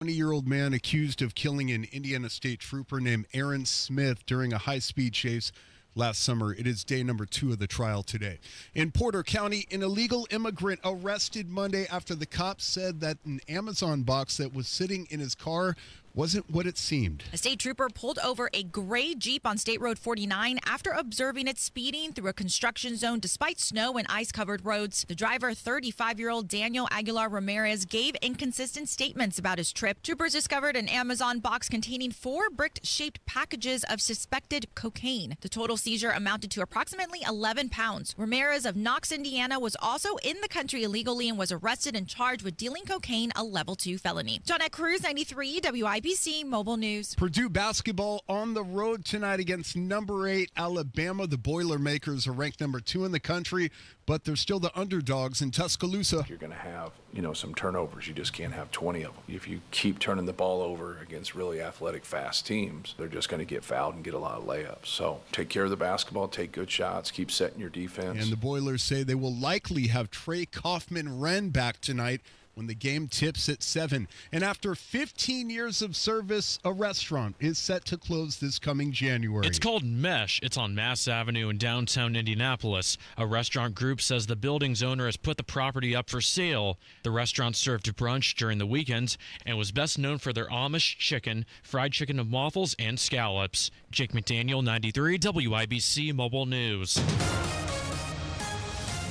20-year-old man accused of killing an Indiana State trooper named Aaron Smith during a high-speed chase last summer. It is day number 2 of the trial today. In Porter County, an illegal immigrant arrested Monday after the cops said that an Amazon box that was sitting in his car wasn't what it seemed. A state trooper pulled over a gray Jeep on State Road 49 after observing it speeding through a construction zone despite snow and ice-covered roads. The driver, 35-year-old Daniel Aguilar Ramirez, gave inconsistent statements about his trip. Troopers discovered an Amazon box containing 4 brick-shaped packages of suspected cocaine. The total seizure amounted to approximately 11 pounds. Ramirez of Knox, Indiana, was also in the country illegally and was arrested and charged with dealing cocaine, a level 2 felony. Johnette Cruz, 93 WIBC Mobile News. Purdue basketball on the road tonight against number 8 Alabama. The Boilermakers are ranked number 2 in the country, but they're still the underdogs in Tuscaloosa. You're going to have, some turnovers. You just can't have 20 of them. If you keep turning the ball over against really athletic, fast teams, they're just going to get fouled and get a lot of layups. So take care of the basketball, take good shots, keep setting your defense. And the Boilers say they will likely have Trey Kaufman-Renn back tonight when the game tips at 7. And after 15 years of service, a restaurant is set to close this coming January. It's called Mesh. It's on Mass Avenue in downtown Indianapolis. A restaurant group says the building's owner has put the property up for sale. The restaurant served brunch during the weekends and was best known for their Amish chicken, fried chicken and waffles, and scallops. Jake McDaniel, 93 WIBC Mobile News.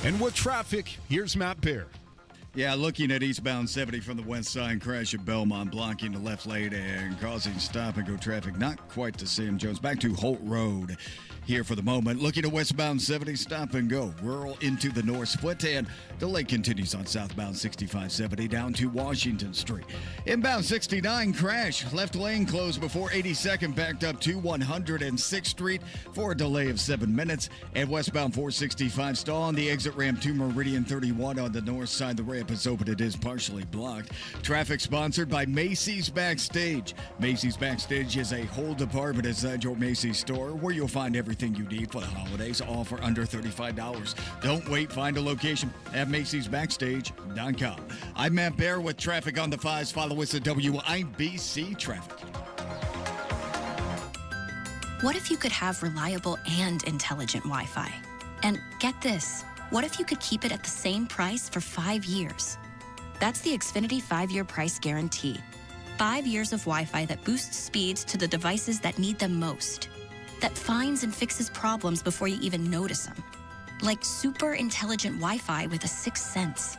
And with traffic, here's Matt Bear. Yeah, looking at eastbound 70 from the west side, crash at Belmont, blocking the left lane and causing stop-and-go traffic. Not quite to Sam Jones. Back to Holt Road here for the moment. Looking at westbound 70, stop-and-go. Rural into the north split, and delay continues on southbound 6570 down to Washington Street. Inbound 69, crash. Left lane closed before 82nd, backed up to 106th Street for a delay of 7 minutes. And westbound 465, stall on the exit ramp to Meridian 31 on the north side. The ramp is open. It is partially blocked. Traffic sponsored by Macy's Backstage. Macy's Backstage is a whole department inside your Macy's store where you'll find everything you need for the holidays, all for under $35. Don't wait. Find a location at Macy'sBackstage.com. I'm Matt Bear with traffic on the 5s. Follow us at WIBC Traffic. What if you could have reliable and intelligent Wi-Fi? And get this, what if you could keep it at the same price for 5 years? That's the Xfinity 5-year price guarantee. 5 years of Wi-Fi that boosts speeds to the devices that need them most. That finds and fixes problems before you even notice them. Like super intelligent Wi-Fi with a 6th sense.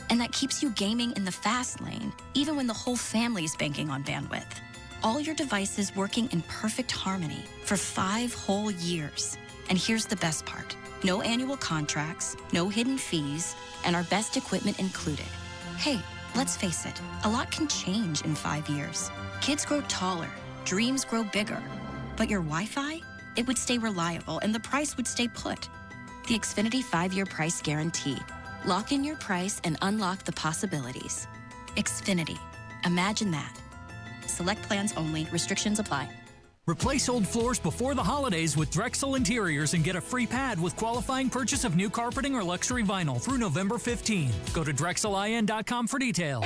And that keeps you gaming in the fast lane, even when the whole family's banking on bandwidth. All your devices working in perfect harmony for 5 whole years. And here's the best part. No annual contracts, no hidden fees, and our best equipment included. Hey, let's face it, a lot can change in 5 years. Kids grow taller, dreams grow bigger. But your Wi-Fi? It would stay reliable and the price would stay put. The Xfinity 5-year price guarantee. Lock in your price and unlock the possibilities. Xfinity. Imagine that. Select plans only. Restrictions apply. Replace old floors before the holidays with Drexel Interiors and get a free pad with qualifying purchase of new carpeting or luxury vinyl through November 15. Go to DrexelIN.com for details.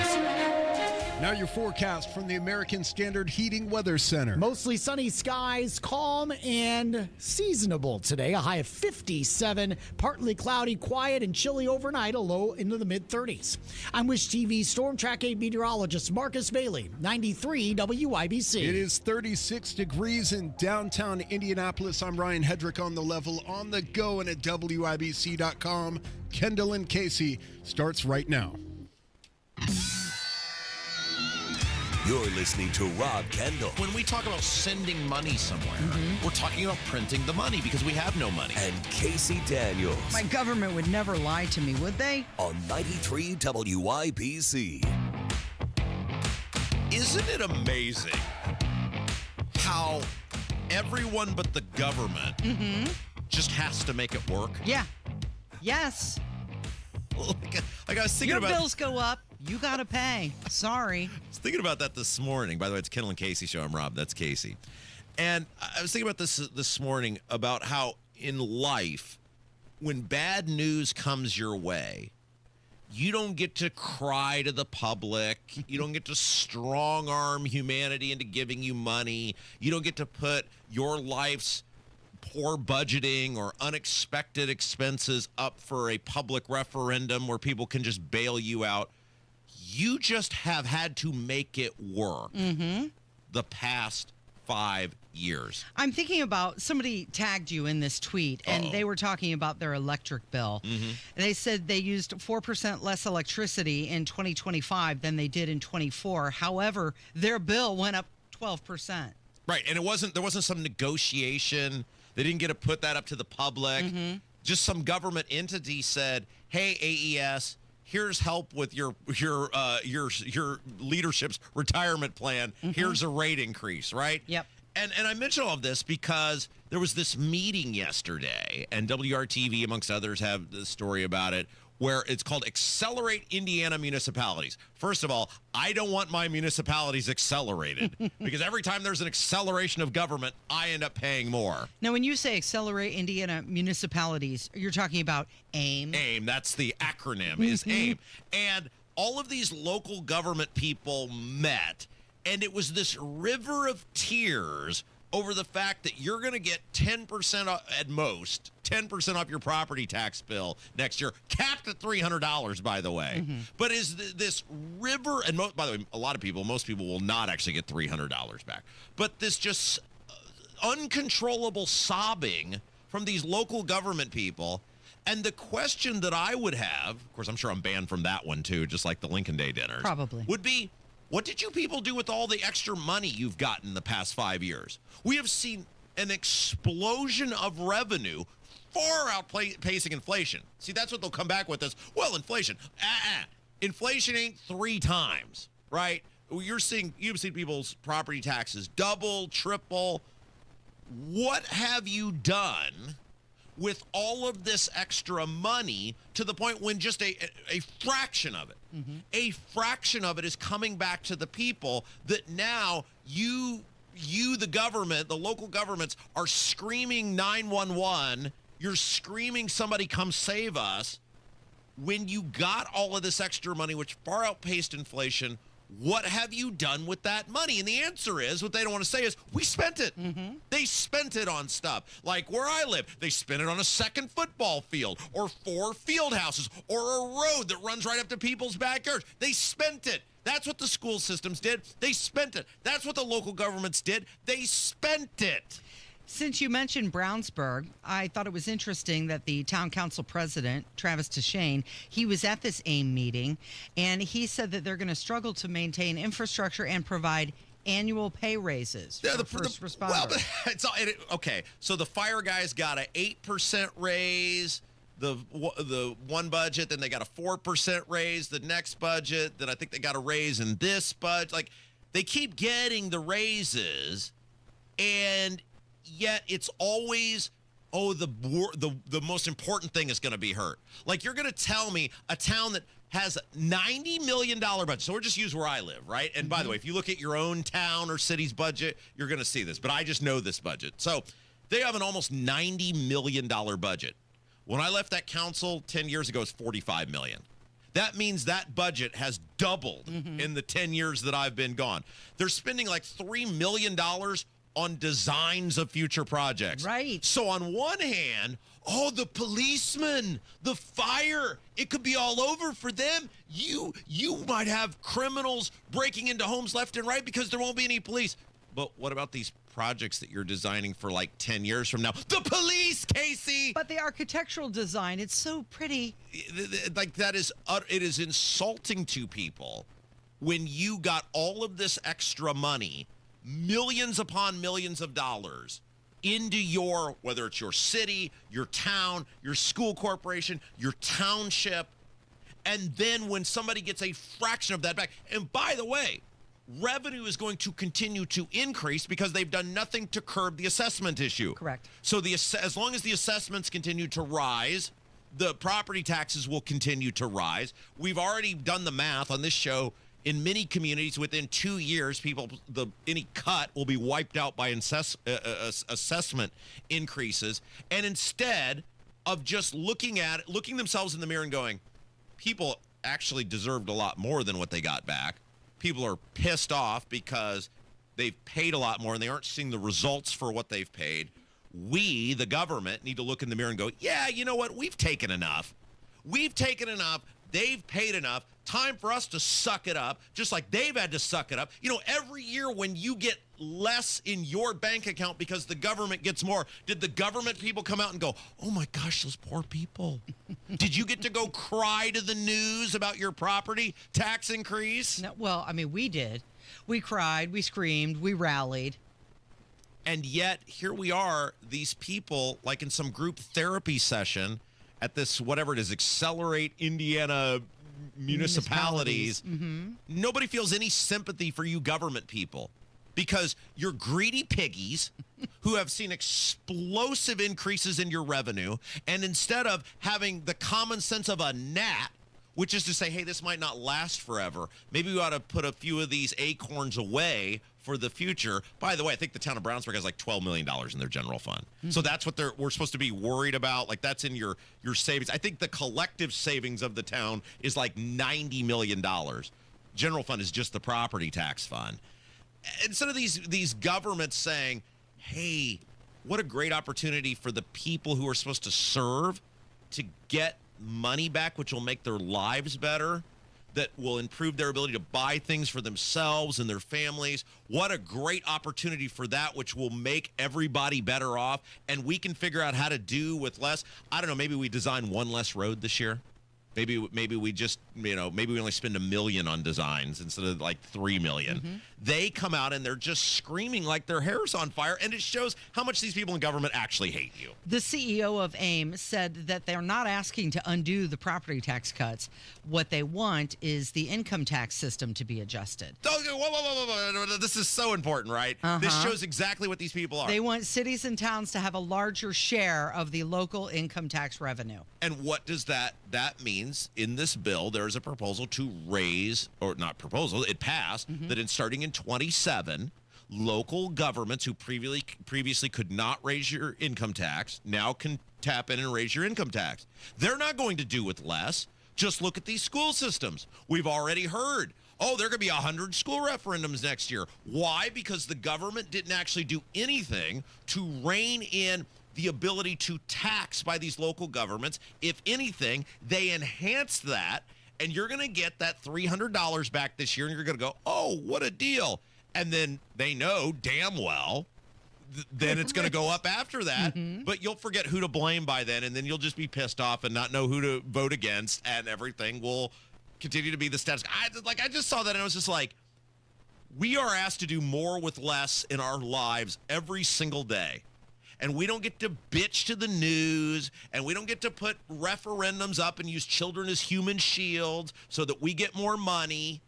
Now your forecast from the American Standard Heating Weather Center. Mostly sunny skies, calm and seasonable today. A high of 57. Partly cloudy, quiet, and chilly overnight. A low into the mid-30s. I'm Wish TV Storm Track 8 meteorologist Marcus Bailey, 93 WIBC. It is 36 degrees in downtown Indianapolis. I'm Ryan Hedrick on the level, on the go, and at WIBC.com. Kendall and Casey starts right now. You're listening to Rob Kendall. When we talk about sending money somewhere, we're talking about printing the money because we have no money. And Casey Daniels. My government would never lie to me, would they? On 93 WIBC. Isn't it amazing how everyone but the government just has to make it work? Yeah. Yes. Like I was thinking Your about... bills go up. You got to pay. Sorry. I was thinking about that this morning. By the way, it's Kendall and Casey show. I'm Rob. That's Casey. And I was thinking about this morning about how in life, when bad news comes your way, You don't get to cry to the public. You don't get to strong-arm humanity into giving you money. You don't get to put your life's poor budgeting or unexpected expenses up for a public referendum where people can just bail you out. You just have had to make it work the past 5 years. I'm thinking about somebody tagged you in this tweet, and they were talking about their electric bill. And they said they used 4% less electricity in 2025 than they did in 24. However, their bill went up 12%. Right, and there wasn't some negotiation. They didn't get to put that up to the public. Just some government entity said, "Hey, AES, here's help with your leadership's retirement plan. Here's a rate increase," right? Yep. And I mention all of this because there was this meeting yesterday, and WRTV, amongst others, have the story about it, where it's called Accelerate Indiana Municipalities. First of all, I don't want my municipalities accelerated because every time there's an acceleration of government, I end up paying more. Now, when you say Accelerate Indiana Municipalities, you're talking about AIM. AIM, that's the acronym, is AIM. And all of these local government people met, and it was this river of tears over the fact that you're going to get 10% at most, 10% off your property tax bill next year, capped at $300, by the way. But is this river, and by the way, most people will not actually get $300 back, but this just uncontrollable sobbing from these local government people. And the question that I would have, of course, I'm sure I'm banned from that one too, just like the Lincoln Day dinners. Probably. Would be, what did you people do with all the extra money you've gotten the past 5 years? We have seen an explosion of revenue far outpacing inflation. See, that's what they'll come back with is, well, inflation. Inflation ain't 3 times, right? You've seen people's property taxes double, triple. What have you done with all of this extra money to the point when just a fraction of it, a fraction of it is coming back to the people that now you, the government, the local governments are screaming 911. You're screaming, somebody come save us. When you got all of this extra money, which far outpaced inflation, what have you done with that money? And the answer is, what they don't want to say is, we spent it. They spent it on stuff. Like where I live, they spent it on a second football field or 4 field houses or a road that runs right up to people's backyards. They spent it. That's what the school systems did. They spent it. That's what the local governments did. They spent it. Since you mentioned Brownsburg, I thought it was interesting that the town council president, Travis Teshane, he was at this AIM meeting, and he said that they're going to struggle to maintain infrastructure and provide annual pay raises for first responders. Well, it's all, okay, so the fire guys got an 8% raise the one budget, then they got a 4% raise the next budget, then I think they got a raise in this budget. Like, they keep getting the raises, and yet it's always, the most important thing is going to be hurt. Like, you're going to tell me a town that has $90 million budget. So we'll just use where I live, right? And by the way, if you look at your own town or city's budget, you're going to see this. But I just know this budget. So they have an almost $90 million budget. When I left that council 10 years ago, it's $45 million. That means that budget has doubled in the 10 years that I've been gone. They're spending like $3 million on designs of future projects. Right. So on one hand, the policemen, the fire, it could be all over for them. You might have criminals breaking into homes left and right because there won't be any police. But what about these projects that you're designing for like 10 years from now? The police, Casey! But the architectural design, it's so pretty. Like, it is insulting to people when you got all of this extra money, millions upon millions of dollars, into your, whether it's your city, your town, your school corporation, your township, and then when somebody gets a fraction of that back, and by the way, revenue is going to continue to increase because they've done nothing to curb the assessment issue. Correct. So as long as the assessments continue to rise, the property taxes will continue to rise. We've already done the math on this show. In many communities, within 2 years, any cut will be wiped out by assessment increases. And instead of just looking themselves in the mirror and going, people, actually deserved a lot more than what they got back. People are pissed off because they've paid a lot more and they aren't seeing the results for what they've paid. We, the government, need to look in the mirror and go, yeah, you know what? We've taken enough. We've taken enough. They've paid enough. Time for us to suck it up, just like they've had to suck it up. You know, every year when you get less in your bank account because the government gets more, did the government people come out and go, oh my gosh, those poor people? Did you get to go cry to the news about your property tax increase? No, well, I mean, we did. We cried, we screamed, we rallied. And yet, here we are, these people, like in some group therapy session at this, whatever it is, Accelerate Indiana Municipalities. Mm-hmm. Nobody feels any sympathy for you government people because you're greedy piggies who have seen explosive increases in your revenue. And instead of having the common sense of a gnat, which is to say, hey, this might not last forever, maybe we ought to put a few of these acorns away for the future. By the way, I think the town of Brownsburg has like $12 million in their general fund. Mm-hmm. So that's what we're supposed to be worried about. Like that's in your savings. I think the collective savings of the town is like $90 million. General fund is just the property tax fund. Instead of these governments saying, hey, what a great opportunity for the people who are supposed to serve to get money back, which will make their lives better, that will improve their ability to buy things for themselves and their families. What a great opportunity for that, which will make everybody better off. And we can figure out how to do with less. I don't know, maybe we design one less road this year. Maybe we just, maybe we only spend $1 million on designs instead of like $3 million. Mm-hmm. They come out and they're just screaming like their hair's on fire, and it shows how much these people in government actually hate you. The CEO of AIM said that they're not asking to undo the property tax cuts. What they want is the income tax system to be adjusted. Whoa. This is so important, right? Uh-huh. This shows exactly what these people are. They want cities and towns to have a larger share of the local income tax revenue. And what does that mean? In this bill, there is a proposal to raise, or not proposal, it passed, mm-hmm. that in starting in 27, local governments who previously could not raise your income tax now can tap in and raise your income tax. They're not going to do with less. Just look at these school systems. We've already heard, there are going to be 100 school referendums next year. Why? Because the government didn't actually do anything to rein in the ability to tax by these local governments. If anything, they enhanced that, and you're going to get that $300 back this year, and you're going to go, oh, what a deal. And then they know damn well then it's going to go up after that, mm-hmm. but you'll forget who to blame by then, and then you'll just be pissed off and not know who to vote against, and everything will continue to be the status. I just saw that, and I was just like, we are asked to do more with less in our lives every single day. And we don't get to bitch to the news, and we don't get to put referendums up and use children as human shields so that we get more money.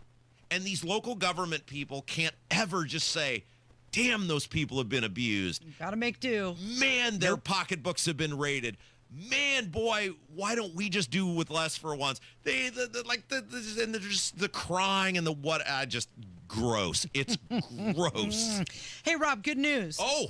And these local government people can't ever just say, damn, those people have been abused. Gotta make do. Man, their pocketbooks have been raided. Man, boy, why don't we just do with less for once? And just the crying and the what, just gross. It's gross. Hey, Rob, good news. Oh.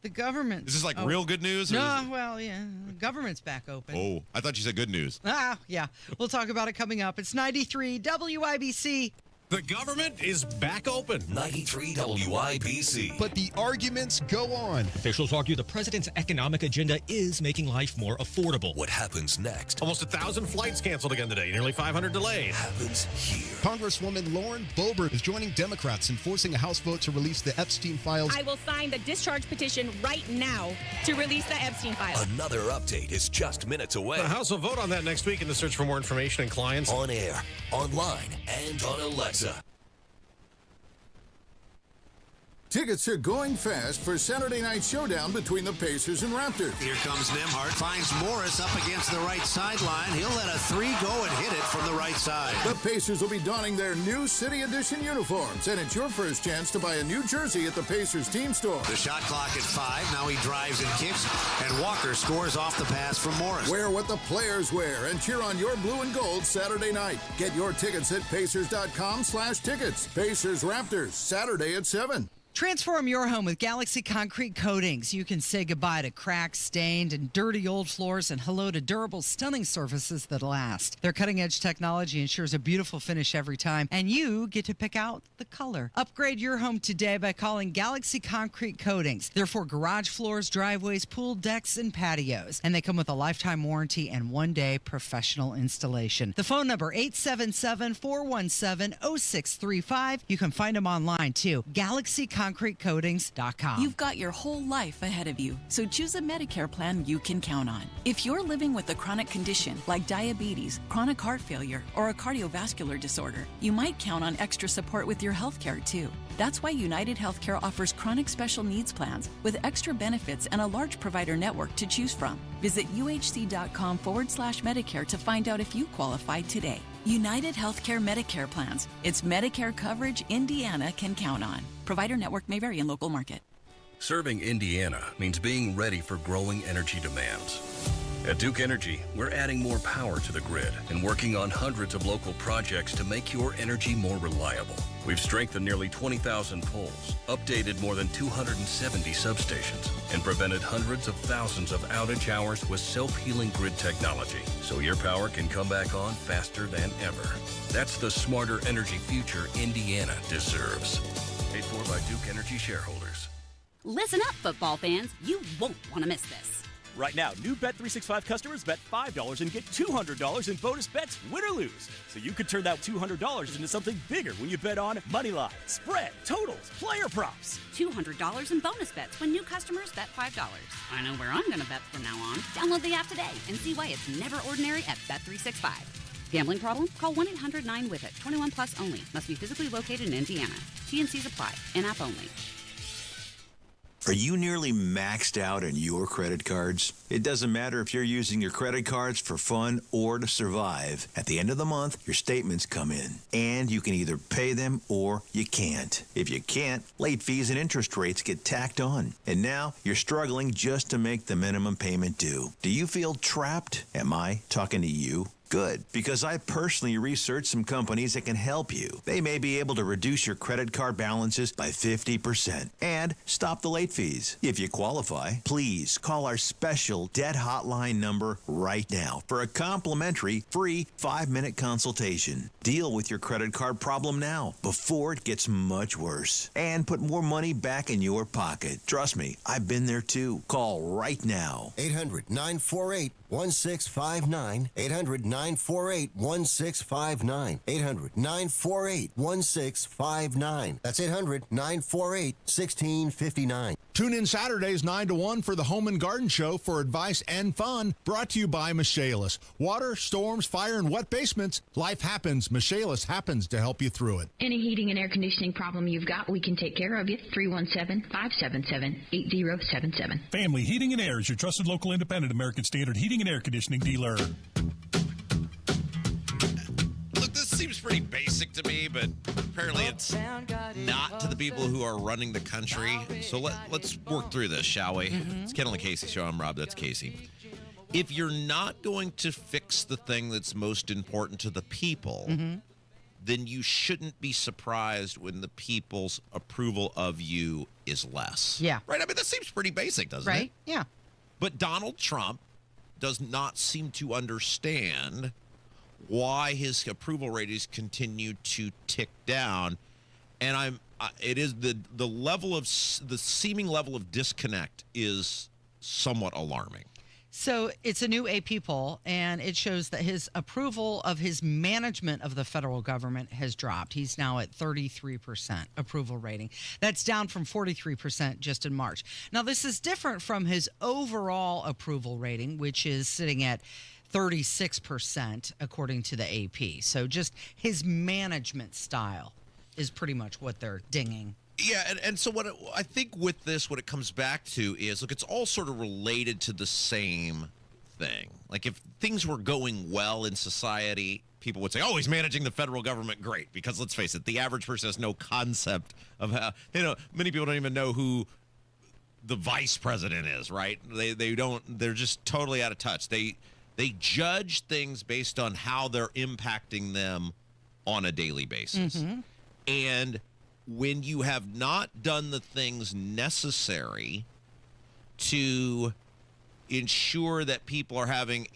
The government. Is this like real good news? No, well, yeah. The government's back open. Oh, I thought you said good news. Yeah. We'll talk about it coming up. It's 93 WIBC. The government is back open. 93 WIBC. But the arguments go on. Officials argue the president's economic agenda is making life more affordable. What happens next? Almost 1,000 flights canceled again today. Nearly 500 delayed. Happens here. Congresswoman Lauren Boebert is joining Democrats in forcing a House vote to release the Epstein files. I will sign the discharge petition right now to release the Epstein files. Another update is just minutes away. The House will vote on that next week in the search for more information and clients. On air, online, and on Alexa. Tickets are going fast for Saturday Night Showdown between the Pacers and Raptors. Here comes Nembhard, finds Morris up against the right sideline. He'll let a three go and hit it from the right side. The Pacers will be donning their new City Edition uniforms, and it's your first chance to buy a new jersey at the Pacers team store. The shot clock at 5. Now he drives and kicks, and Walker scores off the pass from Morris. Wear what the players wear and cheer on your blue and gold Saturday night. Get your tickets at Pacers.com/tickets. Pacers Raptors, Saturday at 7. Transform your home with Galaxy Concrete Coatings. You can say goodbye to cracked, stained, and dirty old floors and hello to durable, stunning surfaces that last. Their cutting-edge technology ensures a beautiful finish every time, and you get to pick out the color. Upgrade your home today by calling Galaxy Concrete Coatings. They're for garage floors, driveways, pool decks, and patios. And they come with a lifetime warranty and one-day professional installation. The phone number, 877-417-0635. You can find them online, too. GalaxyConcreteCoatings.com. You've got your whole life ahead of you, so choose a Medicare plan you can count on. If you're living with a chronic condition like diabetes, chronic heart failure, or a cardiovascular disorder, you might count on extra support with your health care, too. That's why United Healthcare offers chronic special needs plans with extra benefits and a large provider network to choose from. Visit uhc.com/Medicare to find out if you qualify today. United Healthcare Medicare plans. It's Medicare coverage Indiana can count on. Provider network may vary in local market. Serving Indiana means being ready for growing energy demands. At Duke Energy, we're adding more power to the grid and working on hundreds of local projects to make your energy more reliable. We've strengthened nearly 20,000 poles, updated more than 270 substations, and prevented hundreds of thousands of outage hours with self-healing grid technology, so your power can come back on faster than ever. That's the smarter energy future Indiana deserves. Paid for by Duke Energy shareholders. Listen up, football fans. You won't want to miss this. Right now, new Bet365 customers bet $5 and get $200 in bonus bets, win or lose. So you could turn that $200 into something bigger when you bet on money line, spread, totals, player props. $200 in bonus bets when new customers bet $5. I know where I'm going to bet from now on. Download the app today and see why it's never ordinary at Bet365. Gambling problem? Call 1-800-9-WITH-IT. 21 plus only. Must be physically located in Indiana. T&Cs apply. In-app only. Are you nearly maxed out on your credit cards? It doesn't matter if you're using your credit cards for fun or to survive. At the end of the month, your statements come in, and you can either pay them or you can't. If you can't, late fees and interest rates get tacked on. And now you're struggling just to make the minimum payment due. Do you feel trapped? Am I talking to you? Good, because I personally researched some companies that can help you. They may be able to reduce your credit card balances by 50% and stop the late fees. If you qualify, please call our special debt hotline number right now for a complimentary free 5-minute consultation. Deal with your credit card problem now before it gets much worse and put more money back in your pocket. Trust me, I've been there too. Call right now. 800-948-1659. 800-948-1659. 800-948-1659. That's 800-948-1659. Tune in Saturdays 9 to 1 for the Home and Garden Show for advice and fun. Brought to you by Michaelis. Water, storms, fire, and wet basements. Life happens. Michaelis happens to help you through it. Any heating and air conditioning problem you've got, we can take care of you. 317-577-8077. Family Heating and Air is your trusted local independent American Standard heating and air conditioning dealer. Look, this seems pretty basic to me, but apparently it's not to the people who are running the country. So let's work through this, shall we? It's Kendall Casey show. I'm Rob. That's Casey. If you're not going to fix the thing that's most important to the people, then you shouldn't be surprised when the people's approval of you is less. Yeah. Right? I mean, that seems pretty basic, doesn't it? Right? Yeah. But Donald Trump does not seem to understand why his approval ratings continue to tick down, and it is the level of the seeming level of disconnect is somewhat alarming. So it's a new AP poll, and it shows that his approval of his management of the federal government has dropped. He's now at 33% approval rating. That's down from 43% just in March. Now, this is different from his overall approval rating, which is sitting at 36%, according to the AP. So just his management style is pretty much what they're dinging. Yeah, and so what I think with this, what it comes back to is, look, it's all sort of related to the same thing. Like if things were going well in society, people would say, oh, he's managing the federal government great. Because let's face it, the average person has no concept of how, many people don't even know who the vice president is, right? They're just totally out of touch. They judge things based on how they're impacting them on a daily basis. And when you have not done the things necessary to ensure that people are having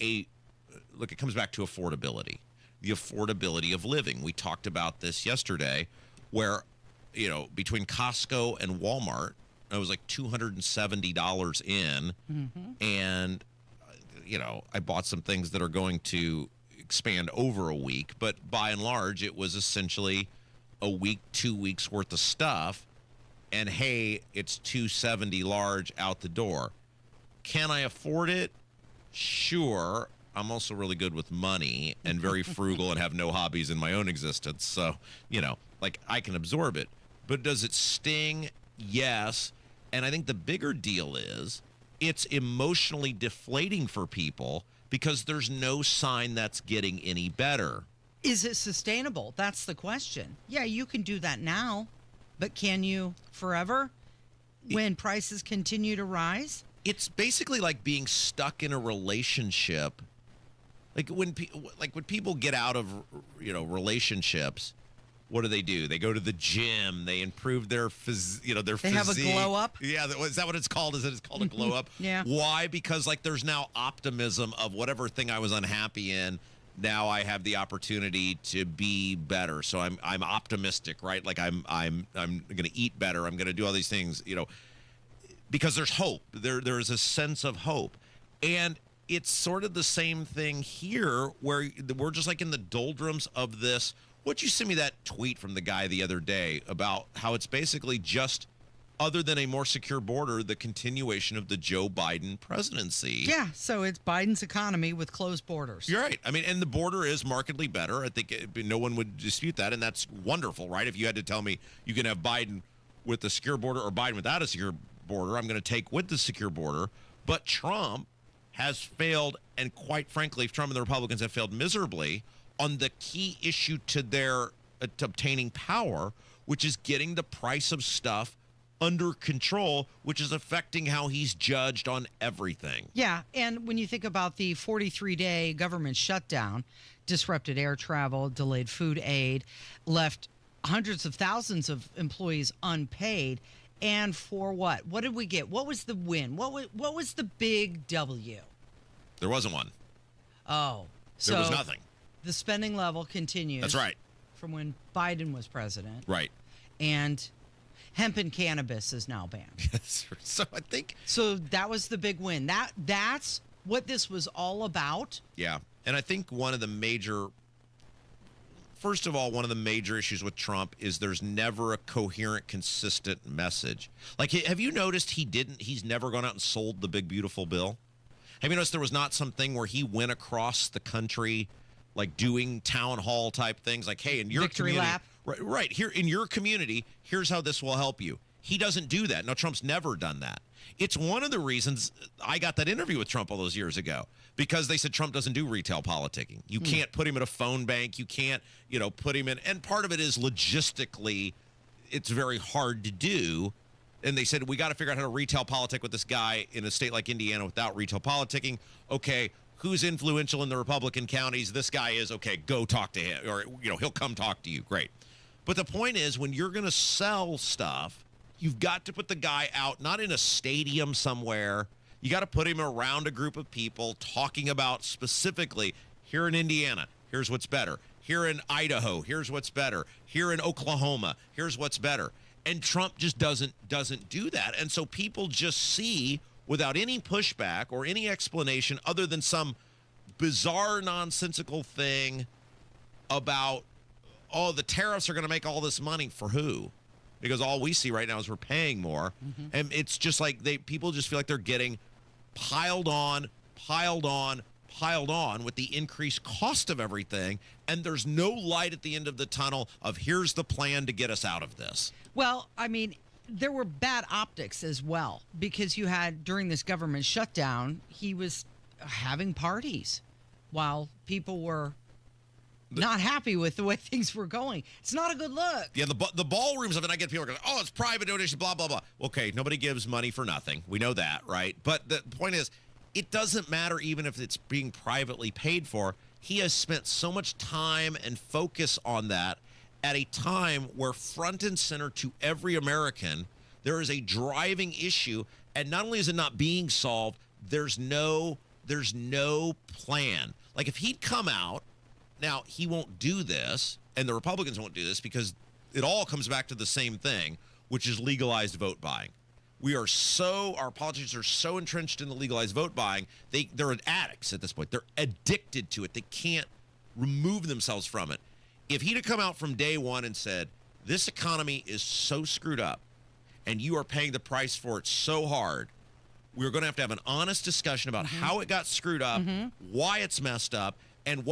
look, it comes back to affordability, the affordability of living. We talked about this yesterday where, between Costco and Walmart, it was like $270 in. And, I bought some things that are going to expand over a week, but by and large, it was essentially a week, 2 weeks worth of stuff. And hey, it's $270 large out the door. Can I afford it? Sure. I'm also really good with money and very frugal and have no hobbies in my own existence. So, I can absorb it. But does it sting? Yes. And I think the bigger deal is it's emotionally deflating for people because there's no sign that's getting any better. Is it sustainable? That's the question. Yeah, you can do that now, but can you forever when prices continue to rise? It's basically like being stuck in a relationship. Like when people get out of relationships, what do? They go to the gym. They improve their their They physique. have a glow up. Yeah, is that what it's called? It's called a glow up? Yeah. Why? Because there's now optimism of whatever thing I was unhappy in. Now I have the opportunity to be better. So I'm optimistic, right? Like I'm going to eat better. I'm going to do all these things, because there's hope. There's a sense of hope. And it's sort of the same thing here where we're just like in the doldrums of this. What'd you send me that tweet from the guy the other day about how it's basically just, other than a more secure border, the continuation of the Joe Biden presidency. Yeah, so it's Biden's economy with closed borders. You're right. I mean, and the border is markedly better. I think no one would dispute that, and that's wonderful, right? If you had to tell me you can have Biden with a secure border or Biden without a secure border, I'm going to take with the secure border. But Trump has failed, and quite frankly, Trump and the Republicans have failed miserably on the key issue to their to obtaining power, which is getting the price of stuff under control, which is affecting how he's judged on everything. Yeah, and when you think about the 43-day government shutdown, disrupted air travel, delayed food aid, left hundreds of thousands of employees unpaid, and for what? What did we get? What was the win? What was the big W? There wasn't one. Oh. There was nothing. The spending level continues. That's right. From when Biden was president. Right. And hemp and cannabis is now banned. Yes. So I think. So that was the big win. That's what this was all about. Yeah. And I think one of the major issues with Trump is there's never a coherent, consistent message. Like, have you noticed he's never gone out and sold the big, beautiful bill? Have you noticed there was not something where he went across the country, like doing town hall type things, like, hey, in your Victory community, lap. right here in your community, here's how this will help you. He doesn't do that. Now, Trump's never done that. It's one of the reasons I got that interview with Trump all those years ago, because they said Trump doesn't do retail politicking. You can't put him in a phone bank. You can't, put him in. And part of it is logistically, it's very hard to do. And they said, we got to figure out how to retail politic with this guy in a state like Indiana without retail politicking. Okay, who's influential in the Republican counties? This guy is. Okay, go talk to him. Or, he'll come talk to you. Great. But the point is, when you're going to sell stuff, you've got to put the guy out, not in a stadium somewhere. You got to put him around a group of people talking about specifically, here in Indiana, here's what's better. Here in Idaho, here's what's better. Here in Oklahoma, here's what's better. And Trump just doesn't do that. And so people just see, without any pushback or any explanation other than some bizarre, nonsensical thing about, the tariffs are going to make all this money. For who? Because all we see right now is we're paying more. Mm-hmm. And it's just like people just feel like they're getting piled on with the increased cost of everything. And there's no light at the end of the tunnel of here's the plan to get us out of this. Well, I mean, there were bad optics as well, because you had, during this government shutdown, he was having parties while people were not happy with the way things were going. It's not a good look. Yeah, the ballrooms of it, I get people going, it's private donation, blah, blah, blah. Okay, nobody gives money for nothing. We know that, right? But the point is, it doesn't matter even if it's being privately paid for. He has spent so much time and focus on that, at a time where front and center to every American, there is a driving issue. And not only is it not being solved, there's no plan. Like if he'd come out, now he won't do this, and the Republicans won't do this because it all comes back to the same thing, which is legalized vote buying. Our politicians are so entrenched in the legalized vote buying, they're addicts at this point. They're addicted to it. They can't remove themselves from it. If he'd have come out from day one and said, this economy is so screwed up and you are paying the price for it so hard, we're going to have an honest discussion about how it got screwed up, why it's messed up, and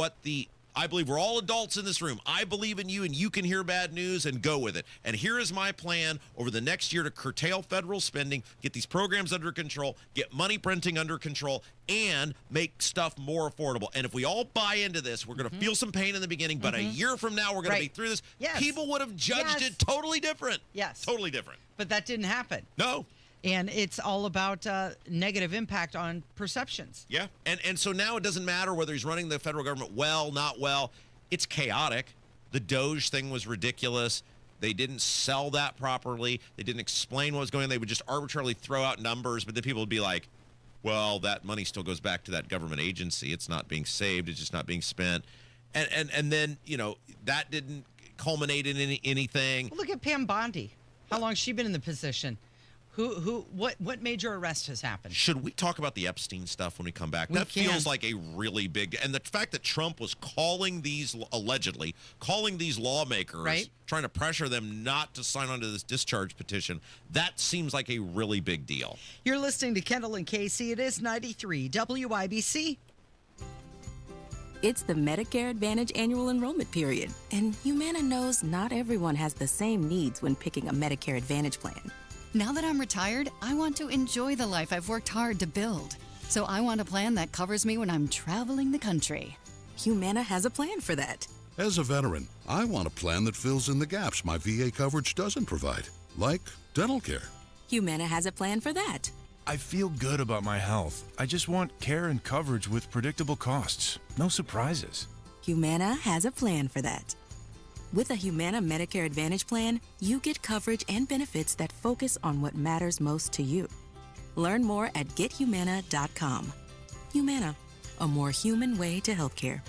I believe we're all adults in this room. I believe in you, and you can hear bad news and go with it. And here is my plan over the next year to curtail federal spending, get these programs under control, get money printing under control, and make stuff more affordable. And if we all buy into this, we're going to feel some pain in the beginning, but a year from now, we're going to be through this. Yes. People would have judged it totally different. Yes. Totally different. But that didn't happen. No. And it's all about negative impact on perceptions. Yeah. And so now it doesn't matter whether he's running the federal government well, not well. It's chaotic. The Doge thing was ridiculous. They didn't sell that properly. They didn't explain what was going on. They would just arbitrarily throw out numbers, but then people would be like, well, that money still goes back to that government agency. It's not being saved. It's just not being spent. And then, that didn't culminate in anything. Well, look at Pam Bondi. How long has she been in the position? What major arrest has happened? Should we talk about the Epstein stuff when we come back? That feels like a really big, and the fact that Trump was allegedly calling these lawmakers, trying to pressure them not to sign on to this discharge petition, that seems like a really big deal. You're listening to Kendall and Casey. It is 93 WIBC. It's the Medicare Advantage annual enrollment period, and Humana knows not everyone has the same needs when picking a Medicare Advantage plan. Now that I'm retired, I want to enjoy the life I've worked hard to build. So I want a plan that covers me when I'm traveling the country. Humana has a plan for that. As a veteran, I want a plan that fills in the gaps my VA coverage doesn't provide, like dental care. Humana has a plan for that. I feel good about my health. I just want care and coverage with predictable costs. No surprises. Humana has a plan for that. With a Humana Medicare Advantage plan, you get coverage and benefits that focus on what matters most to you. Learn more at gethumana.com. Humana, a more human way to healthcare.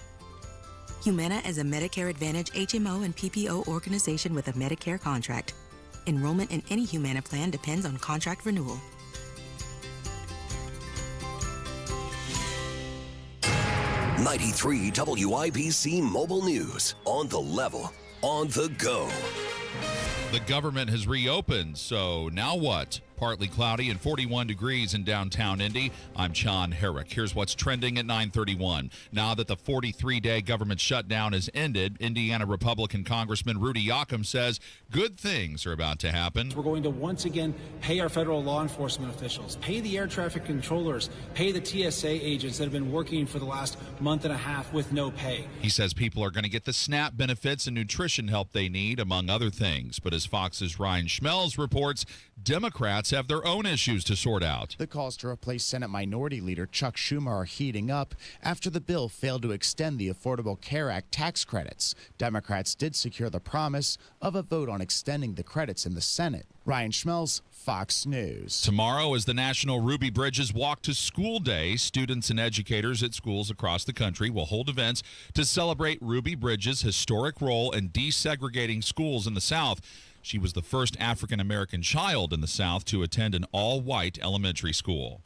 Humana is a Medicare Advantage HMO and PPO organization with a Medicare contract. Enrollment in any Humana plan depends on contract renewal. 93 WIBC Mobile News. On the level, on the go. The government has reopened, so now what? Partly cloudy and 41 degrees in downtown Indy. I'm John Herrick. Here's what's trending at 9:31. Now that the 43-day government shutdown has ended, Indiana Republican Congressman Rudy Yoakum says good things are about to happen. We're going to once again pay our federal law enforcement officials, pay the air traffic controllers, pay the TSA agents that have been working for the last month and a half with no pay. He says people are going to get the SNAP benefits and nutrition help they need, among other things. But as Fox's Ryan Schmelz reports, Democrats have their own issues to sort out. The calls to replace Senate Minority Leader Chuck Schumer are heating up after the bill failed to extend the Affordable Care Act tax credits. Democrats did secure the promise of a vote on extending the credits in the Senate. Ryan Schmelz, Fox News. Tomorrow is the National Ruby Bridges Walk to School Day. Students and educators at schools across the country will hold events to celebrate Ruby Bridges' historic role in desegregating schools in the South. She was the first African-American child in the South to attend an all-white elementary school.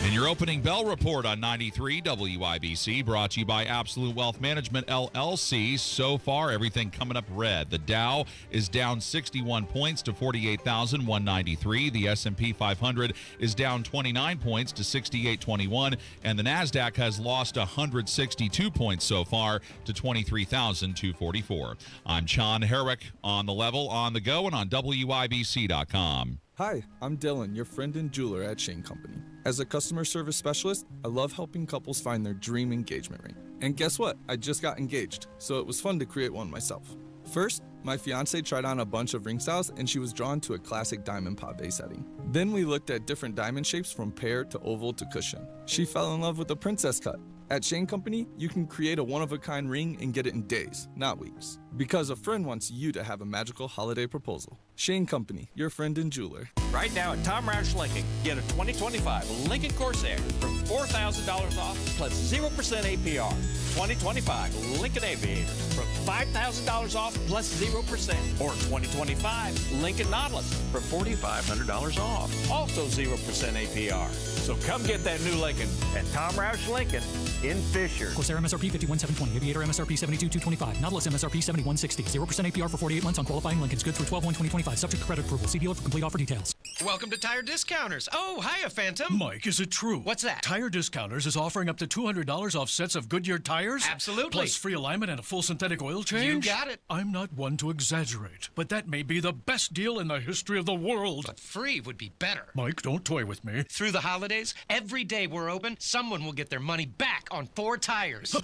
In your opening bell report on 93 WIBC, brought to you by Absolute Wealth Management, LLC. So far, everything coming up red. The Dow is down 61 points to 48,193. The S&P 500 is down 29 points to 6821. And the NASDAQ has lost 162 points so far to 23,244. I'm John Herrick, on the level, on the go, and on WIBC.com. Hi, I'm Dylan, your friend and jeweler at Shane Company. As a customer service specialist, I love helping couples find their dream engagement ring. And guess what? I just got engaged, so it was fun to create one myself. First, my fiance tried on a bunch of ring styles and she was drawn to a classic diamond pave setting. Then we looked at different diamond shapes from pear to oval to cushion. She fell in love with the princess cut. At Shane Company, you can create a one-of-a-kind ring and get it in days, not weeks. Because a friend wants you to have a magical holiday proposal. Shane Company, your friend and jeweler. Right now at Tom Roush Lincoln, get a 2025 Lincoln Corsair for $4,000 off plus 0% APR. 2025 Lincoln Aviator for $5,000 off plus 0%. Or 2025 Lincoln Nautilus for $4,500 off. Also 0% APR. So come get that new Lincoln at Tom Roush Lincoln in Fisher. Corsair MSRP 51,720. Aviator MSRP 72,225. Nautilus MSRP 71,60. 0% APR for 48 months on qualifying Lincolns. Good through 12/1/2025. Subject to credit approval. See dealer for complete offer details. Welcome to Tire Discounters. Oh, hiya, Phantom. Mike, is it true? What's that? Tire Discounters is offering up to $200 off sets of Goodyear tires? Absolutely. Plus free alignment and a full synthetic oil change? You got it. I'm not one to exaggerate, but that may be the best deal in the history of the world. But free would be better. Mike, don't toy with me. Through the holidays, every day we're open, someone will get their money back on 4 tires.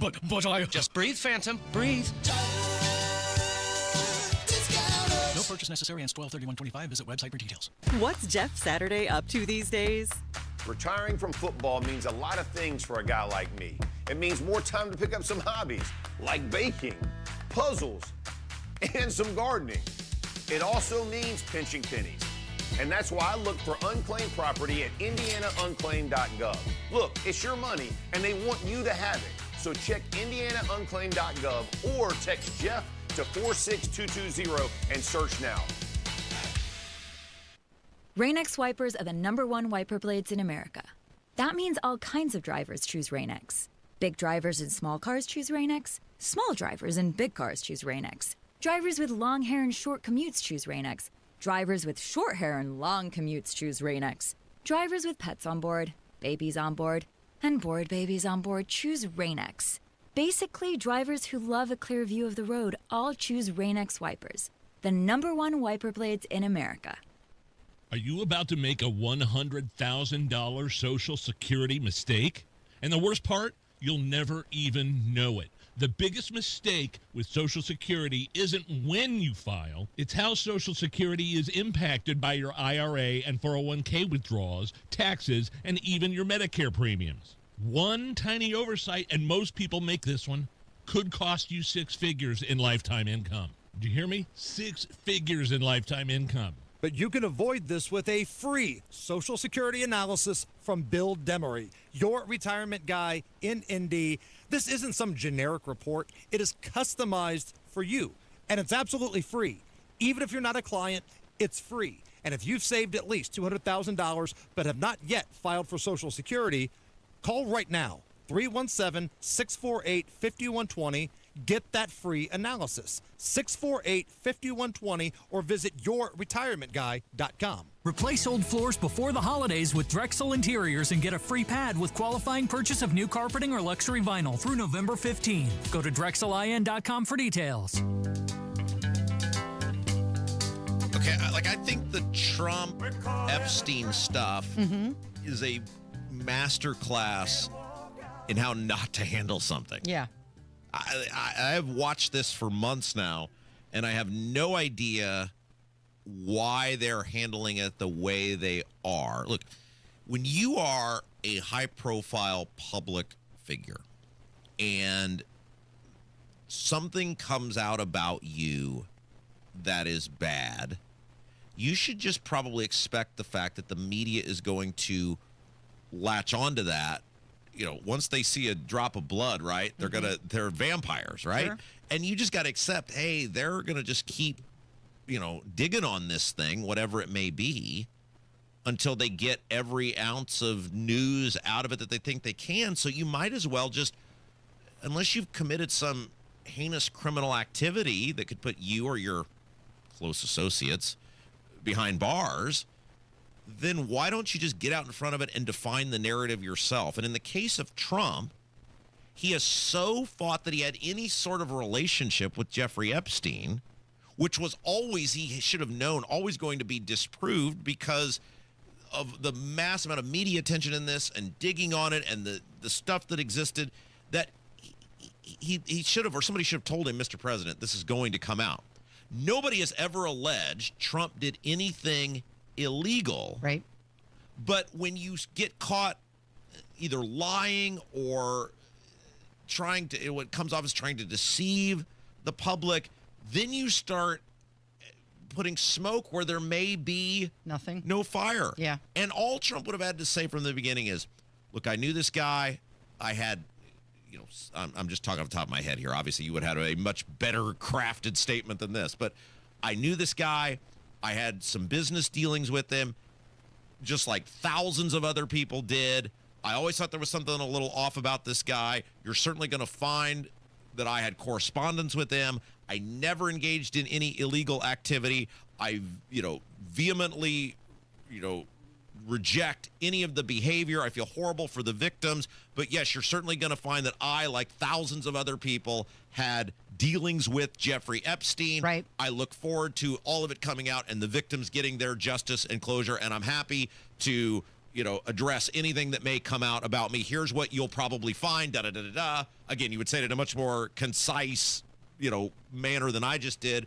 But I... Just breathe, Phantom. Breathe. No purchase necessary. Ends 12/31/25. Visit website for details. What's Jeff Saturday up to these days? Retiring from football means a lot of things for a guy like me. It means more time to pick up some hobbies, like baking, puzzles, and some gardening. It also means pinching pennies. And that's why I look for unclaimed property at indianaunclaimed.gov. Look, it's your money, and they want you to have it. So check indianaunclaimed.gov or text Jeff to 46220 and search now. Rain-X wipers are the #1 wiper blades in America. That means all kinds of drivers choose Rain-X. Big drivers in small cars choose Rain-X. Small drivers in big cars choose Rain-X. Drivers with long hair and short commutes choose Rain-X. Drivers with short hair and long commutes choose Rain-X. Drivers with pets on board, babies on board, and bored babies on board choose Rain-X. Basically, drivers who love a clear view of the road all choose Rain-X wipers, the #1 wiper blades in America. Are you about to make a $100,000 Social Security mistake? And the worst part, you'll never even know it. The biggest mistake with Social Security isn't when you file, it's how Social Security is impacted by your IRA and 401k withdrawals, taxes, and even your Medicare premiums. One tiny oversight, and most people make this one, could cost you 6 figures in lifetime income. Did you hear me? 6 figures in lifetime income. But you can avoid this with a free Social Security analysis from Bill Demery, your retirement guy in Indy. This isn't some generic report. It is customized for you, and it's absolutely free. Even if you're not a client, it's free. And if you've saved at least $200,000 but have not yet filed for Social Security, call right now, 317-648-5120. Get that free analysis, 648-5120, or visit yourretirementguy.com. Replace old floors before the holidays with Drexel Interiors and get a free pad with qualifying purchase of new carpeting or luxury vinyl through November 15. Go to drexelin.com for details. Okay, I think the Trump Epstein stuff is a masterclass in how not to handle something. Yeah. I have watched this for months now, and I have no idea why they're handling it the way they are. Look, when you are a high-profile public figure and something comes out about you that is bad, you should just probably expect the fact that the media is going to latch onto that. You know, once they see a drop of blood, right, they're vampires, right? Sure. And you just got to accept, hey, they're going to just keep, digging on this thing, whatever it may be, until they get every ounce of news out of it that they think they can. So you might as well just, unless you've committed some heinous criminal activity that could put you or your close associates behind bars, then why don't you just get out in front of it and define the narrative yourself? And in the case of Trump, he has so fought that he had any sort of relationship with Jeffrey Epstein, which was always, he should have known, always going to be disproved because of the mass amount of media attention in this and digging on it and the stuff that existed, that he should have, or somebody should have told him, Mr. President, this is going to come out. Nobody has ever alleged Trump did anything illegal. Right. But when you get caught either lying or what comes off as trying to deceive the public, then you start putting smoke where there may be no fire. Yeah. And all Trump would have had to say from the beginning is, look, I knew this guy. I had, I'm just talking off the top of my head here. Obviously, you would have had a much better crafted statement than this. But I knew this guy. I had some business dealings with him, just like thousands of other people did. I always thought there was something a little off about this guy. You're certainly going to find that I had correspondence with him. I never engaged in any illegal activity. I, vehemently, reject any of the behavior. I feel horrible for the victims. But yes, you're certainly going to find that I, like thousands of other people, had dealings with Jeffrey Epstein. Right. I look forward to all of it coming out and the victims getting their justice and closure. And I'm happy to, address anything that may come out about me. Here's what you'll probably find. Da da da da da. Again, you would say it in a much more concise, manner than I just did.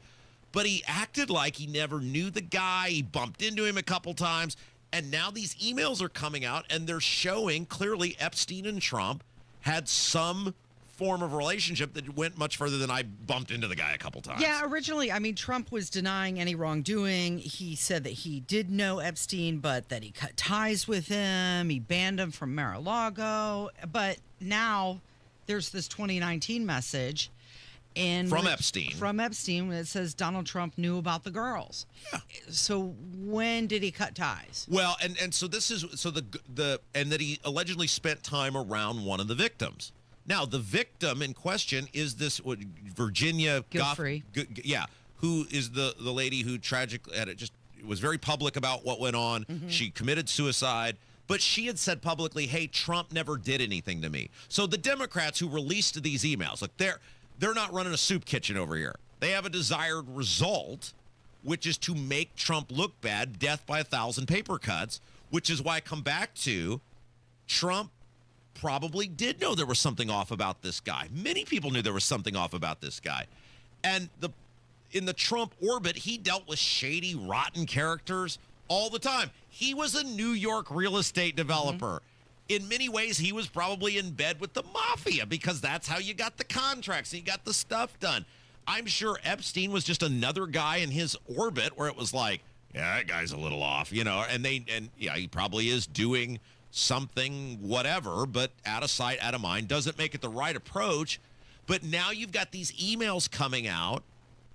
But he acted like he never knew the guy. He bumped into him a couple times. And now these emails are coming out, and they're showing clearly Epstein and Trump had some form of relationship that went much further than I bumped into the guy a couple times. Yeah, originally, Trump was denying any wrongdoing. He said that he did know Epstein, but that he cut ties with him. He banned him from Mar-a-Lago. But now there's this 2019 message. From Epstein. From Epstein, it says Donald Trump knew about the girls. Yeah. So when did he cut ties? Well, and so this is and that he allegedly spent time around one of the victims. Now, the victim in question is this Virginia Giuffre. Who is the lady who tragically was very public about what went on. Mm-hmm. She committed suicide. But she had said publicly, hey, Trump never did anything to me. So the Democrats who released these emails, look, they're not running a soup kitchen over here. They have a desired result, which is to make Trump look bad, death by 1,000 paper cuts, which is why I come back to Trump probably did know there was something off about this guy. Many people knew there was something off about this guy. And in the Trump orbit, he dealt with shady, rotten characters all the time. He was a New York real estate developer. Mm-hmm. In many ways, he was probably in bed with the mafia because that's how you got the contracts and you got the stuff done. I'm sure Epstein was just another guy in his orbit where it was like, yeah, that guy's a little off, and he probably is doing something, whatever, but out of sight, out of mind, doesn't make it the right approach. But now you've got these emails coming out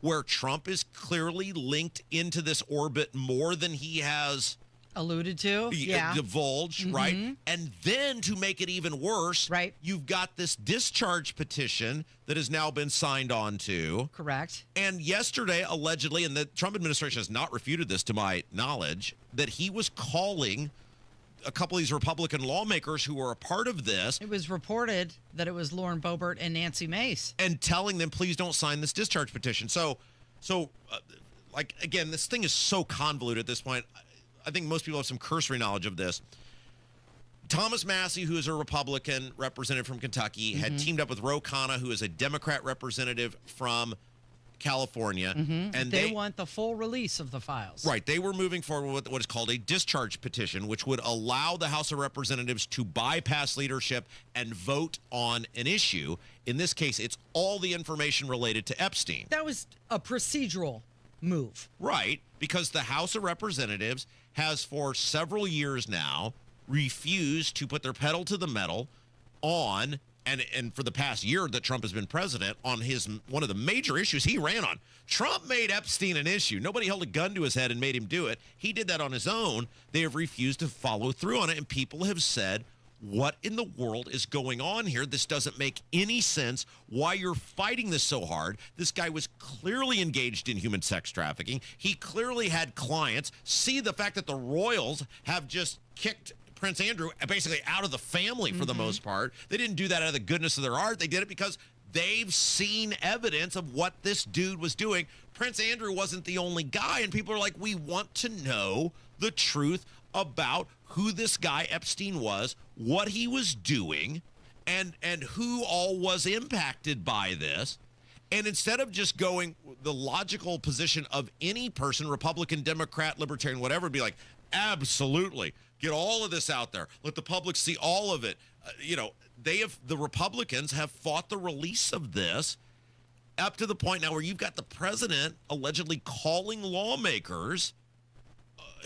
where Trump is clearly linked into this orbit more than he has alluded to, divulged, mm-hmm. right? And then to make it even worse, right, you've got this discharge petition that has now been signed on to. Correct. And yesterday, allegedly, and the Trump administration has not refuted this to my knowledge, that he was calling a couple of these Republican lawmakers who were a part of this. It was reported that it was Lauren Boebert and Nancy Mace. And telling them, please don't sign this discharge petition. So again, this thing is so convoluted at this point. I think most people have some cursory knowledge of this. Thomas Massey, who is a Republican representative from Kentucky, mm-hmm. had teamed up with Ro Khanna, who is a Democrat representative from California. Mm-hmm. And they want the full release of the files. Right. They were moving forward with what is called a discharge petition, which would allow the House of Representatives to bypass leadership and vote on an issue. In this case, it's all the information related to Epstein. That was a procedural move. Right. Because the House of Representatives has for several years now refused to put their pedal to the metal on, and for the past year that Trump has been president, on one of the major issues he ran on. Trump made Epstein an issue. Nobody held a gun to his head and made him do it. He did that on his own. They have refused to follow through on it, and people have said, what in the world is going on here? This doesn't make any sense. Why you're fighting this so hard? This guy was clearly engaged in human sex trafficking. He clearly had clients. See the fact that the royals have just kicked Prince Andrew basically out of the family for the most part. They didn't do that out of the goodness of their heart. They did it because they've seen evidence of what this dude was doing. Prince Andrew wasn't the only guy, and people are like, we want to know the truth about who this guy Epstein was, what he was doing, and who all was impacted by this. And instead of just going the logical position of any person, Republican, Democrat, Libertarian, whatever, be like, Absolutely. Get all of this out there. Let the public see all of it. The Republicans have fought the release of this up to the point now where you've got the president allegedly calling lawmakers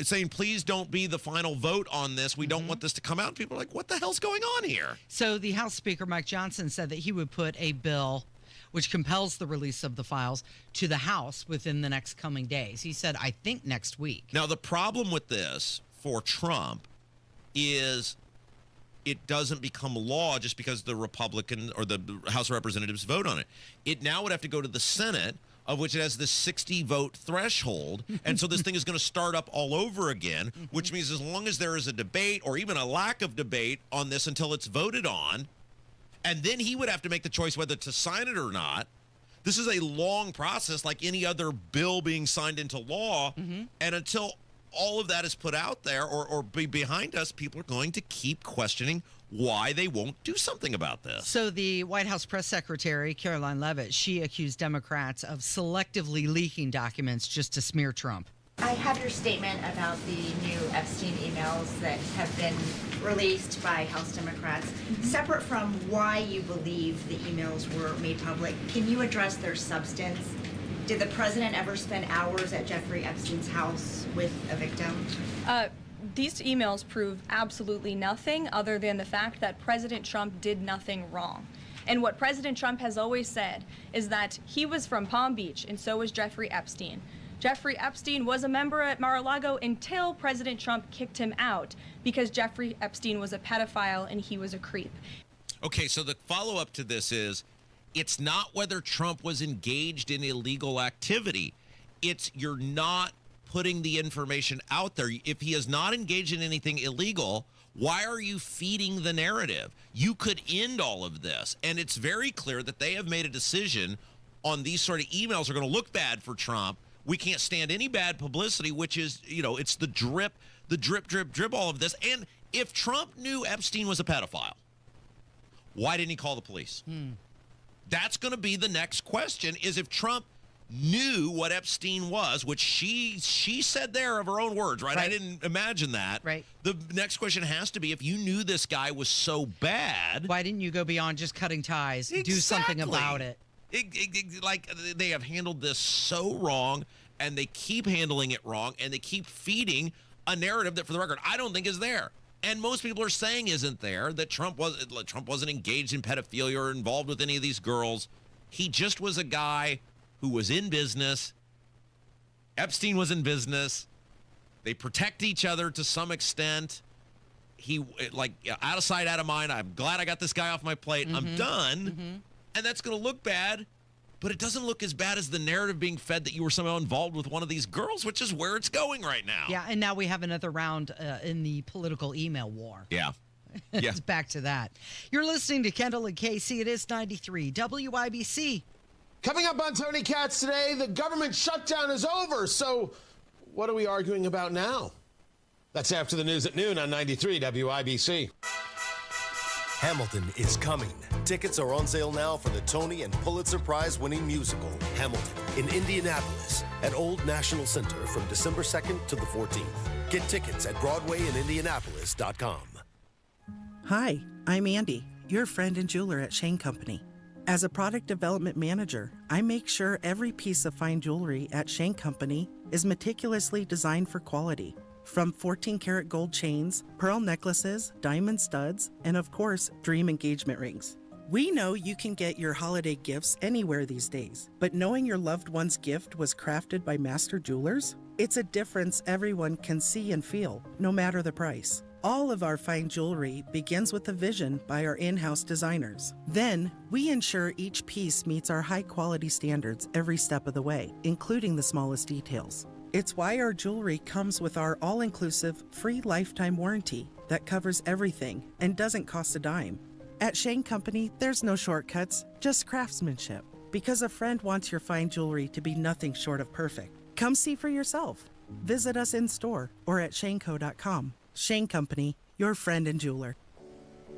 saying, please don't be the final vote on this. We don't want this to come out. People are like, what the hell's going on here? So the House Speaker, Mike Johnson, said that he would put a bill which compels the release of the files to the House within the next coming days. He said, I think next week. Now, the problem with this for Trump is it doesn't become law just because the Republican or the House of Representatives vote on it. It now would have to go to the Senate, of which it has this 60-vote threshold. And so this thing is going to start up all over again, which means as long as there is a debate or even a lack of debate on this until it's voted on, and then he would have to make the choice whether to sign it or not. This is a long process like any other bill being signed into law. And until all of that is put out there or be behind us, people are going to keep questioning why they won't do something about this. So the White House press secretary, Caroline Leavitt, she accused Democrats of selectively leaking documents just to smear Trump. I have your statement about the new Epstein emails that have been released by House Democrats. Separate from why you believe the emails were made public, can you address their substance? Did the president ever spend hours at Jeffrey Epstein's house with a victim? These emails prove absolutely nothing other than the fact that President Trump did nothing wrong. And what President Trump has always said is that he was from Palm Beach, and so was Jeffrey Epstein. Jeffrey Epstein was a member at Mar-a-Lago until President Trump kicked him out because Jeffrey Epstein was a pedophile and he was a creep. Okay, so the follow-up to this is, it's not whether Trump was engaged in illegal activity. It's you're not putting the information out there. If he is not engaged in anything illegal, why are you feeding the narrative? You could end all of this. And it's very clear that they have made a decision on these sort of emails are going to look bad for Trump. We can't stand any bad publicity, which is, it's the drip, all of this. And if Trump knew Epstein was a pedophile, why didn't he call the police? That's going to be the next question, is if Trump knew what Epstein was, which she said there of her own words, right? I didn't imagine that. Right. The next question has to be, if you knew this guy was so bad, why didn't you go beyond just cutting ties? Do something about it. Like, they have handled this so wrong, and they keep handling it wrong, and they keep feeding a narrative that, for the record, I don't think is there. And most people are saying isn't there, that Trump wasn't engaged in pedophilia or involved with any of these girls. He just was a guy who was in business. Epstein was in business. They protect each other to some extent. Out of sight, out of mind. I'm glad I got this guy off my plate. I'm done. And that's going to look bad, but it doesn't look as bad as the narrative being fed that you were somehow involved with one of these girls, which is where it's going right now. Yeah, and now we have another round in the political email war. Yeah. It's back to that. You're listening to Kendall and Casey. It is 93 WIBC. Coming up on Tony Katz today, the government shutdown is over. So what are we arguing about now? That's after the news at noon on 93 WIBC. Hamilton is coming. Tickets are on sale now for the Tony and Pulitzer Prize-winning musical, Hamilton, in Indianapolis at Old National Center from December 2nd to the 14th. Get tickets at BroadwayInIndianapolis.com. Hi, I'm Andy, your friend and jeweler at Shane Company. As a product development manager, I make sure every piece of fine jewelry at Shane Company is meticulously designed for quality. From 14-karat gold chains, pearl necklaces, diamond studs, and of course, dream engagement rings. We know you can get your holiday gifts anywhere these days, but knowing your loved one's gift was crafted by master jewelers? It's a difference everyone can see and feel, no matter the price. All of our fine jewelry begins with a vision by our in-house designers. Then, we ensure each piece meets our high-quality standards every step of the way, including the smallest details. It's why our jewelry comes with our all-inclusive, free lifetime warranty that covers everything and doesn't cost a dime. At Shane Company, there's no shortcuts, just craftsmanship. Because a friend wants your fine jewelry to be nothing short of perfect. Come see for yourself. Visit us in store or at shaneco.com. Shane Company, your friend and jeweler.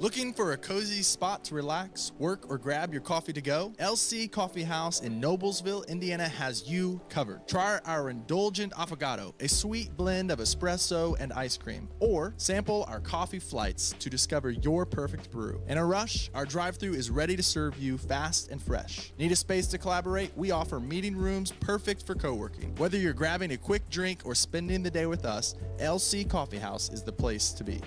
Looking for a cozy spot to relax, work, or grab your coffee to go? LC Coffee House in Noblesville, Indiana has you covered. Try our indulgent affogato, a sweet blend of espresso and ice cream, or sample our coffee flights to discover your perfect brew. In a rush, our drive-thru is ready to serve you fast and fresh. Need a space to collaborate? We offer meeting rooms perfect for co-working. Whether you're grabbing a quick drink or spending the day with us, LC Coffee House is the place to be.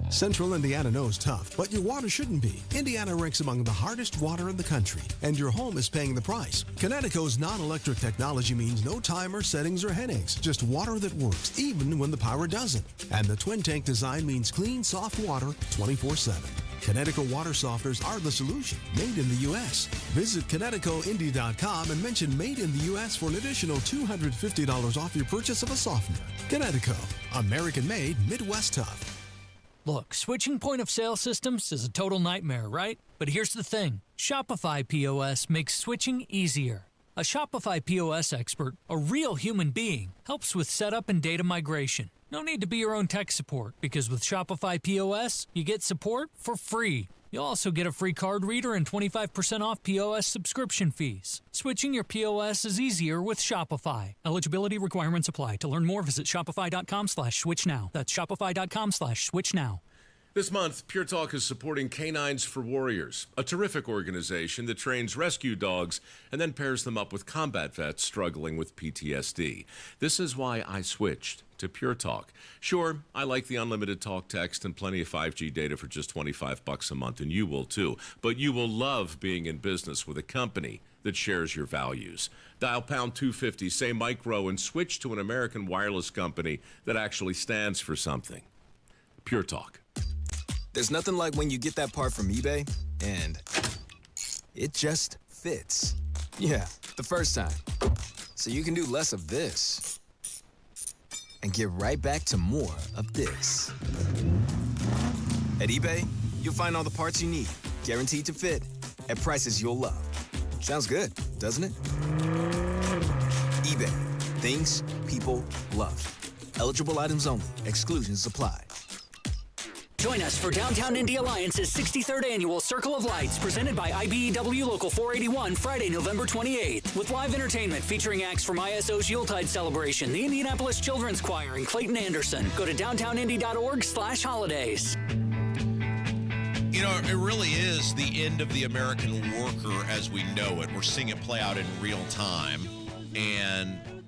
Central Indiana knows tough, but your water shouldn't be. Indiana ranks among the hardest water in the country, and your home is paying the price. Connecticut's non-electric technology means no timer, settings, or headaches. Just water that works, even when the power doesn't. And the twin tank design means clean, soft water 24/7. Connecticut water softeners are the solution, made in the U.S. Visit ConnecticutIndy.com and mention Made in the U.S. for an additional $250 off your purchase of a softener. Connecticut, American-made, Midwest tough. Look, switching point of sale systems is a total nightmare, right? But here's the thing. Shopify POS makes switching easier. A Shopify POS expert, a real human being, helps with setup and data migration. No need to be your own tech support, because with Shopify POS, you get support for free. You'll also get a free card reader and 25% off POS subscription fees. Switching your POS is easier with Shopify. Eligibility requirements apply. To learn more, visit shopify.com/switch now. That's shopify.com/switch now. This month, Pure Talk is supporting Canines for Warriors, a terrific organization that trains rescue dogs and then pairs them up with combat vets struggling with PTSD. This is why I switched to Pure Talk. Sure, I like the unlimited talk, text, and plenty of 5G data for just $25 a month, and you will too. But you will love being in business with a company that shares your values. Dial pound 250, say micro, and switch to an American wireless company that actually stands for something. Pure Talk. There's nothing like when you get that part from eBay and it just fits. Yeah, the first time. So you can do less of this and get right back to more of this. At eBay, you'll find all the parts you need, guaranteed to fit, at prices you'll love. Sounds good, doesn't it? eBay, things people love. Eligible items only. Exclusions apply. Join us for Downtown Indy Alliance's 63rd Annual Circle of Lights, presented by IBEW Local 481, Friday, November 28th, with live entertainment featuring acts from ISO's Yuletide celebration, the Indianapolis Children's Choir, and Clayton Anderson. Go to downtownindy.org/holidays. You know, it really is the end of the American worker as we know it. We're seeing it play out in real time, and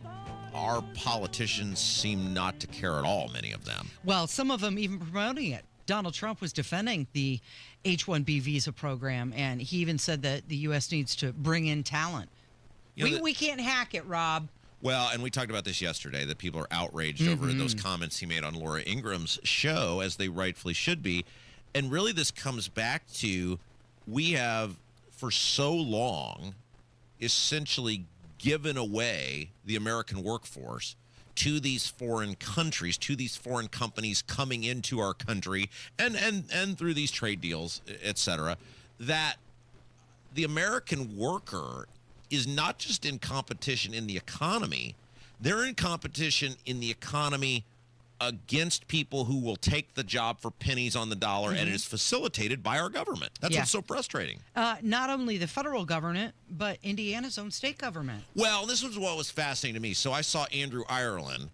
our politicians seem not to care at all, many of them. Well, some of them even promoting it. Donald Trump was defending the H-1B visa program, and he even said that the U.S. needs to bring in talent. We can't hack it, Rob. Well, and we talked about this yesterday, that people are outraged over those comments he made on Laura Ingram's show, as they rightfully should be. And really this comes back to, we have, for so long, essentially given away the American workforce to these foreign countries, to these foreign companies coming into our country, and through these trade deals, et cetera, that the American worker is not just in competition in the economy, they're in competition in the economy against people who will take the job for pennies on the dollar, and it is facilitated by our government. That's what's so frustrating. Not only the federal government, but Indiana's own state government. Well, this was what was fascinating to me. So I saw Andrew Ireland,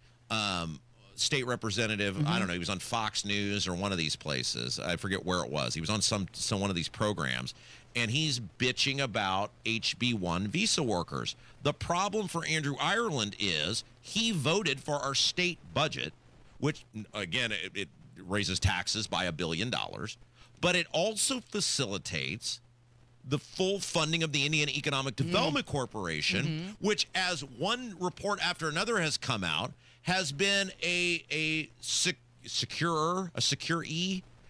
state representative. I don't know, he was on Fox News or one of these places. I forget where it was. He was on some one of these programs, and he's bitching about HB1 visa workers. The problem for Andrew Ireland is he voted for our state budget, which, again, it raises taxes by $1 billion, but it also facilitates the full funding of the Indiana Economic Development Corporation, which, as one report after another has come out, has been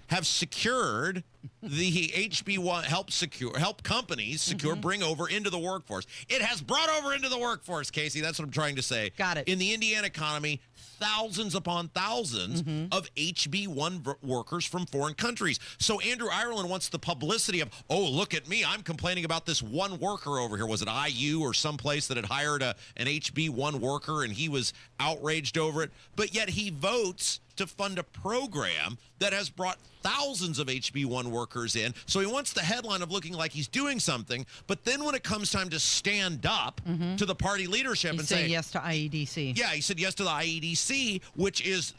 have secured the HB1 help companies secure, bring over into the workforce. It has brought over into the workforce, Casey. That's what I'm trying to say. Got it. In the Indiana economy, thousands upon thousands of HB1 workers from foreign countries. So Andrew Ireland wants the publicity of, oh, look at me. I'm complaining about this one worker over here. Was it IU or someplace that had hired an HB1 worker and he was outraged over it? But yet he votes to fund a program that has brought thousands of HB1 workers in. So he wants the headline of looking like he's doing something. But then when it comes time to stand up to the party leadership and say yes to IEDC. Yeah, he said yes to the IEDC, which is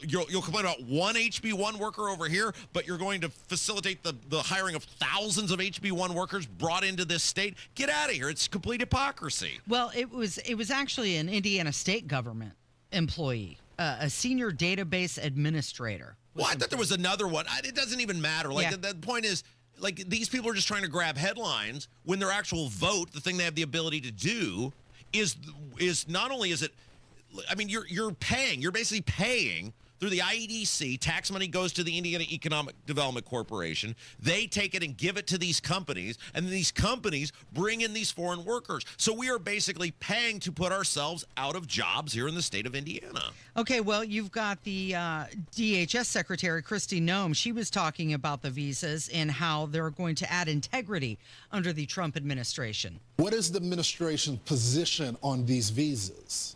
you'll complain about one HB1 worker over here, but you're going to facilitate the hiring of thousands of HB1 workers brought into this state. Get out of here. It's complete hypocrisy. Well, it was actually an Indiana state government employee, a senior database administrator. Well, I thought there was another one. It doesn't even matter. Like, the point is, like, these people are just trying to grab headlines when their actual vote, the thing they have the ability to do, is not only is it, I mean, you're basically paying through the IEDC. Tax money goes to the Indiana Economic Development Corporation. They take it and give it to these companies, and these companies bring in these foreign workers. So we are basically paying to put ourselves out of jobs here in the state of Indiana. Okay, well, you've got the DHS Secretary, Kristi Noem. She was talking about the visas and how they're going to add integrity under the Trump administration. What is the administration's position on these visas?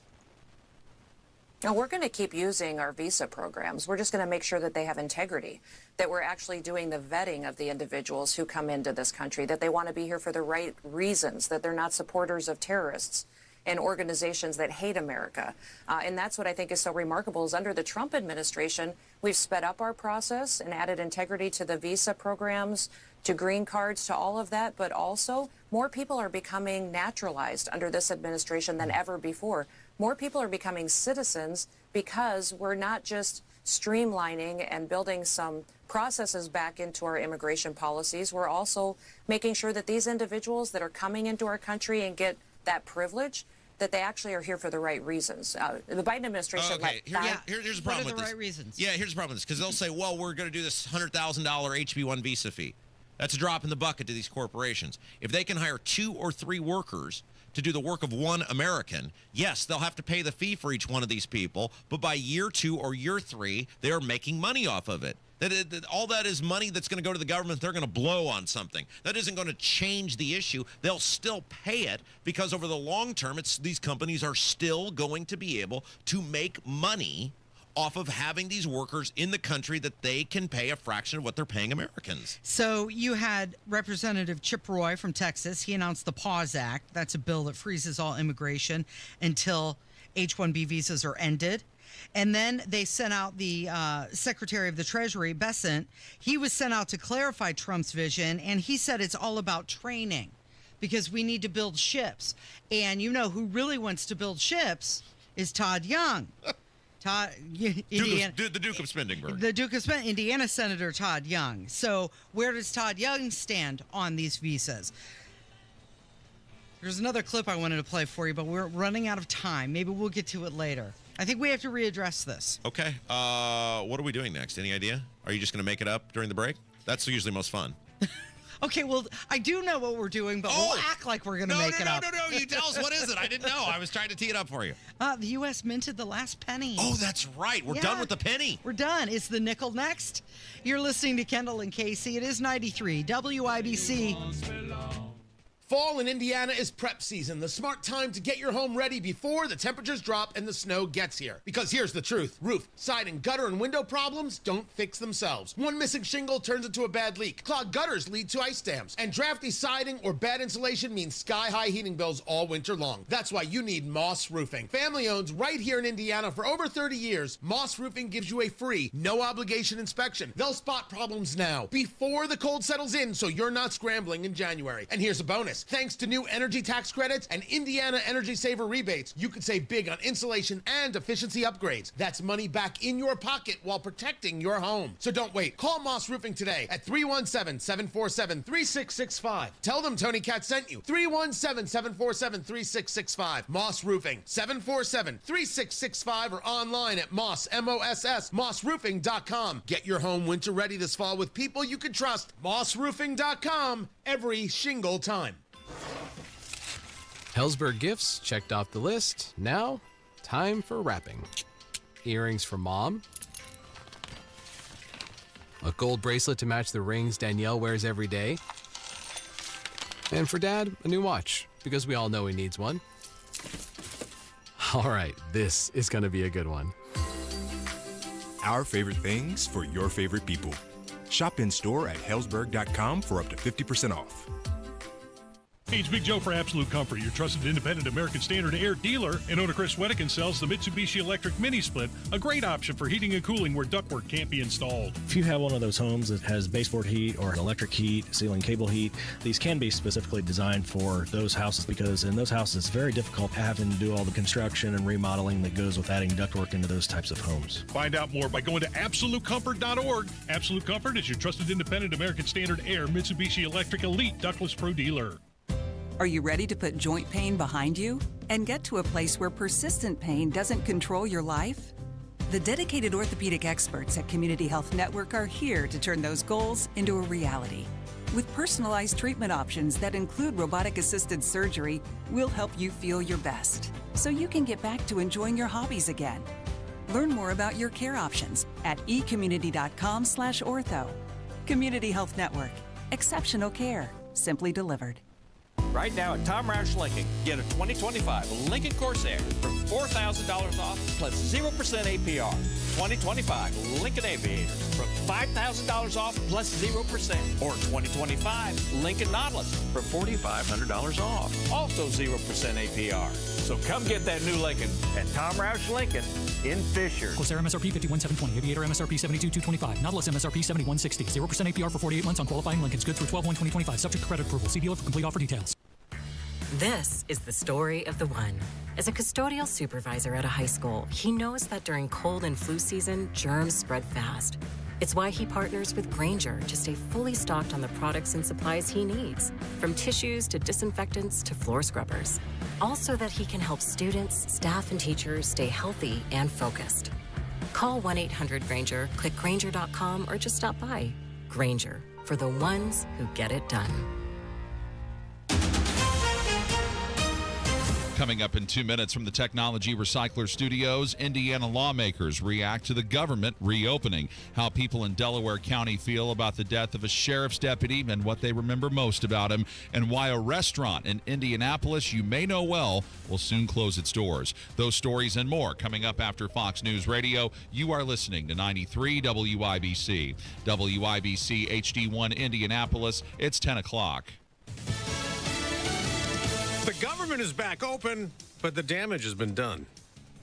No, we're going to keep using our visa programs. We're just going to make sure that they have integrity, that we're actually doing the vetting of the individuals who come into this country, that they want to be here for the right reasons, that they're not supporters of terrorists and organizations that hate America. And that's what I think is so remarkable is under the Trump administration, we've sped up our process and added integrity to the visa programs, to green cards, to all of that. But also, more people are becoming naturalized under this administration than ever before. More people are becoming citizens because we're not just streamlining and building some processes back into our immigration policies. We're also making sure that these individuals that are coming into our country and get that privilege, that they actually are here for the right reasons. The Biden administration. Okay, here's the problem with this. What are the right reasons? Yeah, here's the problem with this, because they'll say, well, we're going to do this $100,000 HB1 visa fee. That's a drop in the bucket to these corporations. If they can hire 2 or 3 workers to do the work of one American, yes, they'll have to pay the fee for each one of these people, but by year 2 or year 3, they are making money off of it. All that is money that's going to go to the government they're going to blow on something. That isn't going to change the issue. They'll still pay it because over the long term, these companies are still going to be able to make money off of having these workers in the country that they can pay a fraction of what they're paying Americans. So you had Representative Chip Roy from Texas. He announced the PAUSE Act. That's a bill that freezes all immigration until H-1B visas are ended. And then they sent out the Secretary of the Treasury, Bessent. He was sent out to clarify Trump's vision, and he said it's all about training because we need to build ships. And you know who really wants to build ships is Todd Young. The Duke of Spendenburg. The Duke of Spendenburg, Indiana Senator Todd Young. So where does Todd Young stand on these visas? There's another clip I wanted to play for you, but we're running out of time. Maybe we'll get to it later. I think we have to readdress this. Okay. What are we doing next? Any idea? Are you just going to make it up during the break? That's usually most fun. Okay, well, I do know what we're doing, but we'll act like we're going to make it up. No. You tell us, what is it? I didn't know. I was trying to tee it up for you. The U.S. minted the last penny. Oh, that's right. We're done with the penny. We're done. Is the nickel next? You're listening to Kendall and Casey. It is 93 WIBC. Fall in Indiana is prep season, the smart time to get your home ready before the temperatures drop and the snow gets here. Because here's the truth. Roof, siding, gutter, and window problems don't fix themselves. One missing shingle turns into a bad leak. Clogged gutters lead to ice dams. And drafty siding or bad insulation means sky-high heating bills all winter long. That's why you need Moss Roofing. Family owned right here in Indiana for over 30 years, Moss Roofing gives you a free, no-obligation inspection. They'll spot problems now, before the cold settles in, so you're not scrambling in January. And here's a bonus. this. Thanks to new energy tax credits and Indiana Energy Saver rebates, you could save big on insulation and efficiency upgrades. That's money back in your pocket while protecting your home. So don't wait. Call Moss Roofing today at 317-747-3665. Tell them Tony Katz sent you. 317-747-3665. Moss Roofing, 747-3665, or online at mossroofing.com. Get your home winter ready this fall with people you can trust. mossroofing.com, every shingle time. Hellsberg gifts checked off the list. Now, time for wrapping. Earrings for Mom. A gold bracelet to match the rings Danielle wears every day. And for Dad, a new watch, because we all know he needs one. All right, this is going to be a good one. Our favorite things for your favorite people. Shop in store at Hellsberg.com for up to 50% off. Hey, it's Big Joe for Absolute Comfort, your trusted independent American Standard Air dealer. And owner Chris Wettigan sells the Mitsubishi Electric Mini Split, a great option for heating and cooling where ductwork can't be installed. If you have one of those homes that has baseboard heat or electric heat, ceiling cable heat, these can be specifically designed for those houses, because in those houses it's very difficult having to do all the construction and remodeling that goes with adding ductwork into those types of homes. Find out more by going to AbsoluteComfort.org. Absolute Comfort is your trusted independent American Standard Air Mitsubishi Electric Elite Ductless Pro dealer. Are you ready to put joint pain behind you and get to a place where persistent pain doesn't control your life? The dedicated orthopedic experts at Community Health Network are here to turn those goals into a reality. With personalized treatment options that include robotic-assisted surgery, we'll help you feel your best so you can get back to enjoying your hobbies again. Learn more about your care options at ecommunity.com/ortho. Community Health Network. Exceptional care, simply delivered. Right now at Tom Roush Lincoln, get a 2025 Lincoln Corsair for $4,000 off plus 0% APR. 2025 Lincoln Aviator from $5,000 off plus 0%. Or 2025 Lincoln Nautilus for $4,500 off, also 0% APR. So come get that new Lincoln at Tom Roush Lincoln in Fisher. Corsair MSRP 51,720. Aviator MSRP 72,225. Nautilus MSRP 71,60. 0% APR for 48 months on qualifying Lincolns. Good through 12/1/2025. Subject to credit approval. See dealer for complete offer details. This is the story of the one. As a custodial supervisor at a high school, he knows that during cold and flu season, germs spread fast. It's why he partners with Grainger to stay fully stocked on the products and supplies he needs, from tissues to disinfectants to floor scrubbers. All so that he can help students, staff, and teachers stay healthy and focused. Call 1-800-GRAINGER, click Grainger.com, or just stop by. Grainger, for the ones who get it done. Coming up in 2 minutes from the Technology Recycler Studios, Indiana lawmakers react to the government reopening, how people in Delaware County feel about the death of a sheriff's deputy and what they remember most about him, and why a restaurant in Indianapolis you may know well will soon close its doors. Those stories and more coming up after Fox News Radio. You are listening to 93 WIBC. WIBC HD1 Indianapolis. It's 10 o'clock. The government is back open, but the damage has been done.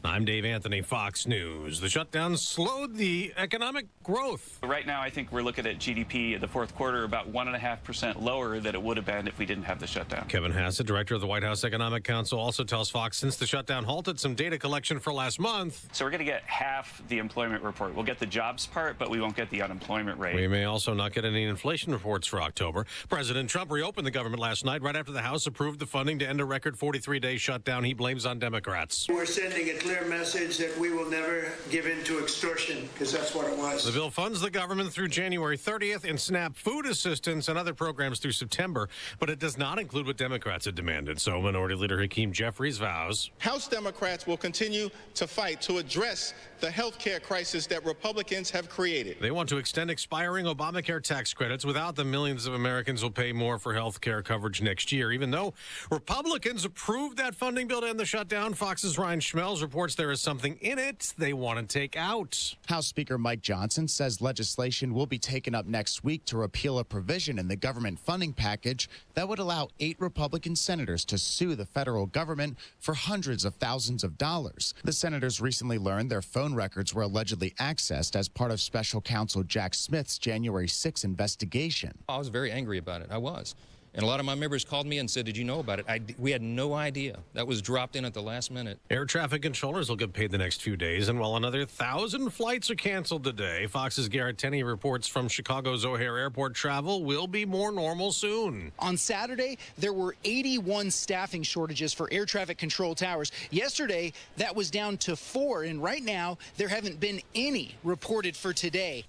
I'm Dave Anthony, Fox News. The shutdown slowed the economic growth. Right now, I think we're looking at GDP in the fourth quarter about 1.5% lower than it would have been if we didn't have the shutdown. Kevin Hassett, director of the White House Economic Council, also tells Fox since the shutdown halted some data collection for last month. So we're going to get half the employment report. We'll get the jobs part, but we won't get the unemployment rate. We may also not get any inflation reports for October. President Trump reopened the government last night right after the House approved the funding to end a record 43-day shutdown he blames on Democrats. We're sending a clear message that we will never give in to extortion, because that's what it was. The bill funds the government through January 30th and SNAP food assistance and other programs through September, but it does not include what Democrats had demanded. So Minority Leader Hakeem Jeffries vows House Democrats will continue to fight to address the health care crisis that Republicans have created. They want to extend expiring Obamacare tax credits. Without them, millions of Americans will pay more for health care coverage next year. Even though Republicans approved that funding bill to end the shutdown, Fox's Ryan Schmelz reports there is something in it they want to take out. House Speaker Mike Johnson says legislation will be taken up next week to repeal a provision in the government funding package that would allow 8 Republican senators to sue the federal government for hundreds of thousands of dollars. The senators recently learned their phone records were allegedly accessed as part of special counsel Jack Smith's January 6 investigation. I was very angry about it. I was. And a lot of my members called me and said, did you know about it? We had no idea. That was dropped in at the last minute. Air traffic controllers will get paid the next few days, and while another 1,000 flights are canceled today, Fox's Garrett Tenney reports from Chicago's O'Hare Airport travel will be more normal soon. On Saturday, there were 81 staffing shortages for air traffic control towers. Yesterday, that was down to 4, and right now, there haven't been any reported for today.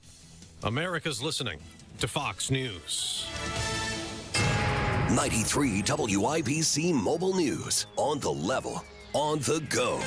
America's listening to Fox News. 93 WIBC Mobile News. On the level, on the go.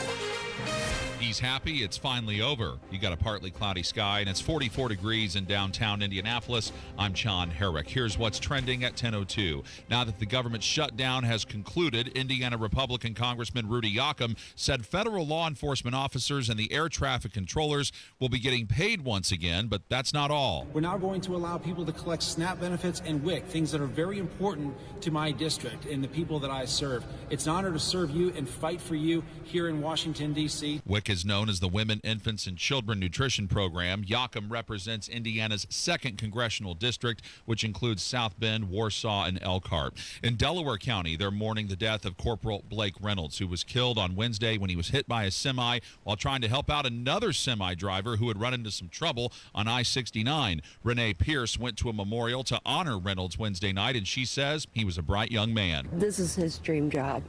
He's happy it's finally over. You got a partly cloudy sky, and it's 44 degrees in downtown Indianapolis. I'm John Herrick. Here's what's trending at 10:02. Now that the government shutdown has concluded, Indiana Republican Congressman Rudy Yoakum said federal law enforcement officers and the air traffic controllers will be getting paid once again, but that's not all. We're now going to allow people to collect SNAP benefits and WIC, things that are very important to my district and the people that I serve. It's an honor to serve you and fight for you here in Washington, D.C. WIC is known as the Women, Infants, and Children Nutrition Program. Yoakum represents Indiana's 2nd Congressional District, which includes South Bend, Warsaw, and Elkhart. In Delaware County, they're mourning the death of Corporal Blake Reynolds, who was killed on Wednesday when he was hit by a semi while trying to help out another semi driver who had run into some trouble on I-69. Renee Pierce went to a memorial to honor Reynolds Wednesday night, and she says he was a bright young man. This is his dream job.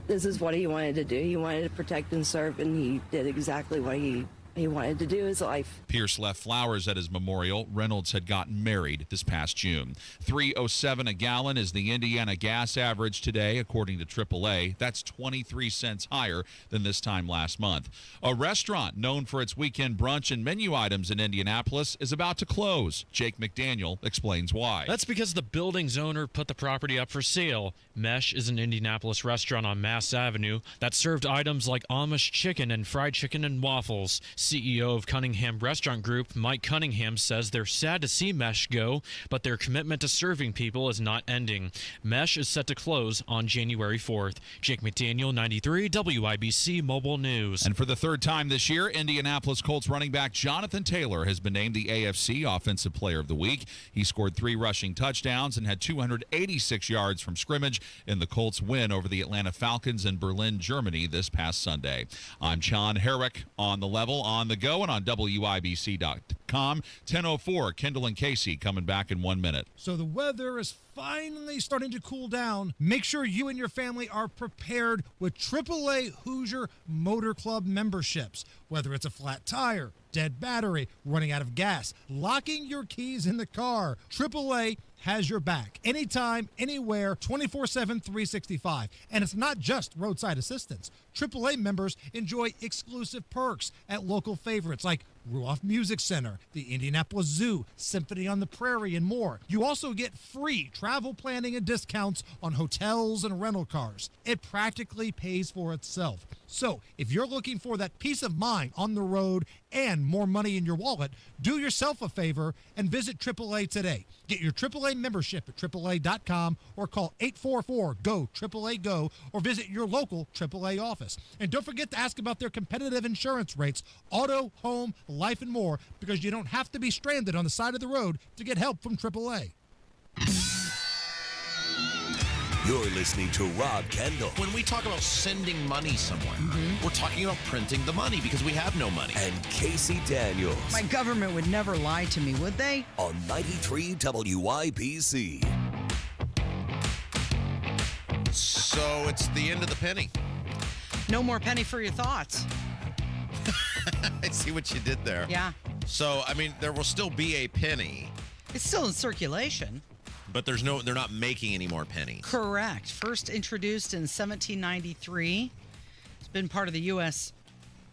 This is what he wanted to do. He wanted to protect and serve, and he did exactly what he wanted to do his life. Pierce left flowers at his memorial. Reynolds had gotten married this past June. $3.07 a gallon is the Indiana gas average today, according to AAA. That's 23 cents higher than this time last month. A restaurant known for its weekend brunch and menu items in Indianapolis is about to close. Jake McDaniel explains why. That's because the building's owner put the property up for sale. Mesh is an Indianapolis restaurant on Mass Avenue that served items like Amish chicken and fried chicken and waffles. CEO of Cunningham Restaurant Group, Mike Cunningham, says they're sad to see Mesh go, but their commitment to serving people is not ending. Mesh is set to close on January 4th. Jake McDaniel, 93 WIBC Mobile News. And for the third time this year, Indianapolis Colts running back Jonathan Taylor has been named the AFC Offensive Player of the Week. He scored 3 rushing touchdowns and had 286 yards from scrimmage in the Colts' win over the Atlanta Falcons in Berlin, Germany this past Sunday. I'm John Herrick on the level, on the go, and on WIBC.com. 10:04, Kendall and Casey coming back in 1 minute. So the weather is finally starting to cool down. Make sure you and your family are prepared with AAA Hoosier Motor Club memberships. Whether it's a flat tire, dead battery, running out of gas, locking your keys in the car, AAA has your back. Anytime, anywhere, 24/7, 365. And it's not just roadside assistance. AAA members enjoy exclusive perks at local favorites like Ruoff Music Center, the Indianapolis Zoo, Symphony on the Prairie, and more. You also get free travel planning and discounts on hotels and rental cars. It practically pays for itself. So if you're looking for that peace of mind on the road and more money in your wallet, do yourself a favor and visit AAA today. Get your AAA membership at AAA.com or call 844-GO-AAA-GO or visit your local AAA office. And don't forget to ask about their competitive insurance rates, auto, home, life, and more, because you don't have to be stranded on the side of the road to get help from AAA. You're listening to Rob Kendall. When we talk about sending money somewhere, we're talking about printing the money because we have no money. And Casey Daniels. My government would never lie to me, would they? On 93 WIBC. So it's the end of the penny. No more penny for your thoughts. I see what you did there. Yeah. So, I mean, there will still be a penny. It's still in circulation. But they're not making any more pennies. Correct. First introduced in 1793. It's been part of the U.S.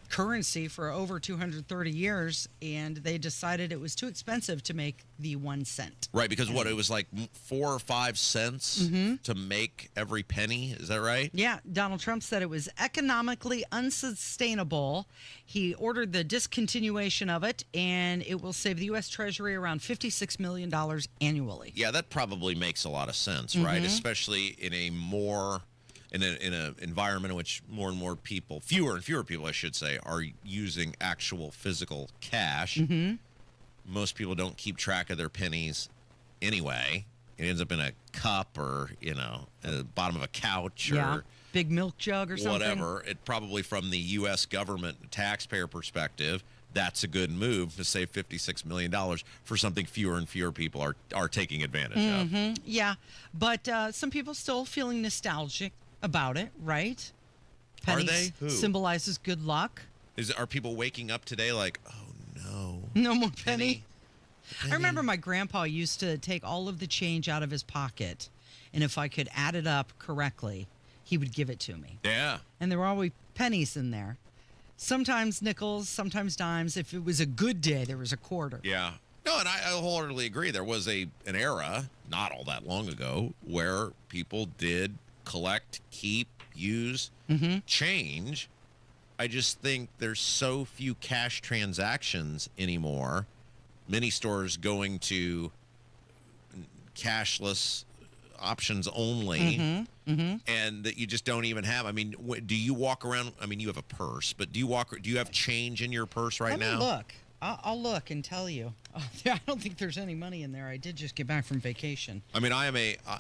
currency for over 230 years, and they decided it was too expensive to make the 1 cent. Right, because it was like 4 or 5 cents to make every penny. Is that right? Yeah. Donald Trump said it was economically unsustainable. He ordered the discontinuation of it, and it will save the U.S. Treasury around $56 million annually. Yeah, that probably makes a lot of sense, right? Especially in a in an environment in which more and more people, fewer and fewer people, I should say, are using actual physical cash. Most people don't keep track of their pennies anyway. it ends up in a cup or, at the bottom of a couch or big milk jug or something. Whatever. It probably from the U.S. government taxpayer perspective, that's a good move to save $56 million for something fewer and fewer people are taking advantage of. Yeah, but some people still feeling nostalgic about it, right? Pennies Are they? Who? Symbolizes good luck. Are people waking up today like, oh no, no more penny? I remember my grandpa used to take all of the change out of his pocket, and if I could add it up correctly, he would give it to me. Yeah. And there were always pennies in there. Sometimes nickels, sometimes dimes. If it was a good day, there was a quarter. Yeah. No, and I wholeheartedly agree. There was an era, not all that long ago, where people did collect, keep, use change. I just think there's so few cash transactions anymore. Many stores going to cashless options only, and that you just don't even have. I mean, do you walk around? I mean, you have a purse, but do you have change in your purse right now? Let me look. I'll look and tell you. I don't think there's any money in there. I did just get back from vacation. I mean, I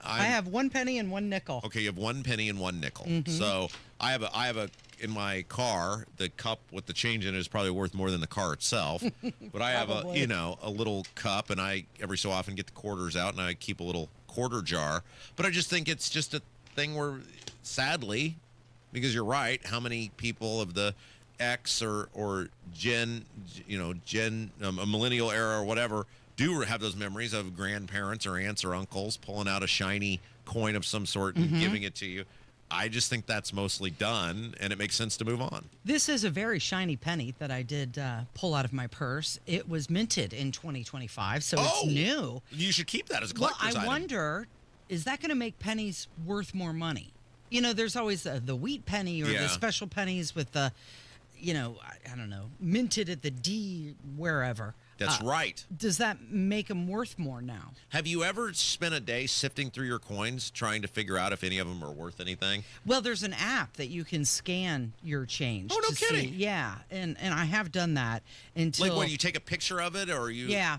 have 1 penny and 1 nickel. Okay, you have 1 penny and 1 nickel. So I have a in my car, the cup with the change in it is probably worth more than the car itself. But I have a little cup, and I every so often get the quarters out, and I keep a little quarter jar. But I just think it's just a thing where, sadly, because you're right, how many people of the X or Gen, a millennial era or whatever, do have those memories of grandparents or aunts or uncles pulling out a shiny coin of some sort and giving it to you. I just think that's mostly done, and it makes sense to move on. This is a very shiny penny that I did pull out of my purse. It was minted in 2025, so it's new. You should keep that as a collector's item. I wonder, is that going to make pennies worth more money? There's always the wheat penny or the special pennies with the, I don't know, minted at the D wherever. That's right. Does that make them worth more now? Have you ever spent a day sifting through your coins trying to figure out if any of them are worth anything? Well, there's an app that you can scan your change. Oh, no kidding. See. Yeah, and I have done that until... Like when you take a picture of it or you... Yeah,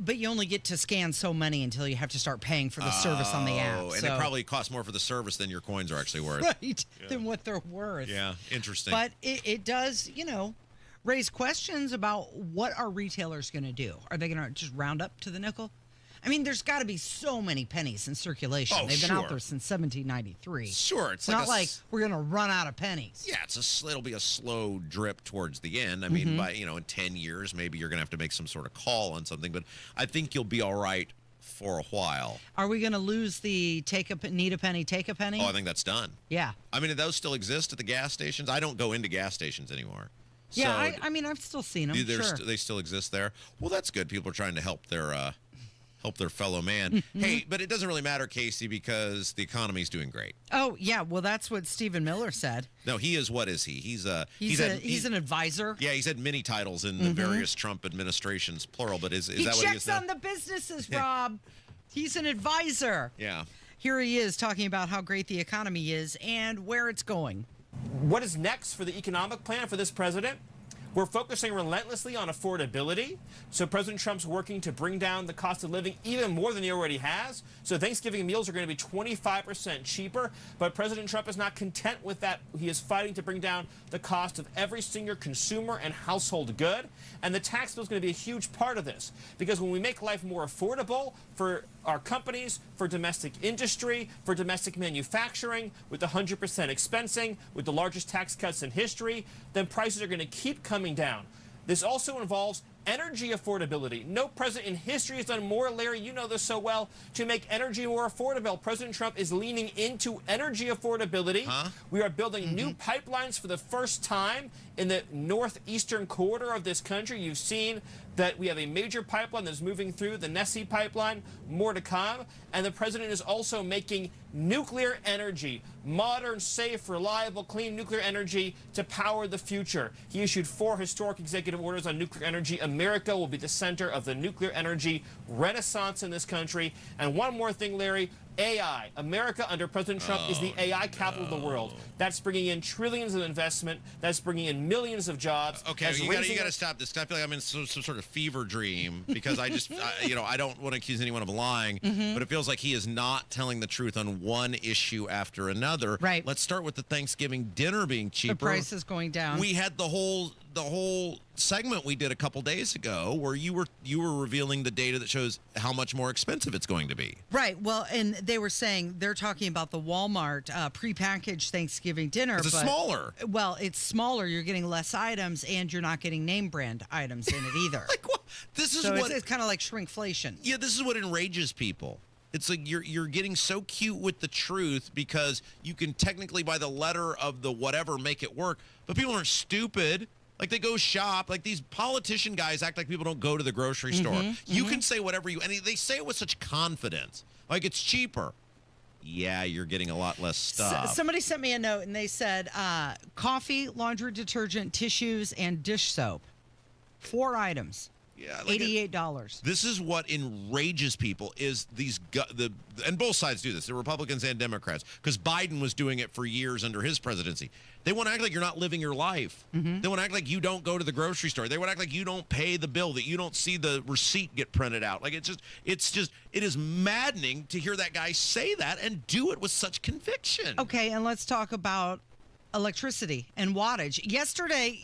but you only get to scan so many until you have to start paying for the service on the app. Oh, and it probably costs more for the service than your coins are actually worth. Right, than what they're worth. Yeah, interesting. But it does, raise questions about what are retailers going to do. Are they going to just round up to the nickel? I mean, there's got to be so many pennies in circulation. They've been out there since 1793. Sure. It's not like we're going to run out of pennies. Yeah, it'll be a slow drip towards the end. I mean, by in 10 years, maybe you're going to have to make some sort of call on something. But I think you'll be all right for a while. Are we going to lose the need a penny, take a penny? Oh, I think that's done. Yeah. I mean, do those still exist at the gas stations? I don't go into gas stations anymore. Yeah, so, I mean, I've still seen them. Sure. They still exist there. Well, that's good. People are trying to help their fellow man. Hey, but it doesn't really matter, Casey, because the economy's doing great. Oh yeah, well that's what Stephen Miller said. No, he is. What is he? He's an advisor. Yeah, he's had many titles in the various Trump administrations, plural. But is that what he is? He checks on the businesses, Rob. He's an advisor. Yeah. Here he is talking about how great the economy is and where it's going. What is next for the economic plan for this president? We're focusing relentlessly on affordability. So President Trump's working to bring down the cost of living even more than he already has. So Thanksgiving meals are going to be 25% cheaper. But President Trump is not content with that. He is fighting to bring down the cost of every single consumer and household good. And the tax bill is going to be a huge part of this. Because when we make life more affordable for our companies, for domestic industry, for domestic manufacturing, with 100% expensing, with the largest tax cuts in history, then prices are going to keep coming down. This also involves energy affordability. No president in history has done more, Larry, you know this so well, to make energy more affordable. President Trump is leaning into energy affordability. We are building new pipelines for the first time in the northeastern corridor of this country. You've seen that we have a major pipeline that's moving through, the Nessie pipeline, more to come. And the president is also making nuclear energy, modern, safe, reliable, clean nuclear energy to power the future. He issued 4 historic executive orders on nuclear energy. America will be the center of the nuclear energy renaissance in this country. And one more thing, Larry, AI. America under President Trump is the AI capital of the world. That's bringing in trillions of investment. That's bringing in millions of jobs. Okay, you got to stop this. I feel like I'm in some sort of fever dream because I just, I don't want to accuse anyone of lying, but it feels like he is not telling the truth on one issue after another. Right. Let's start with the Thanksgiving dinner being cheaper. The price is going down. We had the whole segment we did a couple days ago where you were revealing the data that shows how much more expensive it's going to be. Right. Well, and they were saying they're talking about the Walmart prepackaged Thanksgiving dinner. It's smaller. Well, it's smaller. You're getting less items, and you're not getting name brand items in it either. Like what? This is it's kind of like shrinkflation. Yeah, this is what enrages people. It's like you're getting so cute with the truth because you can technically, by the letter of the whatever, make it work. But people aren't stupid. Like, they go shop. Like, these politician guys act like people don't go to the grocery store. You can say whatever and they say it with such confidence. Like, it's cheaper. Yeah, you're getting a lot less stuff. Somebody sent me a note, and they said coffee, laundry detergent, tissues, and dish soap. 4 items. Yeah, like $88. This is what enrages people is and both sides do this, the Republicans and Democrats, because Biden was doing it for years under his presidency. They want to act like you're not living your life. They want to act like you don't go to the grocery store. They want to act like you don't pay the bill, that you don't see the receipt get printed out. Like, it is maddening to hear that guy say that and do it with such conviction. Okay, and let's talk about electricity and wattage. Yesterday,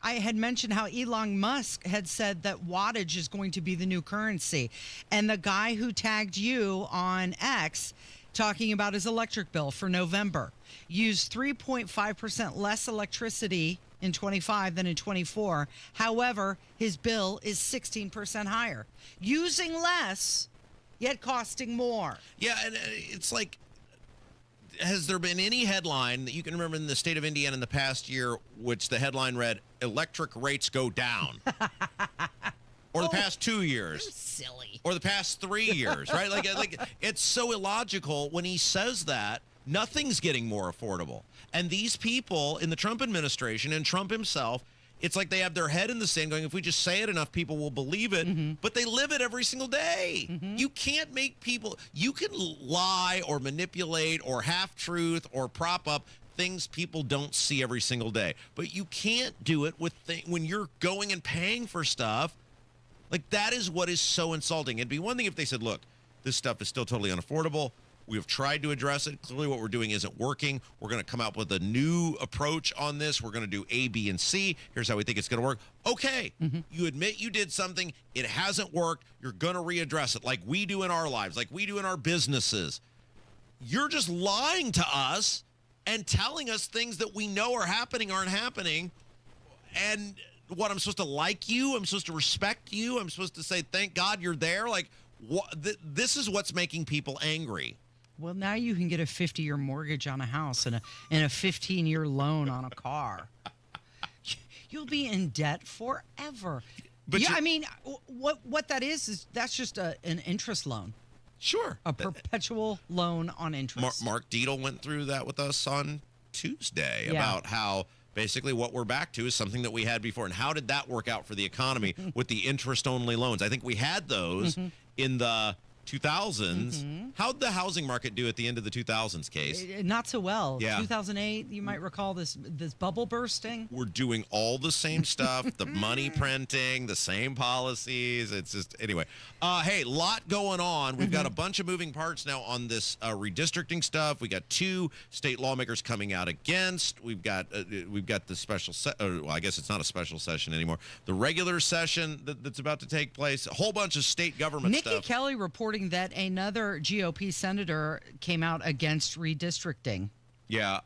I had mentioned how Elon Musk had said that wattage is going to be the new currency. And the guy who tagged you on X talking about his electric bill for November used 3.5% less electricity in 25 than in 24. However, his bill is 16% higher. Using less, yet costing more. Yeah, and it's like, has there been any headline that you can remember in the state of Indiana in the past year which the headline read, electric rates go down? Or the past 2 years? Silly. Or the past 3 years, right? Like it's so illogical when he says that. Nothing's getting more affordable. And these people in the Trump administration and Trump himself, it's like they have their head in the sand going, if we just say it enough, people will believe it. But they live it every single day. You can't make people, you can lie or manipulate or half-truth or prop up things people don't see every single day. But you can't do it with when you're going and paying for stuff. Like, that is what is so insulting. It'd be one thing if they said, look, this stuff is still totally unaffordable. We have tried to address it. Clearly what we're doing isn't working. We're going to come out with a new approach on this. We're going to do A, B, and C. Here's how we think it's going to work. Okay, you admit you did something. It hasn't worked. You're going to readdress it like we do in our lives, like we do in our businesses. You're just lying to us and telling us things that we know are happening aren't happening. And what, I'm supposed to like you? I'm supposed to respect you? I'm supposed to say, thank God you're there? Like, this is what's making people angry. Well, now you can get a 50-year mortgage on a house and a 15-year loan on a car. You'll be in debt forever. But I mean, what that is that's just an interest loan. Sure. A perpetual loan on interest. Mark Dietel went through that with us on Tuesday about how basically what we're back to is something that we had before. And how did that work out for the economy with the interest-only loans? I think we had those in the 2000s. How'd the housing market do at the end of the 2000s, Case? Not so well. Yeah. 2008, you might recall this bubble bursting. We're doing all the same stuff, the money printing, the same policies. It's just, anyway. Hey, lot going on. We've got a bunch of moving parts now on this redistricting stuff. We got 2 state lawmakers coming out against. We've got the special, well, I guess it's not a special session anymore. The regular session that's about to take place. A whole bunch of state government stuff. Nikki Kelly reporting that another GOP senator came out against redistricting. Yeah.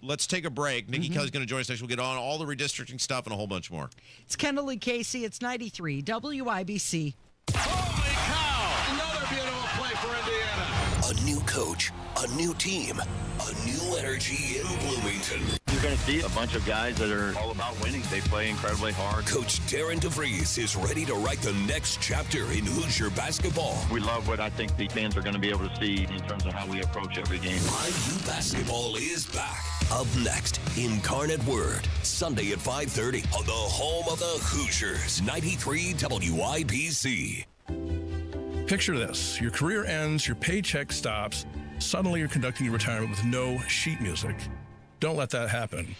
Let's take a break. Nikki Kelly's going to join us next. We'll get on all the redistricting stuff and a whole bunch more. It's Kendall Casey. It's 93 WIBC. Holy cow! Another beautiful play for Indiana. A new coach, a new team, a new energy in Bloomington. You're going to see a bunch of guys that are all about winning. They play incredibly hard. Coach Darren DeVries is ready to write the next chapter in Hoosier basketball. We love what I think the fans are going to be able to see in terms of how we approach every game. IU basketball is back. Up next, Incarnate Word, Sunday at 5:30 on the home of the Hoosiers, 93 WIBC. Picture this. Your career ends, your paycheck stops. Suddenly you're conducting your retirement with no sheet music. Don't let that happen.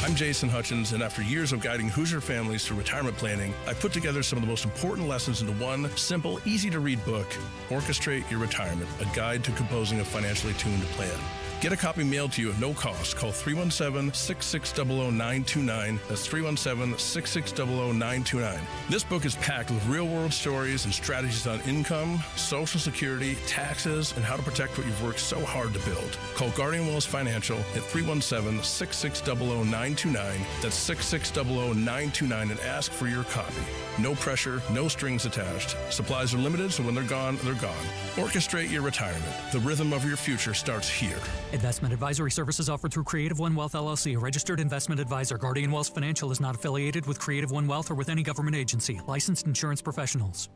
I'm Jason Hutchins, and after years of guiding Hoosier families through retirement planning, I put together some of the most important lessons into one simple, easy-to-read book, Orchestrate Your Retirement, a guide to composing a financially tuned plan. Get a copy mailed to you at no cost. Call 317-660-0929. That's 317-660-0929. This book is packed with real-world stories and strategies on income, Social Security, taxes, and how to protect what you've worked so hard to build. Call Guardian Wells Financial at 317-660-0929. That's 660-0929 and ask for your copy. No pressure, no strings attached. Supplies are limited, so when they're gone, they're gone. Orchestrate your retirement. The rhythm of your future starts here. Investment advisory services offered through Creative One Wealth LLC, a registered investment advisor. Guardian Wells Financial is not affiliated with Creative One Wealth or with any government agency. Licensed insurance professionals.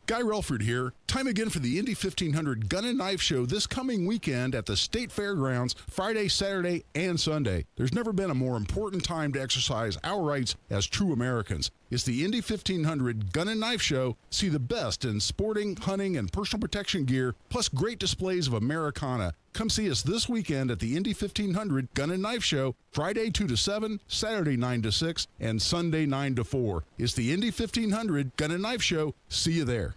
Guy Relford here. Time again for the Indy 1500 Gun and Knife Show this coming weekend at the State Fairgrounds, Friday, Saturday, and Sunday. There's never been a more important time to exercise our rights as true Americans. It's the Indy 1500 Gun and Knife Show. See the best in sporting, hunting, and personal protection gear, plus great displays of Americana. Come see us this weekend at the Indy 1500 Gun and Knife Show, Friday 2 to 7, Saturday 9 to 6, and Sunday 9 to 4. It's the Indy 1500 Gun and Knife Show. See you there.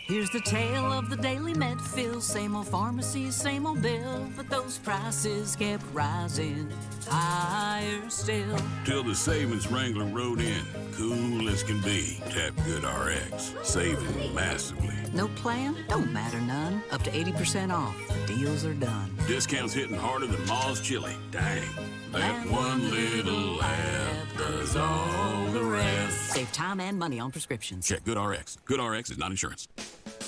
Here's the tale of the daily Medfield. Same old pharmacy, same old bill, but those prices kept rising higher still. Till the savings Wrangler rode in, cool as can be. Tap Good RX, saving massively. No plan? Don't matter none. Up to 80% off. The deals are done. Discounts hitting harder than Ma's chili. Dang. That one little app does all the rest. Save time and money on prescriptions. Check Good RX. Good RX is not insurance.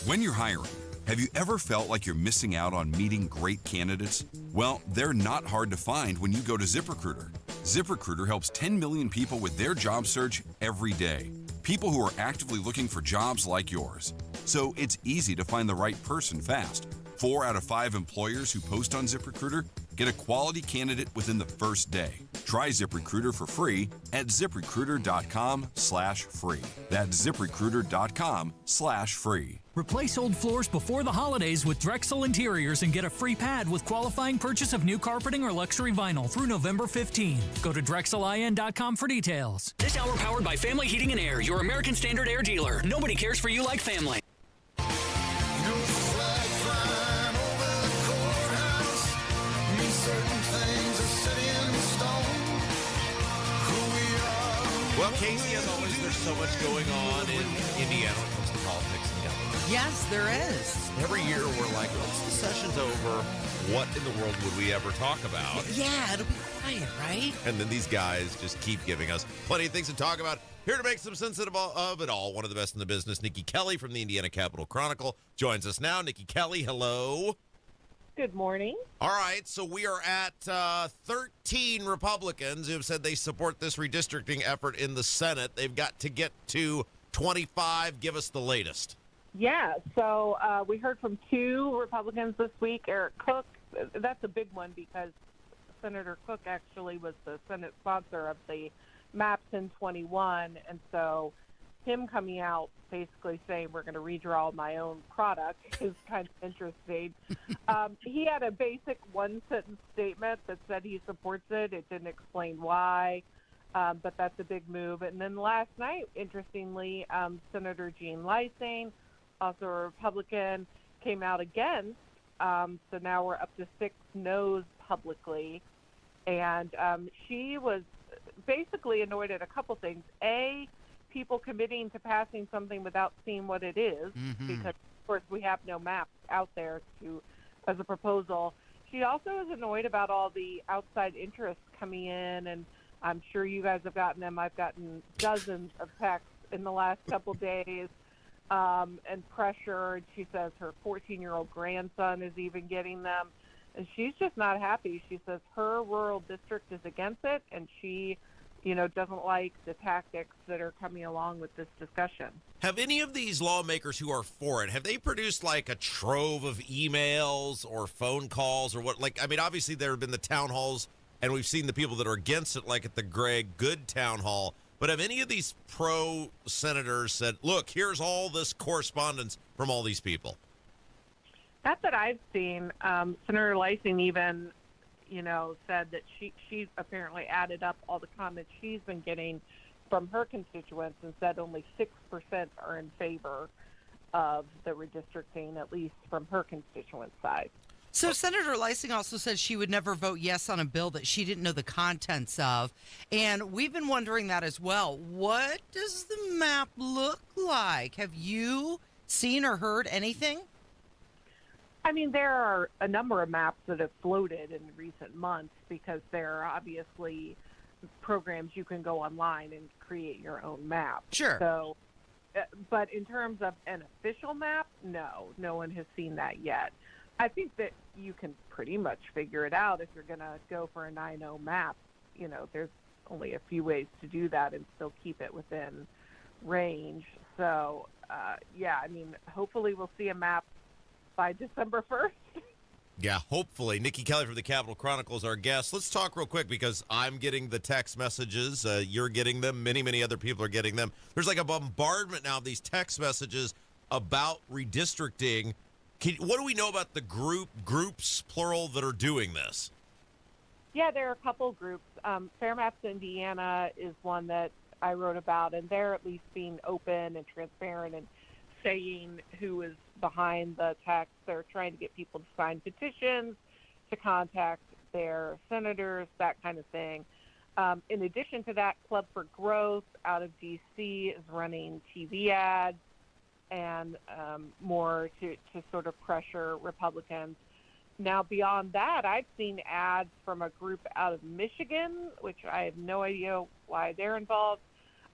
When you're hiring, have you ever felt like you're missing out on meeting great candidates? Well, they're not hard to find when you go to ZipRecruiter. ZipRecruiter helps 10 million people with their job search every day. People who are actively looking for jobs like yours. So it's easy to find the right person fast. 4 out of 5 employers who post on ZipRecruiter get a quality candidate within the first day. Try ZipRecruiter for free at ZipRecruiter.com/free. That's ZipRecruiter.com/free. Replace old floors before the holidays with Drexel Interiors and get a free pad with qualifying purchase of new carpeting or luxury vinyl through November 15. Go to DrexelIN.com for details. This hour powered by Family Heating and Air, your American Standard Air dealer. Nobody cares for you like family. Well, Casey, as always, there's so much going on in Indiana when it comes to politics and government. Yes, there is. Every year we're like, once the session's over, what in the world would we ever talk about? Yeah, it'll be quiet, right? And then these guys just keep giving us plenty of things to talk about. Here to make some sense of it all, one of the best in the business, Nikki Kelly from the Indiana Capital Chronicle, joins us now. Nikki Kelly, hello. Good morning. All right, so we are at 13 Republicans who have said they support this redistricting effort in the Senate. They've got to get to 25. Give us the latest. Yeah, so we heard from 2 Republicans this week. Eric Cook, that's a big one because Senator Cook actually was the Senate sponsor of the maps in 21, and so him coming out basically saying we're going to redraw my own product is kind of interesting. He had a basic one-sentence statement that said he supports it. It didn't explain why, but that's a big move. And then last night, interestingly, Senator Jean Lysing, also a Republican, came out against. So now we're up to 6 no's publicly. And she was basically annoyed at a couple things. A, people committing to passing something without seeing what it is, because, of course, we have no maps out there as a proposal. She also is annoyed about all the outside interests coming in, and I'm sure you guys have gotten them. I've gotten dozens of texts in the last couple days and pressure. And she says her 14-year-old grandson is even getting them, and she's just not happy. She says her rural district is against it, and she doesn't like the tactics that are coming along with this discussion. Have any of these lawmakers who are for it, have they produced like a trove of emails or phone calls or what? Like, I mean, obviously there have been the town halls, and we've seen the people that are against it, like at the Greg Good town hall. but have any of these pro senators said, look, here's all this correspondence from all these people? Not that I've seen. Senator Lysing even, said that she apparently added up all the comments she's been getting from her constituents and said only 6% are in favor of the redistricting, at least from her constituent side. So Senator Lysing also said she would never vote yes on a bill that she didn't know the contents of. And we've been wondering that as well. What does the map look like? Have you seen or heard anything? I mean, there are a number of maps that have floated in recent months because there are obviously programs you can go online and create your own map. Sure. So, but in terms of an official map, no one has seen that yet. I think that you can pretty much figure it out if you're going to go for a 9-0 map. There's only a few ways to do that and still keep it within range. So, hopefully we'll see a map by December 1st. Yeah, hopefully. Nikki Kelly from the Capitol Chronicle is our guest. Let's talk real quick because I'm getting the text messages. You're getting them. Many, many other people are getting them. There's like a bombardment now of these text messages about redistricting. What do we know about the groups, plural, that are doing this? Yeah, there are a couple groups. Fair Maps Indiana is one that I wrote about, and they're at least being open and transparent and saying who is behind the text. They're trying to get people to sign petitions, to contact their senators, that kind of thing. In addition to that, Club for Growth out of D.C. is running TV ads and more to sort of pressure Republicans. Now, beyond that, I've seen ads from a group out of Michigan, which I have no idea why they're involved.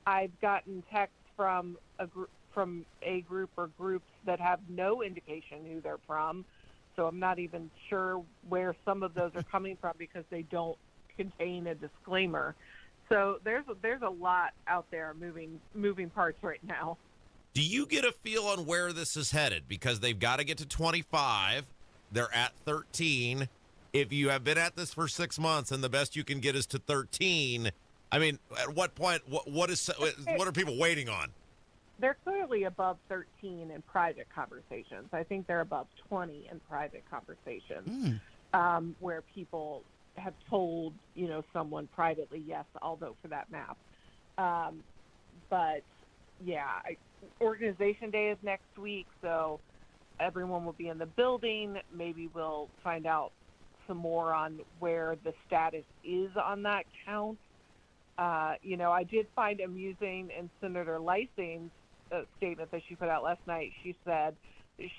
I've gotten texts from a group or groups that have no indication who they're from, so I'm not even sure where some of those are coming from because they don't contain a disclaimer. So there's a lot out there moving parts right now. Do you get a feel on where this is headed? Because they've got to get to 25. They're at 13. If you have been at this for 6 months and the best you can get is to 13, I mean, at what point, what are people waiting on? They're clearly above 13 in private conversations. I think they're above 20 in private conversations, where people have told, someone privately, yes, I'll vote for that map. But, yeah, Organization Day is next week, so everyone will be in the building. Maybe we'll find out some more on where the status is on that count. I did find amusing in Senator Lysing's statement that she put out last night. She said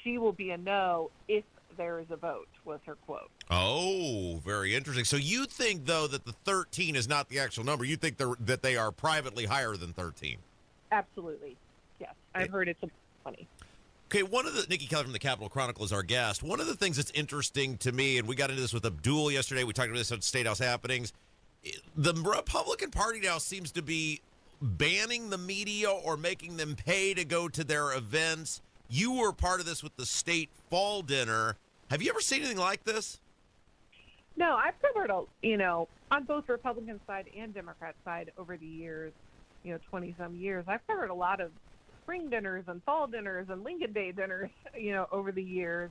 she will be a no if there is a vote, was her quote. Oh, very interesting. So you think, though, that the 13 is not the actual number. You think that they are privately higher than 13? Absolutely. Yes. I've heard it's 20. Okay, Nikki Kelly from the Capitol Chronicle is our guest. One of the things that's interesting to me, and we got into this with Abdul yesterday, we talked about this at State House Happenings, the Republican Party now seems to be banning the media or making them pay to go to their events. You were part of this with the state fall dinner. Have you ever seen anything like this? No, I've covered, on both Republican side and Democrat side over the years, 20-some years. I've covered a lot of spring dinners and fall dinners and Lincoln Day dinners, over the years,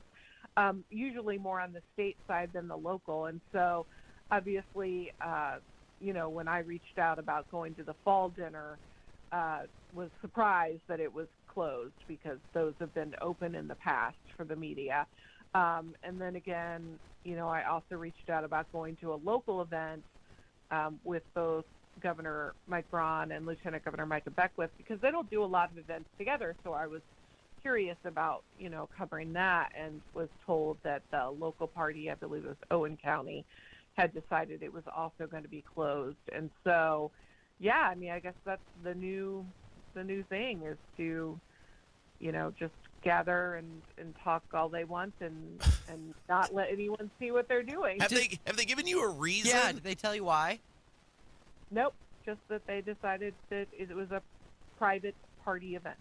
usually more on the state side than the local. And so, obviously, when I reached out about going to the fall dinner, was surprised that it was closed because those have been open in the past for the media. And then again, I also reached out about going to a local event with both Governor Mike Braun and Lieutenant Governor Micah Beckwith because they don't do a lot of events together. So I was curious about, covering that and was told that the local party, I believe it was Owen County, had decided it was also going to be closed. And so, yeah, I mean, I guess that's the new thing is to, just gather and talk all they want and not let anyone see what they're doing. Have they given you a reason? Yeah, did they tell you why? Nope, just that they decided that it was a private party event.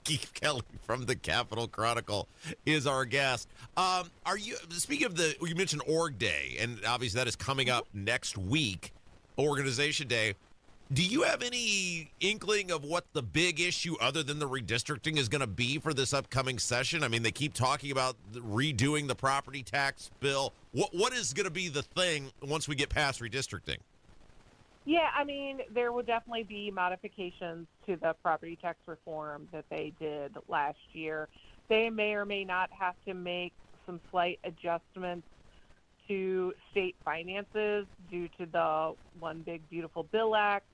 Keith Kelly from the Capitol Chronicle is our guest. Are you speaking of you mentioned Org Day, and obviously that is coming up next week, Organization Day. Do you have any inkling of what the big issue other than the redistricting is going to be for this upcoming session? I mean, they keep talking about redoing the property tax bill. What is going to be the thing once we get past redistricting? Yeah, I mean, there will definitely be modifications to the property tax reform that they did last year. They may or may not have to make some slight adjustments to state finances due to the One Big Beautiful Bill Act.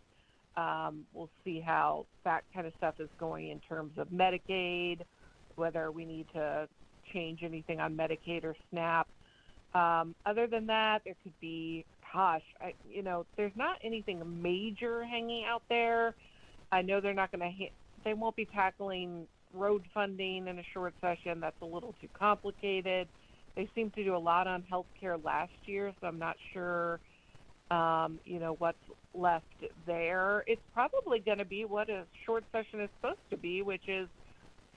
We'll see how that kind of stuff is going in terms of Medicaid, whether we need to change anything on Medicaid or SNAP. Other than that, there could be, there's not anything major hanging out there. I know they're not going to, they won't be tackling road funding in a short session. That's a little too complicated. They seem to do a lot on healthcare last year, so I'm not sure, what's left there. It's probably going to be what a short session is supposed to be, which is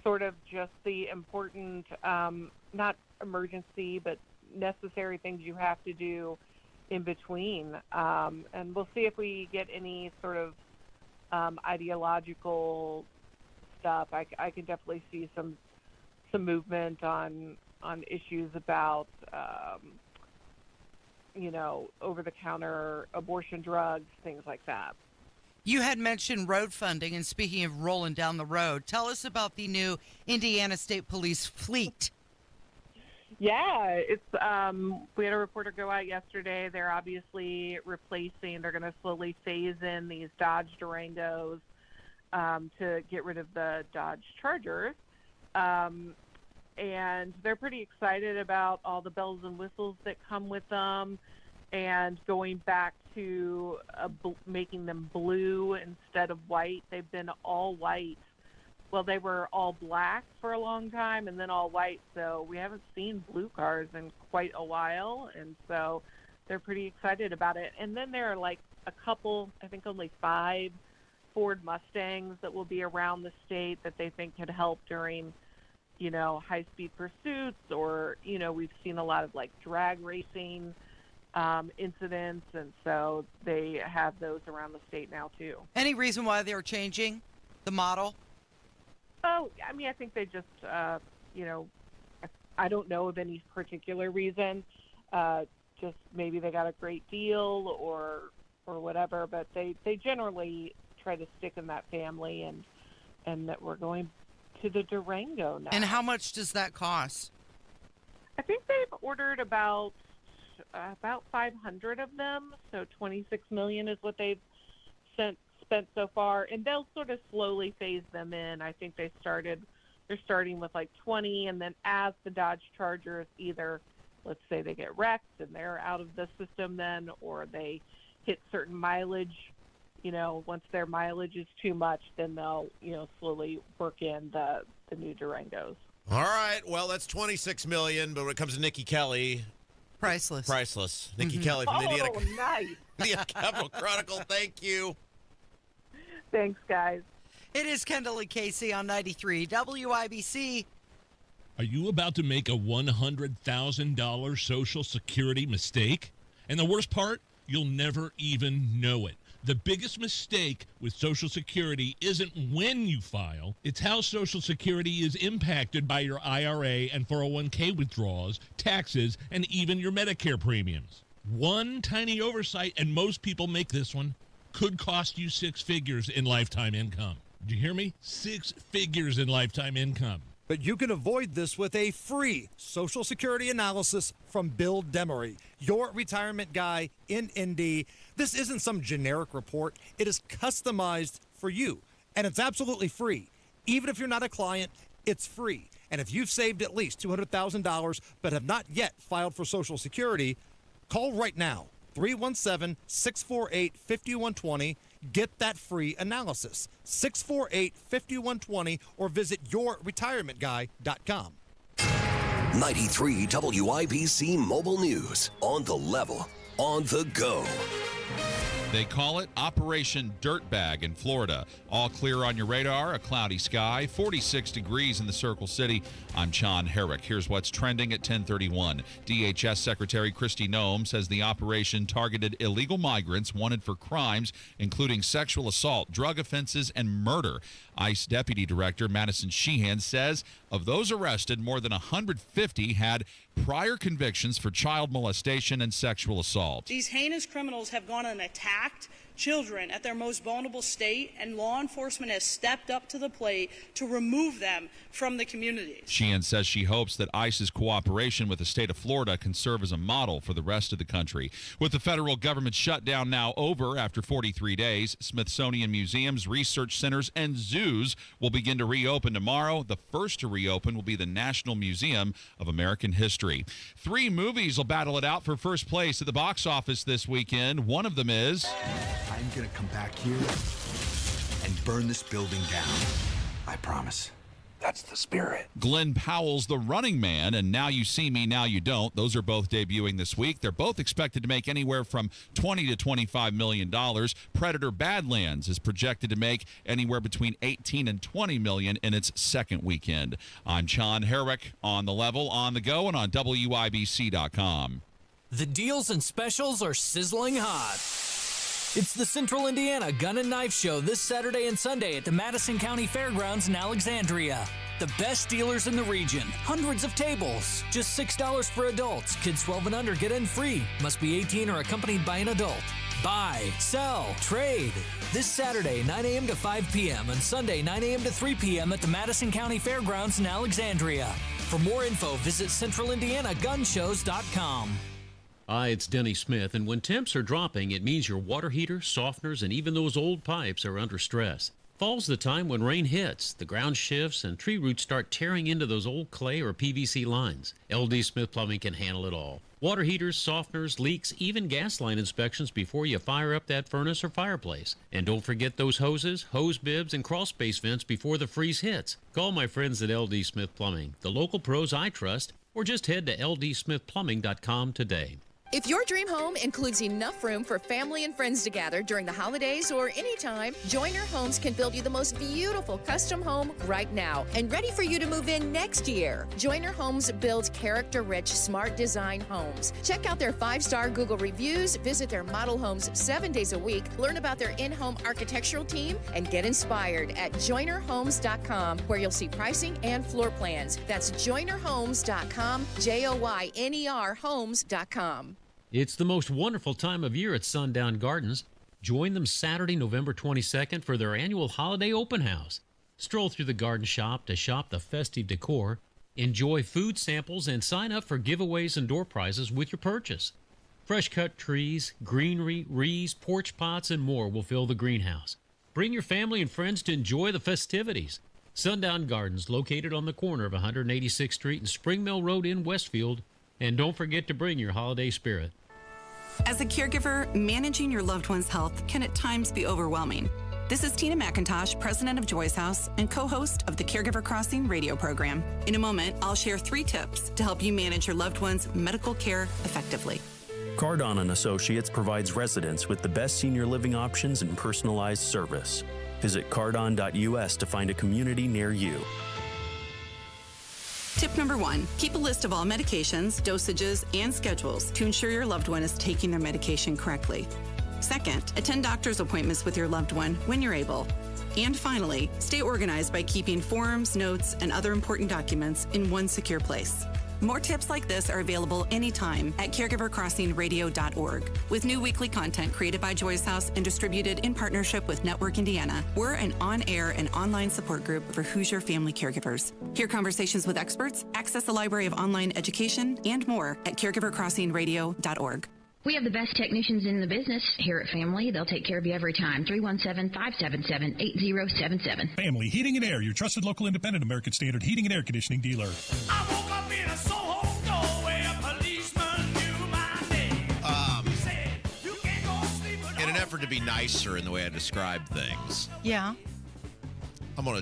sort of just the important, not emergency, but necessary things you have to do in between. And we'll see if we get any sort of ideological stuff. I can definitely see some movement on issues about over-the-counter abortion drugs, things like that. You had mentioned road funding, and speaking of rolling down the road, tell us about the new Indiana State Police fleet. Yeah, it's we had a reporter go out yesterday. They're obviously they're going to slowly phase in these Dodge Durangos to get rid of the Dodge Chargers. And they're pretty excited about all the bells and whistles that come with them, and going back to making them blue instead of white. They've been all white. Well, they were all black for a long time and then all white, so we haven't seen blue cars in quite a while, and so they're pretty excited about it. And then there are like a couple, I think only 5 Ford Mustangs that will be around the state that they think could help during high-speed pursuits, or, we've seen a lot of, like, drag racing incidents, and so they have those around the state now, too. Any reason why they're changing the model? Oh, I mean, I think they just, I don't know of any particular reason. Just maybe they got a great deal or whatever, but they generally try to stick in that family, and that we're going to the Durango now. And how much does that cost? I think they've ordered about 500 of them, so $26 million is what they've spent so far, and they'll sort of slowly phase them in. I think they're starting with like 20, and then as the Dodge Chargers, either let's say they get wrecked and they're out of the system then, or they hit certain mileage. Once their mileage is too much, then they'll, slowly work in the new Durangos. All right. Well, that's $26 million, but when it comes to Nikki Kelly, priceless. Nikki Kelly from the Indiana, nice. Indiana Capital Chronicle. Thank you. Thanks, guys. It is Kendall Casey on 93 WIBC. Are you about to make a $100,000 Social Security mistake? And the worst part, you'll never even know it. The biggest mistake with Social Security isn't when you file, it's how Social Security is impacted by your IRA and 401k withdrawals, taxes, and even your Medicare premiums. One tiny oversight, and most people make this one, could cost you 6 figures in lifetime income. Did you hear me? 6 figures in lifetime income. But you can avoid this with a free Social Security analysis from Bill Demery, your retirement guy in Indy. This isn't some generic report. It is customized for you, and it's absolutely free. Even if you're not a client, it's free. And if you've saved at least $200,000 but have not yet filed for Social Security, call right now, 317-648-5120. Get that free analysis, 648-5120, or visit yourretirementguy.com. 93 WIBC Mobile News. On the level, on the go. They call it Operation Dirtbag in Florida. All clear on your radar, a cloudy sky, 46 degrees in the Circle City. I'm John Herrick. Here's what's trending at 10:31. DHS Secretary Kristi Noem says the operation targeted illegal migrants wanted for crimes including sexual assault, drug offenses, and murder. ICE Deputy Director Madison Sheehan says of those arrested, more than 150 had prior convictions for child molestation and sexual assault. These heinous criminals have gone and attacked children at their most vulnerable state, and law enforcement has stepped up to the plate to remove them from the communities. Sheehan says she hopes that ICE's cooperation with the state of Florida can serve as a model for the rest of the country. With the federal government shutdown now over after 43 days, Smithsonian museums, research centers, and zoos will begin to reopen tomorrow. The first to reopen will be the National Museum of American History. 3 movies will battle it out for first place at the box office this weekend. One of them is... I'm gonna come back here and burn this building down. I promise. That's the spirit. Glenn Powell's The Running Man and Now You See Me, Now You Don't. Those are both debuting this week. They're both expected to make anywhere from $20 to $25 million. Predator Badlands is projected to make anywhere between $18 and $20 million in its second weekend. I'm John Herrick, on the level, on the go, and on WIBC.com. The deals and specials are sizzling hot. It's the Central Indiana Gun and Knife Show this Saturday and Sunday at the Madison County Fairgrounds in Alexandria. The best dealers in the region. Hundreds of tables. Just $6 for adults. Kids 12 and under get in free. Must be 18 or accompanied by an adult. Buy, sell, trade. This Saturday, 9 a.m. to 5 p.m. and Sunday, 9 a.m. to 3 p.m. at the Madison County Fairgrounds in Alexandria. For more info, visit CentralIndianaGunShows.com. Hi, it's Denny Smith, and when temps are dropping, it means your water heaters, softeners, and even those old pipes are under stress. Fall's the time when rain hits, the ground shifts, and tree roots start tearing into those old clay or PVC lines. LD Smith Plumbing can handle it all. Water heaters, softeners, leaks, even gas line inspections before you fire up that furnace or fireplace. And don't forget those hoses, hose bibs, and crawl space vents before the freeze hits. Call my friends at LD Smith Plumbing, the local pros I trust, or just head to ldsmithplumbing.com today. If your dream home includes enough room for family and friends to gather during the holidays or anytime, Joyner Homes can build you the most beautiful custom home right now and ready for you to move in next year. Joyner Homes builds character-rich, smart design homes. Check out their 5-star Google reviews, visit their model homes 7 days a week, learn about their in-home architectural team, and get inspired at joynerhomes.com, where you'll see pricing and floor plans. That's joynerhomes.com, JOYNER homes.com. It's the most wonderful time of year at Sundown Gardens. Join them Saturday, November 22nd for their annual holiday open house. Stroll through the garden shop to shop the festive decor, enjoy food samples, and sign up for giveaways and door prizes with your purchase. Fresh-cut trees, greenery, wreaths, porch pots, and more will fill the greenhouse. Bring your family and friends to enjoy the festivities. Sundown Gardens, located on the corner of 186th Street and Spring Mill Road in Westfield. And don't forget to bring your holiday spirit. As a caregiver, managing your loved one's health can at times be overwhelming. This is Tina McIntosh, president of Joy's House and co-host of the Caregiver Crossing radio program. In a moment, I'll share 3 tips to help you manage your loved one's medical care effectively. Cardon & Associates provides residents with the best senior living options and personalized service. Visit cardon.us to find a community near you. Tip number 1, keep a list of all medications, dosages, and schedules to ensure your loved one is taking their medication correctly. Second, attend doctor's appointments with your loved one when you're able. And finally, stay organized by keeping forms, notes, and other important documents in one secure place. More tips like this are available anytime at caregivercrossingradio.org. With new weekly content created by Joy's House and distributed in partnership with Network Indiana, we're an on-air and online support group for Hoosier family caregivers. Hear conversations with experts, access a library of online education, and more at caregivercrossingradio.org. We have the best technicians in the business here at Family. They'll take care of you every time. 317-577-8077. Family Heating and Air, your trusted local independent American Standard heating and air conditioning dealer. I woke up in a Soho doorway, a policeman knew my name. He said, you can't go sleep alone. In an effort to be nicer in the way I describe things, Yeah. I'm gonna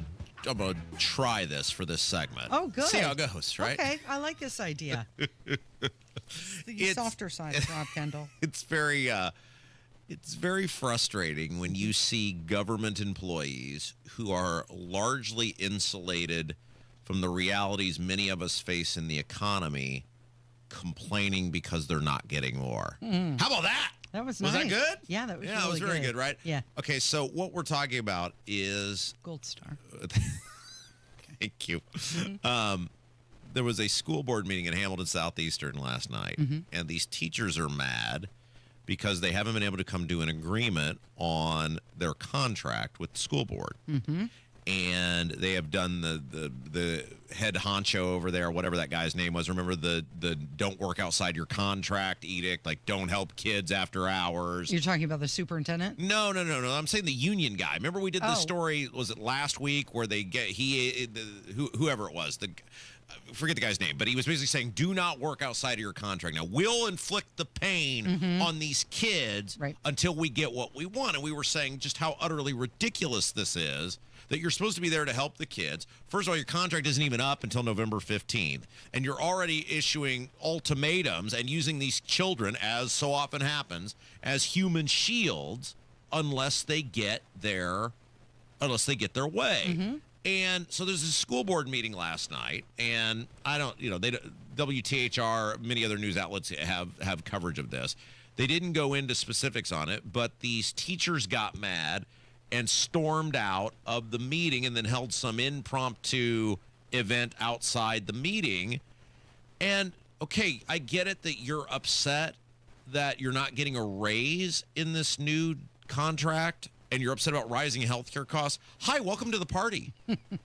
try this for this segment. Oh, good. See how it goes, right? Okay, I like this idea. The softer side of Rob Kendall. It's very It's very frustrating when you see government employees who are largely insulated from the realities many of us face in the economy complaining because they're not getting more. Mm. How about that? That was Was nice. that good? Yeah, that was Yeah, really it was very good, right? Yeah. Okay, so what we're talking about is... Gold star. Thank you. There was a school board meeting in Hamilton Southeastern last night, and these teachers are mad because they haven't been able to come to an agreement on their contract with the school board. And they have done the head honcho over there, whatever that guy's name was. Remember the don't work outside your contract edict, like don't help kids after hours. You're talking about the superintendent? No. I'm saying the union guy. Remember we did this story, was it last week, where they get, whoever it was, forget the guy's name, but he was basically saying, do not work outside of your contract. Now, we'll inflict the pain on these kids until we get what we want. And we were saying just how utterly ridiculous this is, that you're supposed to be there to help the kids. First of all, your contract isn't even up until November 15th, and you're already issuing ultimatums and using these children, as so often happens, as human shields unless they get their way. And so there's a school board meeting last night, and I don't, WTHR, many other news outlets have coverage of this. They didn't go into specifics on it, but these teachers got mad and stormed out of the meeting and then held some impromptu event outside the meeting. And, okay, I get it that you're upset that you're not getting a raise in this new contract, and you're upset about rising healthcare costs. Hi, welcome to the party.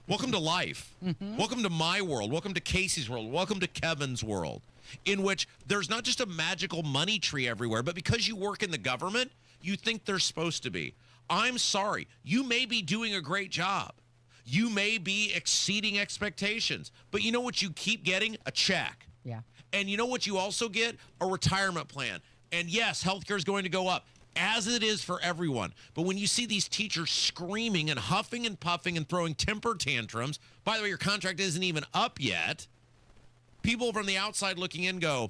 Welcome to life. Welcome to my world. Welcome to Casey's world. Welcome to Kevin's world, in which there's not just a magical money tree everywhere, but because you work in the government, you think they're supposed to be. I'm sorry. You may be doing a great job. You may be exceeding expectations, but you know what you keep getting? A check. Yeah. And you know what you also get? A retirement plan. And yes, healthcare is going to go up, as it is for everyone. But when you see these teachers screaming and huffing and puffing and throwing temper tantrums, by the way, your contract isn't even up yet, people from the outside looking in go,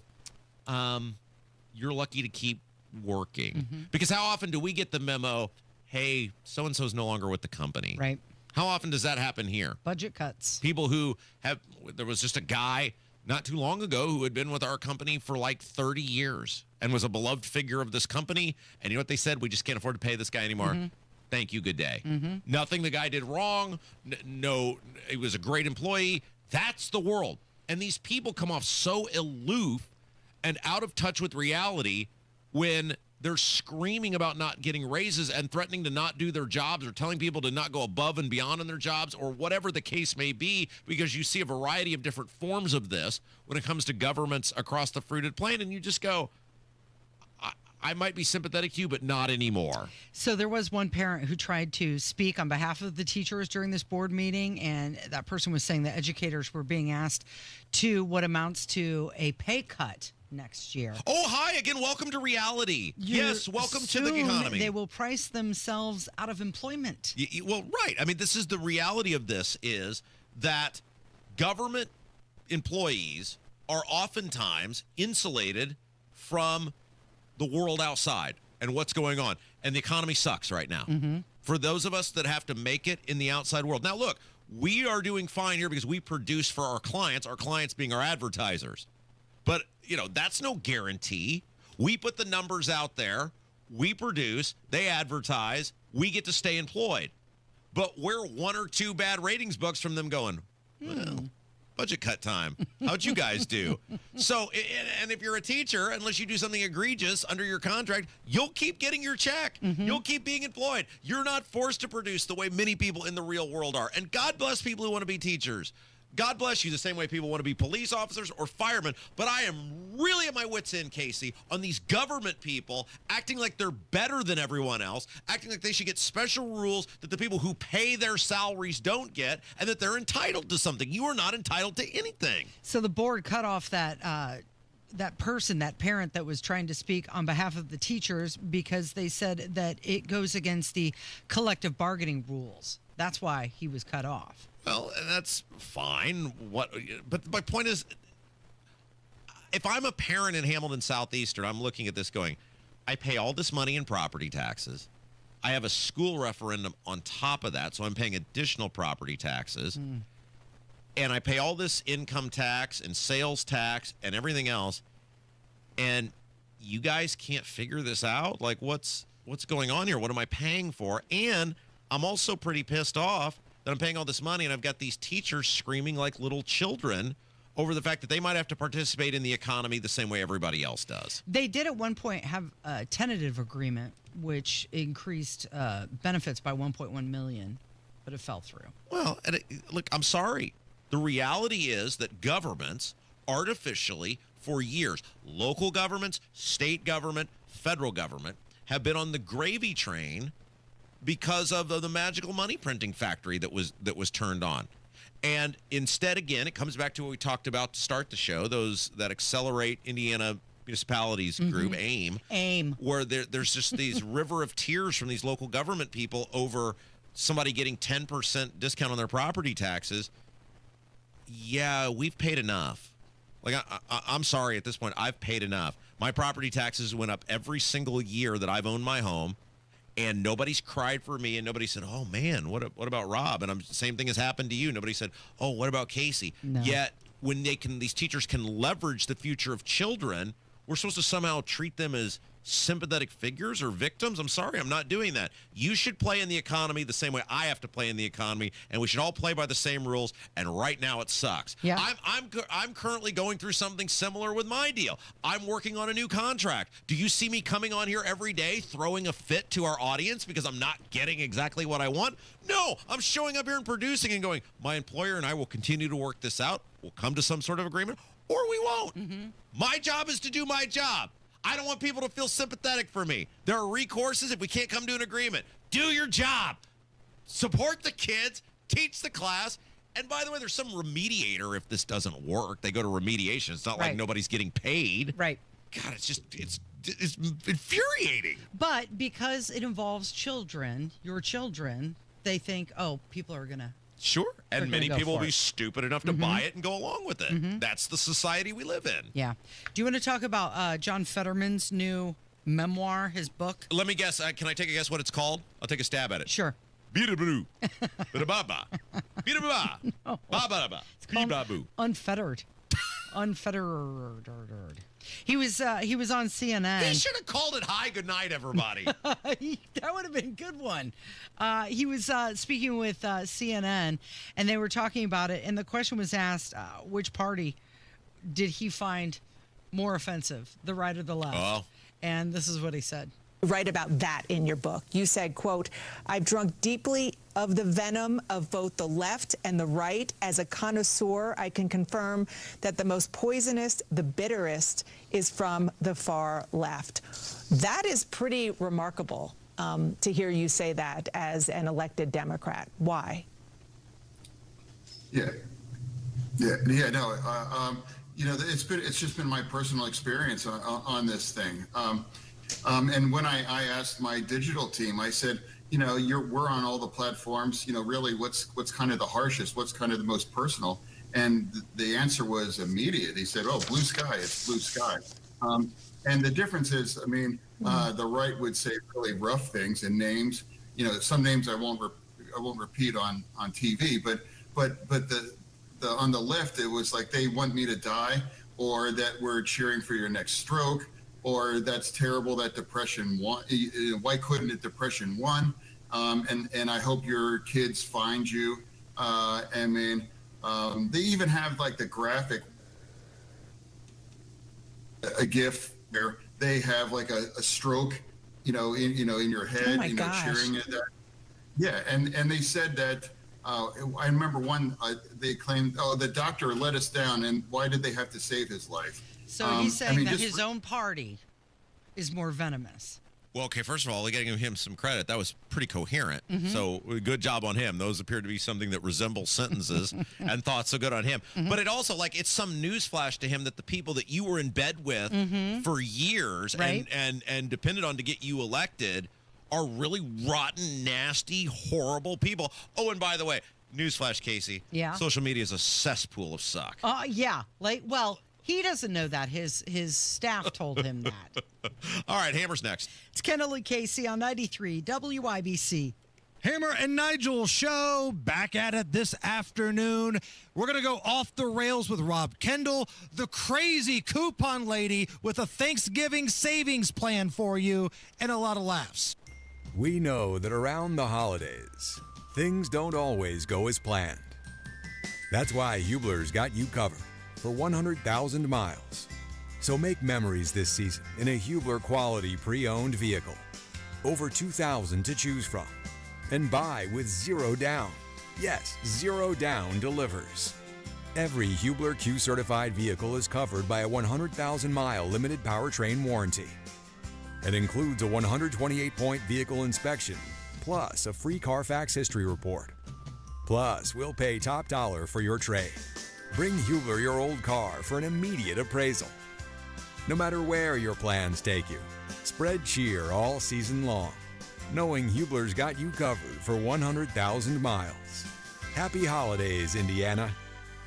you're lucky to keep working. Because how often do we get the memo, hey, so-and-so's no longer with the company? Right. How often does that happen here? Budget cuts. People who there was just a guy not too long ago who had been with our company for like 30 years and was a beloved figure of this company. And you know what they said? We just can't afford to pay this guy anymore. Thank you. Good day. Nothing the guy did wrong. No, he was a great employee. That's the world. And these people come off so aloof and out of touch with reality when they're screaming about not getting raises and threatening to not do their jobs or telling people to not go above and beyond in their jobs or whatever the case may be, because you see a variety of different forms of this when it comes to governments across the fruited plain. And you just go, I might be sympathetic to you, but not anymore. So there was one parent who tried to speak on behalf of the teachers during this board meeting, and that person was saying that educators were being asked to what amounts to a pay cut next year. Oh, hi again. Welcome to reality. Yes, welcome to the economy. They will price themselves out of employment. Well, right. I mean, this is the reality of this, is that government employees are oftentimes insulated from the world outside and what's going on. And the economy sucks right now. For those of us that have to make it in the outside world. Now, look, we are doing fine here because we produce for our clients being our advertisers. But, that's no guarantee. We put the numbers out there. We produce. They advertise. We get to stay employed. But we're one or two bad ratings books from them going, well, budget cut time. How'd you guys do? So, and if you're a teacher, unless you do something egregious under your contract, you'll keep getting your check. You'll keep being employed. You're not forced to produce the way many people in the real world are. And God bless people who want to be teachers. God bless you the same way people want to be police officers or firemen. But I am really at my wit's end, Casey, on these government people acting like they're better than everyone else, acting like they should get special rules that the people who pay their salaries don't get, and that they're entitled to something. You are not entitled to anything. So the board cut off that parent that was trying to speak on behalf of the teachers because they said that it goes against the collective bargaining rules. That's why he was cut off. Well, that's fine. But my point is, if I'm a parent in Hamilton Southeastern, I'm looking at this going, I pay all this money in property taxes. I have a school referendum on top of that, so I'm paying additional property taxes. And I pay all this income tax and sales tax and everything else. And you guys can't figure this out? Like, what's going on here? What am I paying for? And I'm also pretty pissed off that I'm paying all this money and I've got these teachers screaming like little children over the fact that they might have to participate in the economy the same way everybody else does. They did at one point have a tentative agreement, which increased benefits by $1.1 million, but it fell through. Well, look, I'm sorry. The reality is that governments artificially, for years, local governments, state government, federal government, have been on the gravy train because of the magical money printing factory that was turned on. And instead, again, it comes back to what we talked about to start the show, those that Accelerate Indiana Municipalities group, AIM, where there's just these river of tears from these local government people over somebody getting 10% discount on their property taxes. Yeah, we've paid enough. Like, I'm sorry, at this point, I've paid enough. My property taxes went up every single year that I've owned my home, and nobody's cried for me, and nobody said, oh, man, what about Rob? And same thing has happened to you. Nobody said, oh, what about Casey? No. Yet, when these teachers can leverage the future of children, we're supposed to somehow treat them as sympathetic figures or victims. I'm sorry, I'm not doing that. You should play in the economy the same way I have to play in the economy, and we should all play by the same rules. And right now it sucks. Yeah. I'm currently going through something similar with my deal. I'm working on a new contract. Do you see me coming on here every day throwing a fit to our audience because I'm not getting exactly what I want? No, I'm showing up here and producing and going, my employer and I will continue to work this out. We'll come to some sort of agreement, or we won't. My job is to do my job. I don't want people to feel sympathetic for me. There are recourses if we can't come to an agreement. Do your job. Support the kids. Teach the class. And by the way, there's some remediator if this doesn't work. They go to remediation. It's not like nobody's getting paid. Right. God, it's infuriating. But because it involves children, your children, they think, oh, people are going to. Sure. And many people will be it. stupid enough to buy it and go along with it. That's the society we live in. Yeah. Do you want to talk about John Fetterman's new memoir, his book? Let me guess. Can I take a guess what it's called? I'll take a stab at it. Sure. Beat-a-boo. Ba-da-ba-ba. Beat-a-ba-ba. Ba-ba-da-ba. Beat-a-ba-boo. Unfettered. Unfettered. He was on CNN. He should have called it Hi, Good Night, Everybody. That would have been a good one. He was speaking with CNN, and they were talking about it, and the question was asked, which party did he find more offensive, the right or the left? Oh. And this is what he said. Write about that in your book. You said, quote, I've drunk deeply of the venom of both the left and the right. As a connoisseur, I can confirm that the most poisonous, the bitterest, is from the far left. That is pretty remarkable to hear you say that as an elected Democrat. Why? No. It's just been my personal experience on this thing. And when I asked my digital team, I said, we're on all the platforms, really what's kind of the harshest, what's kind of the most personal? And the answer was immediate. He said, oh, blue sky, it's blue sky. And the difference is, the right would say really rough things and names, some names I won't repeat on TV, but the on the left, it was like they want me to die, or that we're cheering for your next stroke, or that's terrible that depression won. Why couldn't it depression won? And I hope your kids find you. They even have like the graphic, a GIF where they have like a stroke, in your head, cheering at that. Yeah, and they said that. I remember one. They claimed, the doctor let us down, and why did they have to save his life? So he's saying that his own party is more venomous. Well, okay, first of all, we got to give him some credit. That was pretty coherent. So good job on him. Those appear to be something that resembles sentences and thoughts, so good on him. But it also, it's some newsflash to him that the people that you were in bed with for years and depended on to get you elected are really rotten, nasty, horrible people. Oh, and by the way, newsflash, Casey. Yeah. Social media is a cesspool of suck. Yeah. He doesn't know that. His staff told him that. All right, Hammer's next. It's Kendall Casey on 93 WIBC. Hammer and Nigel show back at it this afternoon. We're going to go off the rails with Rob Kendall, the crazy coupon lady with a Thanksgiving savings plan for you and a lot of laughs. We know that around the holidays, things don't always go as planned. That's why Hubler's got you covered for 100,000 miles. So make memories this season in a Hubler quality pre-owned vehicle. Over 2,000 to choose from. And buy with zero down. Yes, zero down delivers. Every Hubler Q certified vehicle is covered by a 100,000-mile limited powertrain warranty. It includes a 128-point vehicle inspection, plus a free Carfax history report. Plus, we'll pay top dollar for your trade. Bring Hubler your old car for an immediate appraisal. No matter where your plans take you, spread cheer all season long, knowing Hubler's got you covered for 100,000 miles. Happy holidays, Indiana.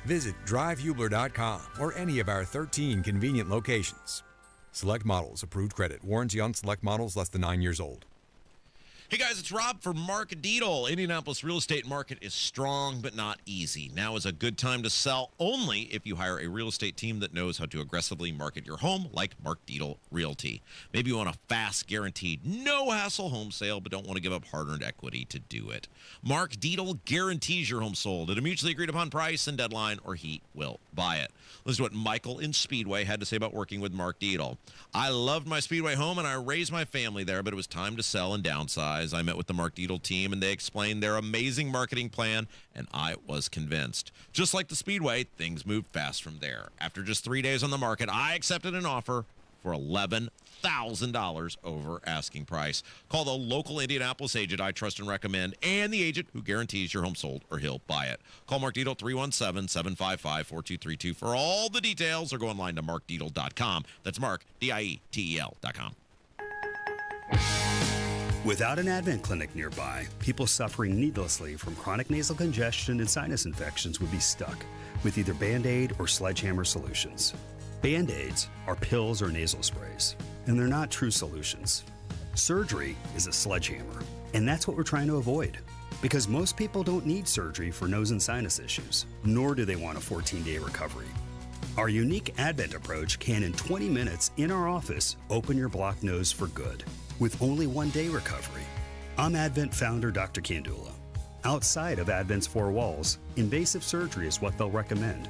Visit drivehubler.com or any of our 13 convenient locations. Select models, approved credit. Warranty on select models less than 9 years old. Hey guys, it's Rob for Mark Deedle. Indianapolis real estate market is strong but not easy. Now is a good time to sell only if you hire a real estate team that knows how to aggressively market your home like Mark Deedle Realty. Maybe you want a fast, guaranteed, no-hassle home sale but don't want to give up hard-earned equity to do it. Mark Deedle guarantees your home sold at a mutually agreed-upon price and deadline or he will buy it. Listen to what Michael in Speedway had to say about working with Mark Deedle. I loved my Speedway home and I raised my family there, but it was time to sell and downsize. I met with the Mark Deedle team and they explained their amazing marketing plan and I was convinced. Just like the Speedway, things moved fast from there. After just 3 days on the market, I accepted an offer for $11,000 over asking price. Call the local Indianapolis agent I trust and recommend and the agent who guarantees your home sold or he'll buy it. Call Mark Deedle 317-755-4232 for all the details or go online to markdeedle.com. That's Mark, DIETEL.com. Without an Advent clinic nearby, people suffering needlessly from chronic nasal congestion and sinus infections would be stuck with either Band-Aid or Sledgehammer solutions. Band-Aids are pills or nasal sprays, and they're not true solutions. Surgery is a sledgehammer, and that's what we're trying to avoid. Because most people don't need surgery for nose and sinus issues, nor do they want a 14-day recovery. Our unique Advent approach can, in 20 minutes in our office, open your blocked nose for good, with only 1 day recovery. I'm Advent founder Dr. Kandula. Outside of Advent's four walls, invasive surgery is what they'll recommend.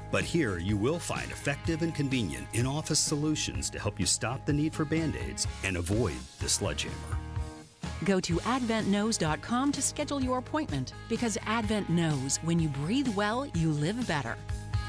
But here you will find effective and convenient in-office solutions to help you stop the need for Band-Aids and avoid the sledgehammer. Go to adventknows.com to schedule your appointment because Advent knows when you breathe well, you live better.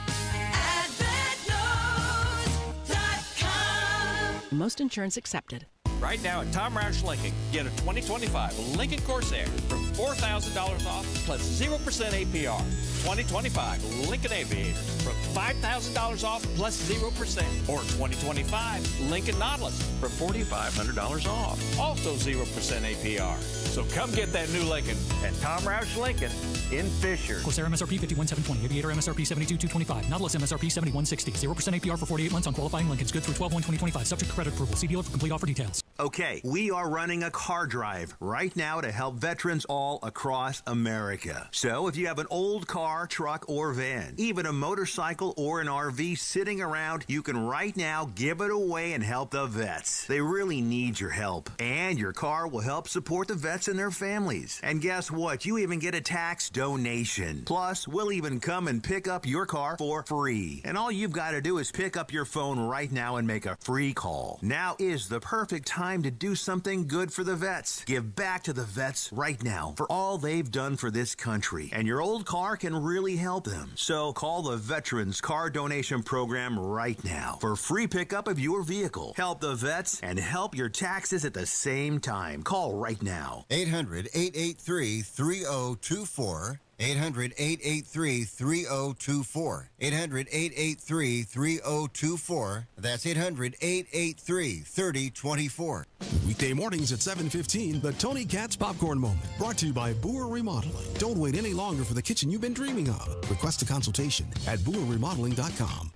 AdventKnows.com. Most insurance accepted. Right now at Tom Roush Lincoln, get a 2025 Lincoln Corsair from $4,000 off plus 0% APR. 2025 Lincoln Aviator from $5,000 off plus 0%. Or 2025 Lincoln Nautilus from $4,500 off, also 0% APR. So come get that new Lincoln at Tom Roush Lincoln in Fisher. Corsair MSRP 51,720. Aviator MSRP 72,225. Nautilus MSRP 71,60. 0% APR for 48 months on qualifying Lincolns. Good through 12/1/2025. Subject to credit approval. See dealer for complete offer details. Okay, we are running a car drive right now to help veterans all across America. So if you have an old car, truck, or van, even a motorcycle or an RV sitting around, you can right now give it away and help the vets. They really need your help. And your car will help support the vets and their families. And guess what? You even get a tax donation. Plus, we'll even come and pick up your car for free. And all you've got to do is pick up your phone right now and make a free call. Now is the perfect time to do something good for the vets. Give back to the vets right now for all they've done for this country. And your old car can really help them. So call the Veterans Car Donation Program right now for free pickup of your vehicle. Help the vets and help your taxes at the same time. Call right now. 800-883-3024. 800-883-3024. 800-883-3024. That's 800-883-3024. Weekday mornings at 7:15, the Tony Katz Popcorn Moment. Brought to you by Boer Remodeling. Don't wait any longer for the kitchen you've been dreaming of. Request a consultation at boerremodeling.com.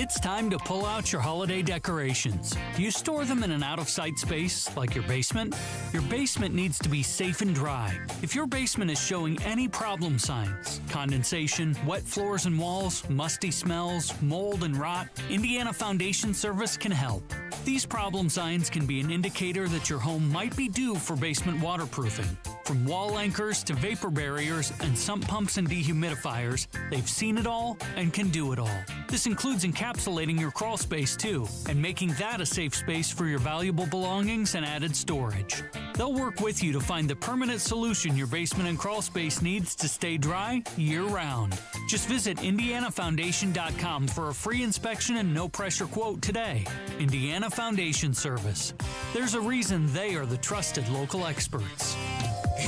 It's time to pull out your holiday decorations. Do you store them in an out-of-sight space like your basement? Your basement needs to be safe and dry. If your basement is showing any problem signs, condensation, wet floors and walls, musty smells, mold and rot, Indiana Foundation Service can help. These problem signs can be an indicator that your home might be due for basement waterproofing. From wall anchors to vapor barriers and sump pumps and dehumidifiers, they've seen it all and can do it all. This includes encapsulating your crawl space too, and making that a safe space for your valuable belongings and added storage. They'll work with you to find the permanent solution your basement and crawl space needs to stay dry year-round. Just visit IndianaFoundation.com for a free inspection and no-pressure quote today. Indiana Foundation Service. There's a reason they are the trusted local experts.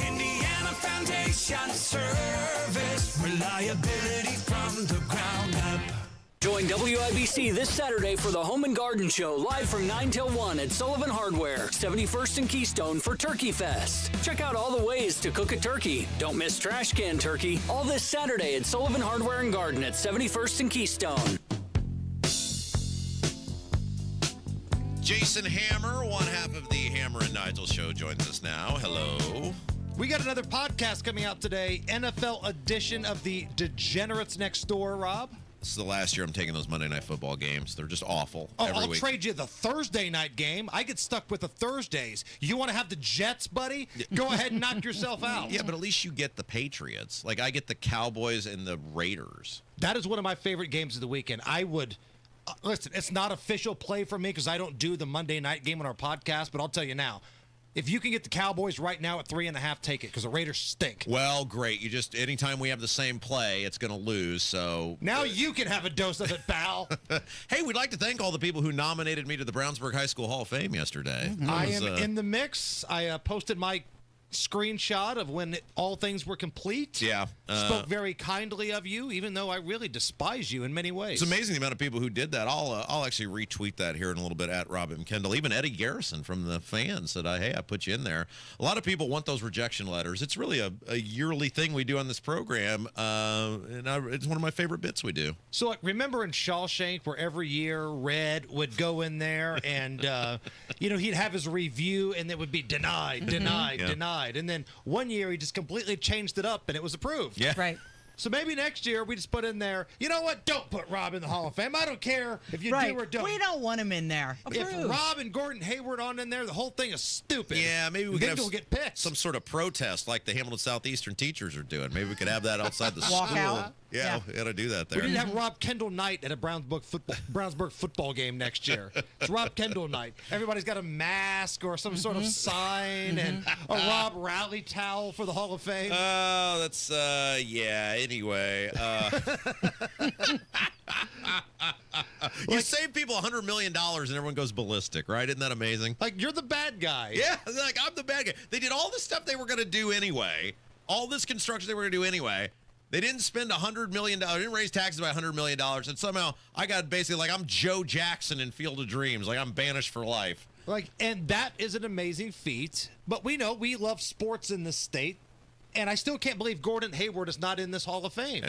Indiana Foundation Service, reliability from the ground up. Join WIBC this Saturday for the Home and Garden Show, live from 9 till 1 at Sullivan Hardware, 71st and Keystone for Turkey Fest. Check out all the ways to cook a turkey. Don't miss trash can turkey. All this Saturday at Sullivan Hardware and Garden at 71st and Keystone. Jason Hammer, one half of the Hammer and Nigel show, joins us now. Hello. We got another podcast coming out today, NFL edition of the Degenerates Next Door, Rob. This is the last year I'm taking those Monday Night Football games. They're just awful. I'll trade you the Thursday night game. I get stuck with the Thursdays. You want to have the Jets, buddy? Go ahead and knock yourself out. Yeah, but at least you get the Patriots. Like, I get the Cowboys and the Raiders. That is one of my favorite games of the weekend. I would... listen, it's not official play for me because I don't do the Monday night game on our podcast, but I'll tell you now, if you can get the Cowboys right now at 3.5, take it because the Raiders stink. Well, great. You just anytime we have the same play, it's going to lose. So now you can have a dose of it, pal. Hey, we'd like to thank all the people who nominated me to the Brownsburg High School Hall of Fame yesterday. I am in the mix. I posted my screenshot of when all things were complete. Yeah. Spoke very kindly of you, even though I really despise you in many ways. It's amazing the amount of people who did that. I'll actually retweet that here in a little bit at Robin Kendall. Even Eddie Garrison from the fans said, hey, I put you in there. A lot of people want those rejection letters. It's really a yearly thing we do on this program, and it's one of my favorite bits we do. So like, remember in Shawshank where every year Red would go in there and, he'd have his review and it would be denied. And then one year he just completely changed it up and it was approved. Yeah. Right. So maybe next year we just put in there, you know what? Don't put Rob in the Hall of Fame. I don't care if you do or don't. We don't want him in there. If Rob and Gordon Hayward aren't in there, the whole thing is stupid. Yeah, maybe we could get picked. Some sort of protest like the Hamilton Southeastern teachers are doing. Maybe we could have that outside the school. Walk out. Yeah, we got to do that there. We need to have Rob Kendall night at a Brownsburg football game next year. It's Rob Kendall night. Everybody's got a mask or some sort of sign and a Rob rally towel for the Hall of Fame. Oh, that's, anyway. You save people $100 million and everyone goes ballistic, right? Isn't that amazing? Like, you're the bad guy. Yeah, like, I'm the bad guy. They did all the stuff they were going to do anyway. All this construction they were going to do anyway. They didn't spend $100 million. They didn't raise taxes by $100 million. And somehow I got basically like I'm Joe Jackson in Field of Dreams. Like I'm banished for life. And that is an amazing feat. But we know we love sports in this state. And I still can't believe Gordon Hayward is not in this Hall of Fame.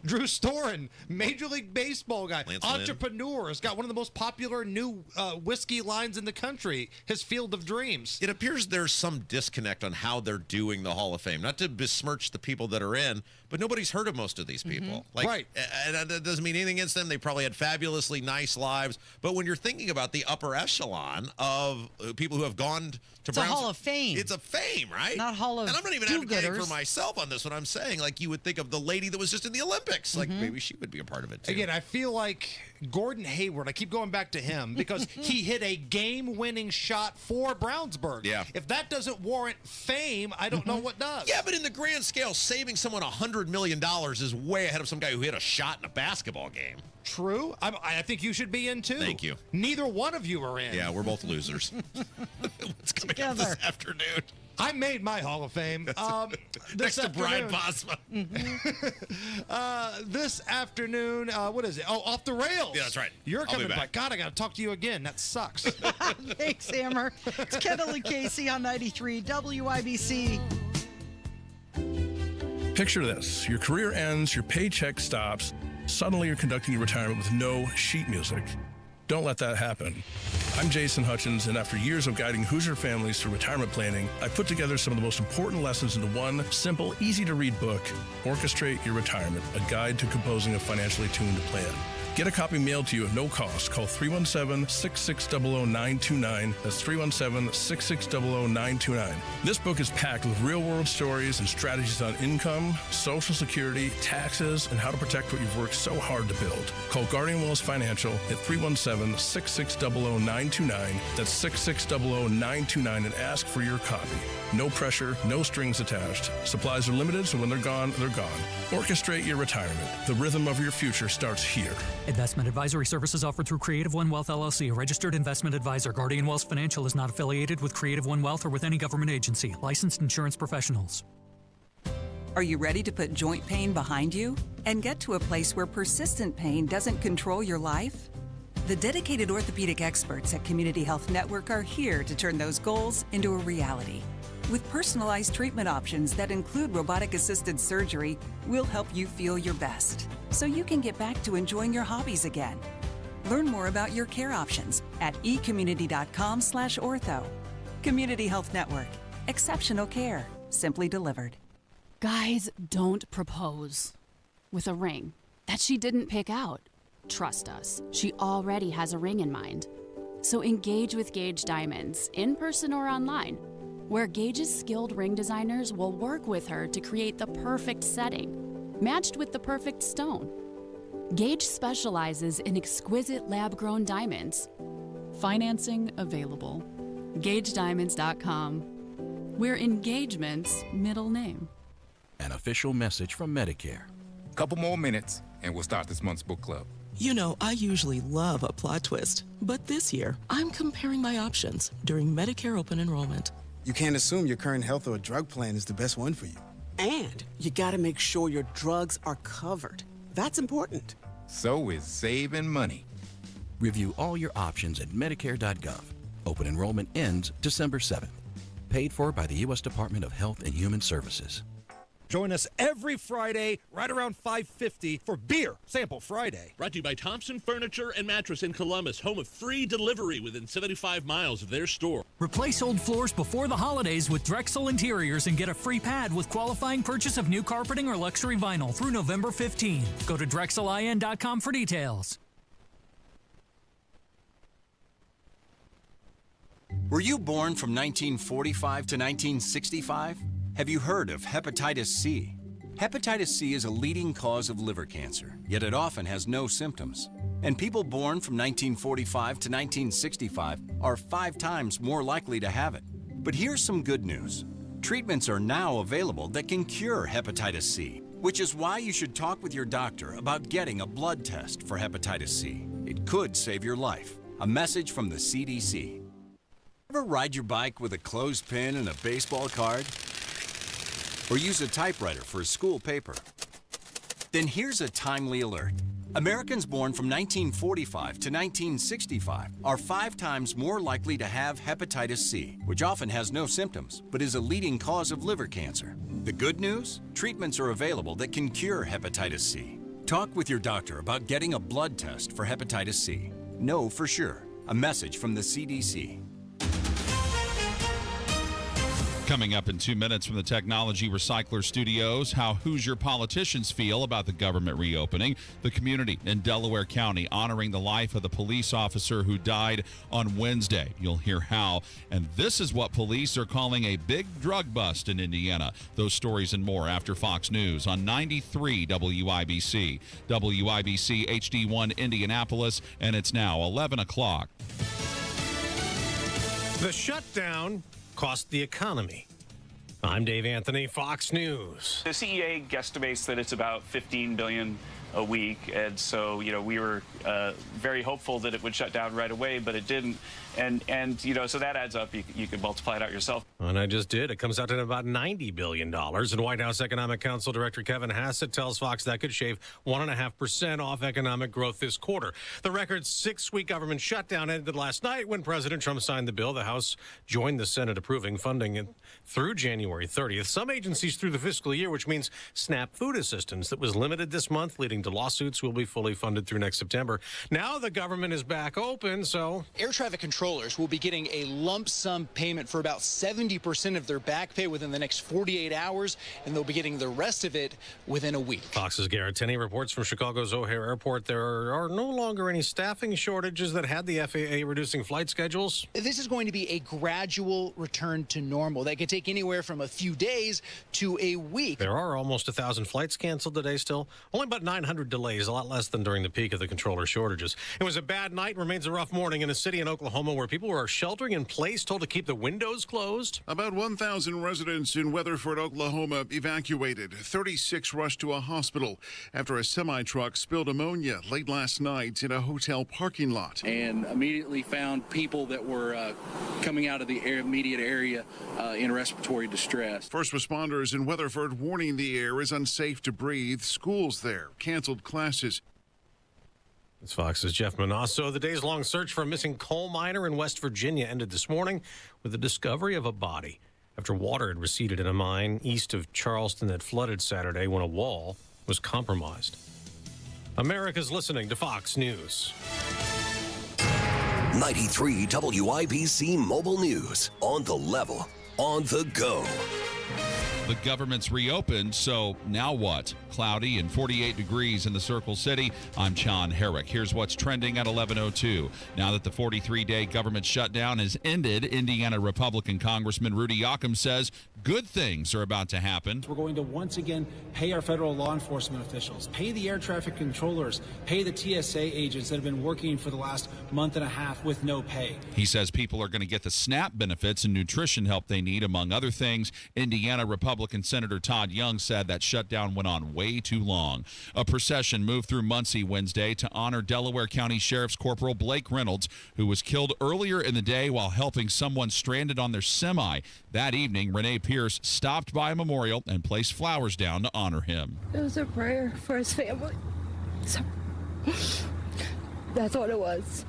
Drew Storen, Major League Baseball guy, entrepreneur, has got one of the most popular new whiskey lines in the country, his Field of Dreams. It appears there's some disconnect on how they're doing the Hall of Fame. Not to besmirch the people that are in, but nobody's heard of most of these people. Right. And that doesn't mean anything against them. They probably had fabulously nice lives. But when you're thinking about the upper echelon of people who have gone to Browns, a Hall of Fame. It's a fame, right? Not Hall of And I'm not even advocating for myself on this. What I'm saying, like you would think of the lady that was just in the Olympics. Like maybe she would be a part of it too. Again, I feel like Gordon Hayward, I keep going back to him because he hit a game-winning shot for Brownsburg. Yeah. If that doesn't warrant fame, I don't know what does. Yeah, but in the grand scale, saving someone $100 million is way ahead of some guy who hit a shot in a basketball game. True. I think you should be in too. Thank you. Neither one of you are in. Yeah, we're both losers. What's coming up this afternoon? I made my Hall of Fame. Next to Brian Bosma. This afternoon, what is it? Oh, Off the Rails. Yeah, that's right. You're coming back. God, I got to talk to you again. That sucks. Thanks, Hammer. It's Kendall Casey on 93 WIBC. Picture this. Your career ends, your paycheck stops, Suddenly you're conducting your retirement with no sheet music. Don't let that happen. I'm Jason Hutchins, and after years of guiding Hoosier families through retirement planning, I put together some of the most important lessons into one simple, easy-to-read book, Orchestrate Your Retirement, a guide to composing a financially tuned plan. Get a copy mailed to you at no cost. Call 317-660-0929. That's 317-660-0929. This book is packed with real-world stories and strategies on income, Social Security, taxes, and how to protect what you've worked so hard to build. Call Guardian Wells Financial at 317-660-0929. That's 660-0929 and ask for your copy. No pressure, no strings attached. Supplies are limited, so when they're gone, they're gone. Orchestrate your retirement. The rhythm of your future starts here. Investment advisory services offered through Creative One Wealth LLC, a registered investment advisor. Guardian Wells Financial is not affiliated with Creative One Wealth or with any government agency. Licensed insurance professionals. Are you ready to put joint pain behind you and get to a place where persistent pain doesn't control your life? The dedicated orthopedic experts at Community Health Network are here to turn those goals into a reality. With personalized treatment options that include robotic-assisted surgery, we'll help you feel your best so you can get back to enjoying your hobbies again. Learn more about your care options at ecommunity.com/ortho. Community Health Network. Exceptional care, simply delivered. Guys, don't propose with a ring that she didn't pick out. Trust us, she already has a ring in mind. So engage with Gage Diamonds, in person or online, where Gage's skilled ring designers will work with her to create the perfect setting, matched with the perfect stone. Gage specializes in exquisite lab-grown diamonds. Financing available. GageDiamonds.com. We're engagement's middle name. An official message from Medicare. Couple more minutes, and we'll start this month's book club. You know, I usually love a plot twist, but this year, I'm comparing my options during Medicare open enrollment. You can't assume your current health or drug plan is the best one for you. And you gotta make sure your drugs are covered. That's important. So is saving money. Review all your options at Medicare.gov. Open enrollment ends December 7th. Paid for by the U.S. Department of Health and Human Services. Join us every Friday right around 5:50 for Beer Sample Friday. Brought to you by Thompson Furniture and Mattress in Columbus, home of free delivery within 75 miles of their store. Replace old floors before the holidays with Drexel Interiors and get a free pad with qualifying purchase of new carpeting or luxury vinyl through November 15. Go to DrexelIN.com for details. Were you born from 1945 to 1965? Have you heard of hepatitis C? Hepatitis C is a leading cause of liver cancer, yet it often has no symptoms. And people born from 1945 to 1965 are 5 times more likely to have it. But here's some good news. Treatments are now available that can cure hepatitis C, which is why you should talk with your doctor about getting a blood test for hepatitis C. It could save your life. A message from the CDC. Ever ride your bike with a clothespin and a baseball card? Or use a typewriter for a school paper? Then here's a timely alert. Americans born from 1945 to 1965 are 5 times more likely to have hepatitis C, which often has no symptoms, but is a leading cause of liver cancer. The good news? Treatments are available that can cure hepatitis C. Talk with your doctor about getting a blood test for hepatitis C. Know for sure. A message from the CDC. Coming up in 2 minutes from the Technology Recycler Studios, how Hoosier politicians feel about the government reopening, the community in Delaware County honoring the life of the police officer who died on Wednesday. You'll hear how. And this is what police are calling a big drug bust in Indiana. Those stories and more after Fox News on 93 WIBC. WIBC HD1 Indianapolis, and it's now 11 o'clock. The shutdown cost the economy. I'm Dave Anthony, Fox News. The CEA guesstimates that it's about $15 billion a week, and so we were very hopeful that it would shut down right away, but it didn't, and so that adds up. You can multiply it out yourself. And I just did. It comes out to about $90 billion. And White House Economic Council Director Kevin Hassett tells Fox that could shave 1.5% off economic growth this quarter. The record 6-week government shutdown ended last night when President Trump signed the bill. The House joined the Senate approving funding through January 30th. Some agencies through the fiscal year, which means SNAP food assistance that was limited this month, leading leading to lawsuits will be fully funded through next September. Now the government is back open, so air traffic controllers will be getting a lump sum payment for about 70% of their back pay within the next 48 hours, and they'll be getting the rest of it within a week. Fox's Garrett Tenney reports from Chicago's O'Hare Airport there are no longer any staffing shortages that had the FAA reducing flight schedules. This is going to be a gradual return to normal that could take anywhere from a few days to a week. There are almost 1,000 flights canceled today still. Only about 900 delays, a lot less than during the peak of the controller shortages. It was a bad night, remains a rough morning in a city in Oklahoma where people are sheltering in place, told to keep the windows closed. About 1,000 residents in Weatherford, Oklahoma evacuated. 36 rushed to a hospital after a semi-truck spilled ammonia late last night in a hotel parking lot. And immediately found people that were coming out of the immediate area in respiratory distress. First responders in Weatherford warning the air is unsafe to breathe. Schools there canceled classes. It's Fox's Jeff Manasso. The days-long search for a missing coal miner in West Virginia ended this morning with the discovery of a body after water had receded in a mine east of Charleston that flooded Saturday when a wall was compromised. America's listening to Fox News. 93 WIBC Mobile News. On the level, on the go. The government's reopened, so now what? Cloudy and 48 degrees in the Circle City. I'm John Herrick. Here's what's trending at 11:02. Now that the 43-day government shutdown has ended, Indiana Republican Congressman Rudy Yoakum says good things are about to happen. We're going to once again pay our federal law enforcement officials, pay the air traffic controllers, pay the TSA agents that have been working for the last month and a half with no pay. He says people are going to get the SNAP benefits and nutrition help they need, among other things. Indiana Republican Senator Todd Young said that shutdown went on way too long. A procession moved through Muncie Wednesday to honor Delaware County Sheriff's Corporal Blake Reynolds, who was killed earlier in the day while helping someone stranded on their semi. That evening, Renee Pierce stopped by a memorial and placed flowers down to honor him. It was a prayer for his family. So, that's what it was.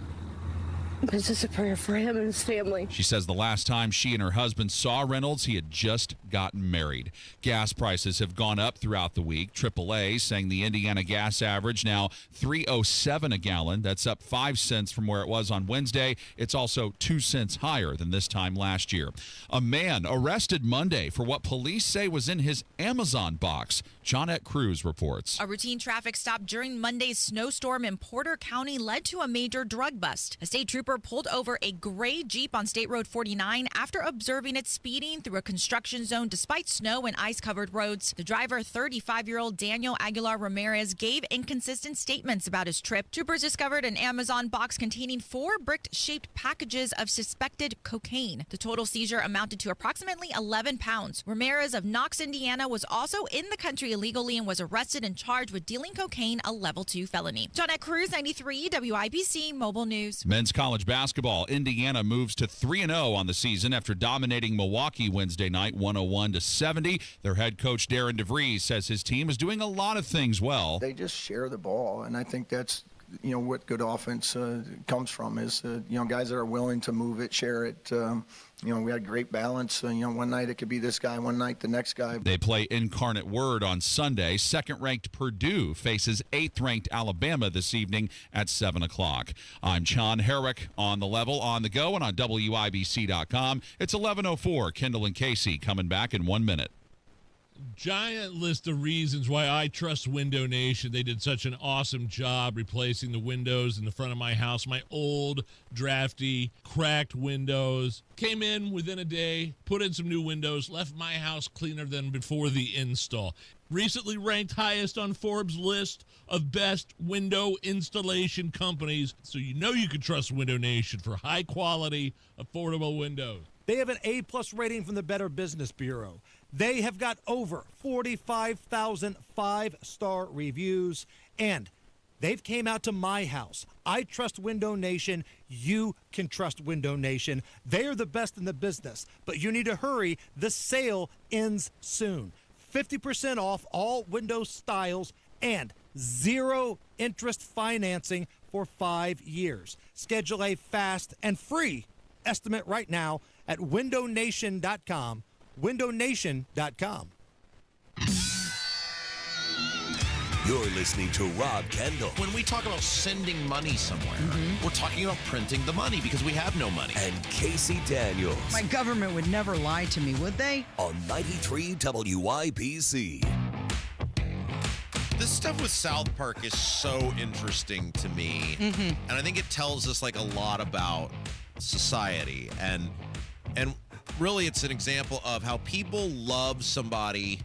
It's just a prayer for him and his family. She says the last time she and her husband saw Reynolds, he had just gotten married. Gas prices have gone up throughout the week. AAA saying the Indiana gas average now $3.07 a gallon. That's up 5 cents from where it was on Wednesday. It's also 2 cents higher than this time last year. A man arrested Monday for what police say was in his Amazon box. Johnette Cruz reports. A routine traffic stop during Monday's snowstorm in Porter County led to a major drug bust. A state trooper pulled over a gray Jeep on State Road 49 after observing it speeding through a construction zone despite snow and ice-covered roads. The driver, 35-year-old Daniel Aguilar Ramirez, gave inconsistent statements about his trip. Troopers discovered an Amazon box containing 4 brick-shaped packages of suspected cocaine. The total seizure amounted to approximately 11 pounds. Ramirez of Knox, Indiana, was also in the country illegally and was arrested and charged with dealing cocaine, a level 2 felony. Johnette Cruz, 93 WIBC Mobile News. Men's college basketball. Indiana moves to 3-0 on the season after dominating Milwaukee Wednesday night 101-70. Their head coach Darren DeVries says his team is doing a lot of things well. They just share the ball, and I think that's what good offense comes from is guys that are willing to move it, share it. We had great balance. One night it could be this guy, one night the next guy. They play Incarnate Word on Sunday. Second-ranked Purdue faces 8th-ranked Alabama this evening at 7 o'clock. I'm John Herrick on the level, on the go, and on WIBC.com. It's 11:04. Kendall and Casey coming back in 1 minute. Giant list of reasons why I trust Window Nation. They did such an awesome job replacing the windows in the front of my house. My old, drafty, cracked windows. Came in within a day, put in some new windows, left my house cleaner than before the install. Recently ranked highest on Forbes' list of best window installation companies. So you can trust Window Nation for high-quality, affordable windows. They have an A-plus rating from the Better Business Bureau. They have got over 45,000 5-star reviews, and they've came out to my house. I trust Window Nation. You can trust Window Nation. They are the best in the business, but you need to hurry. The sale ends soon. 50% off all window styles and 0 interest financing for 5 years. Schedule a fast and free estimate right now at windownation.com. windownation.com. You're listening to Rob Kendall. When we talk about sending money somewhere, we're talking about printing the money because we have no money. And Casey Daniels. My government would never lie to me, would they? On 93 WIBC. This stuff with South Park is so interesting to me. And I think it tells us like a lot about society. And really it's an example of how people love somebody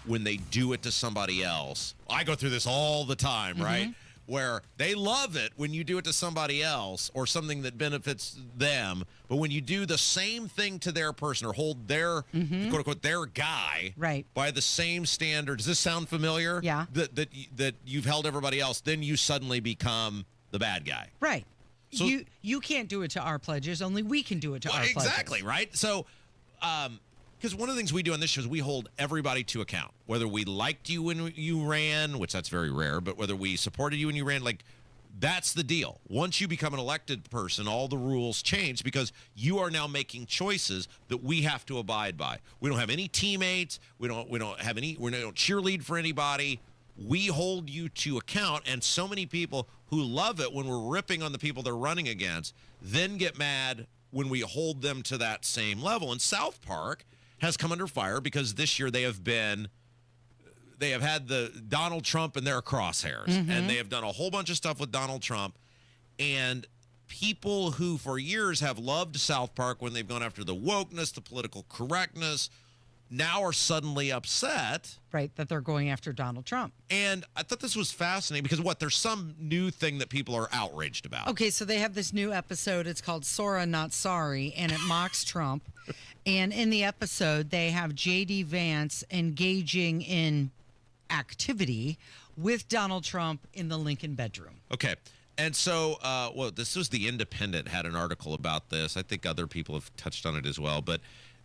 when they do it to somebody else. I go through this all the time, right? Where they love it when you do it to somebody else or something that benefits them. But when you do the same thing to their person or hold their, quote unquote, their guy by the same standard. Does this sound familiar? Yeah. That you've held everybody else, then you suddenly become the bad guy. Right. So, you can't do it to our pledges. Only we can do it to our pledges. Exactly, right? So, because one of the things we do on this show is we hold everybody to account. Whether we liked you when you ran, which that's very rare, but whether we supported you when you ran, like, that's the deal. Once you become an elected person, all the rules change because you are now making choices that we have to abide by. We don't have any teammates. We don't cheerlead for anybody. We hold you to account, and so many people who love it when we're ripping on the people they're running against then get mad when we hold them to that same level. And South Park has come under fire because this year they have had the Donald Trump in their crosshairs, and they have done a whole bunch of stuff with Donald Trump. And people who for years have loved South Park when they've gone after the wokeness, the political correctness, now are suddenly upset. Right, that they're going after Donald Trump. And I thought this was fascinating because there's some new thing that people are outraged about. Okay, so they have this new episode. It's called Sora Not Sorry, and it mocks Trump. And in the episode, they have J.D. Vance engaging in activity with Donald Trump in the Lincoln bedroom. Okay. And so, this was The Independent had an article about this. I think other people have touched on it as well. But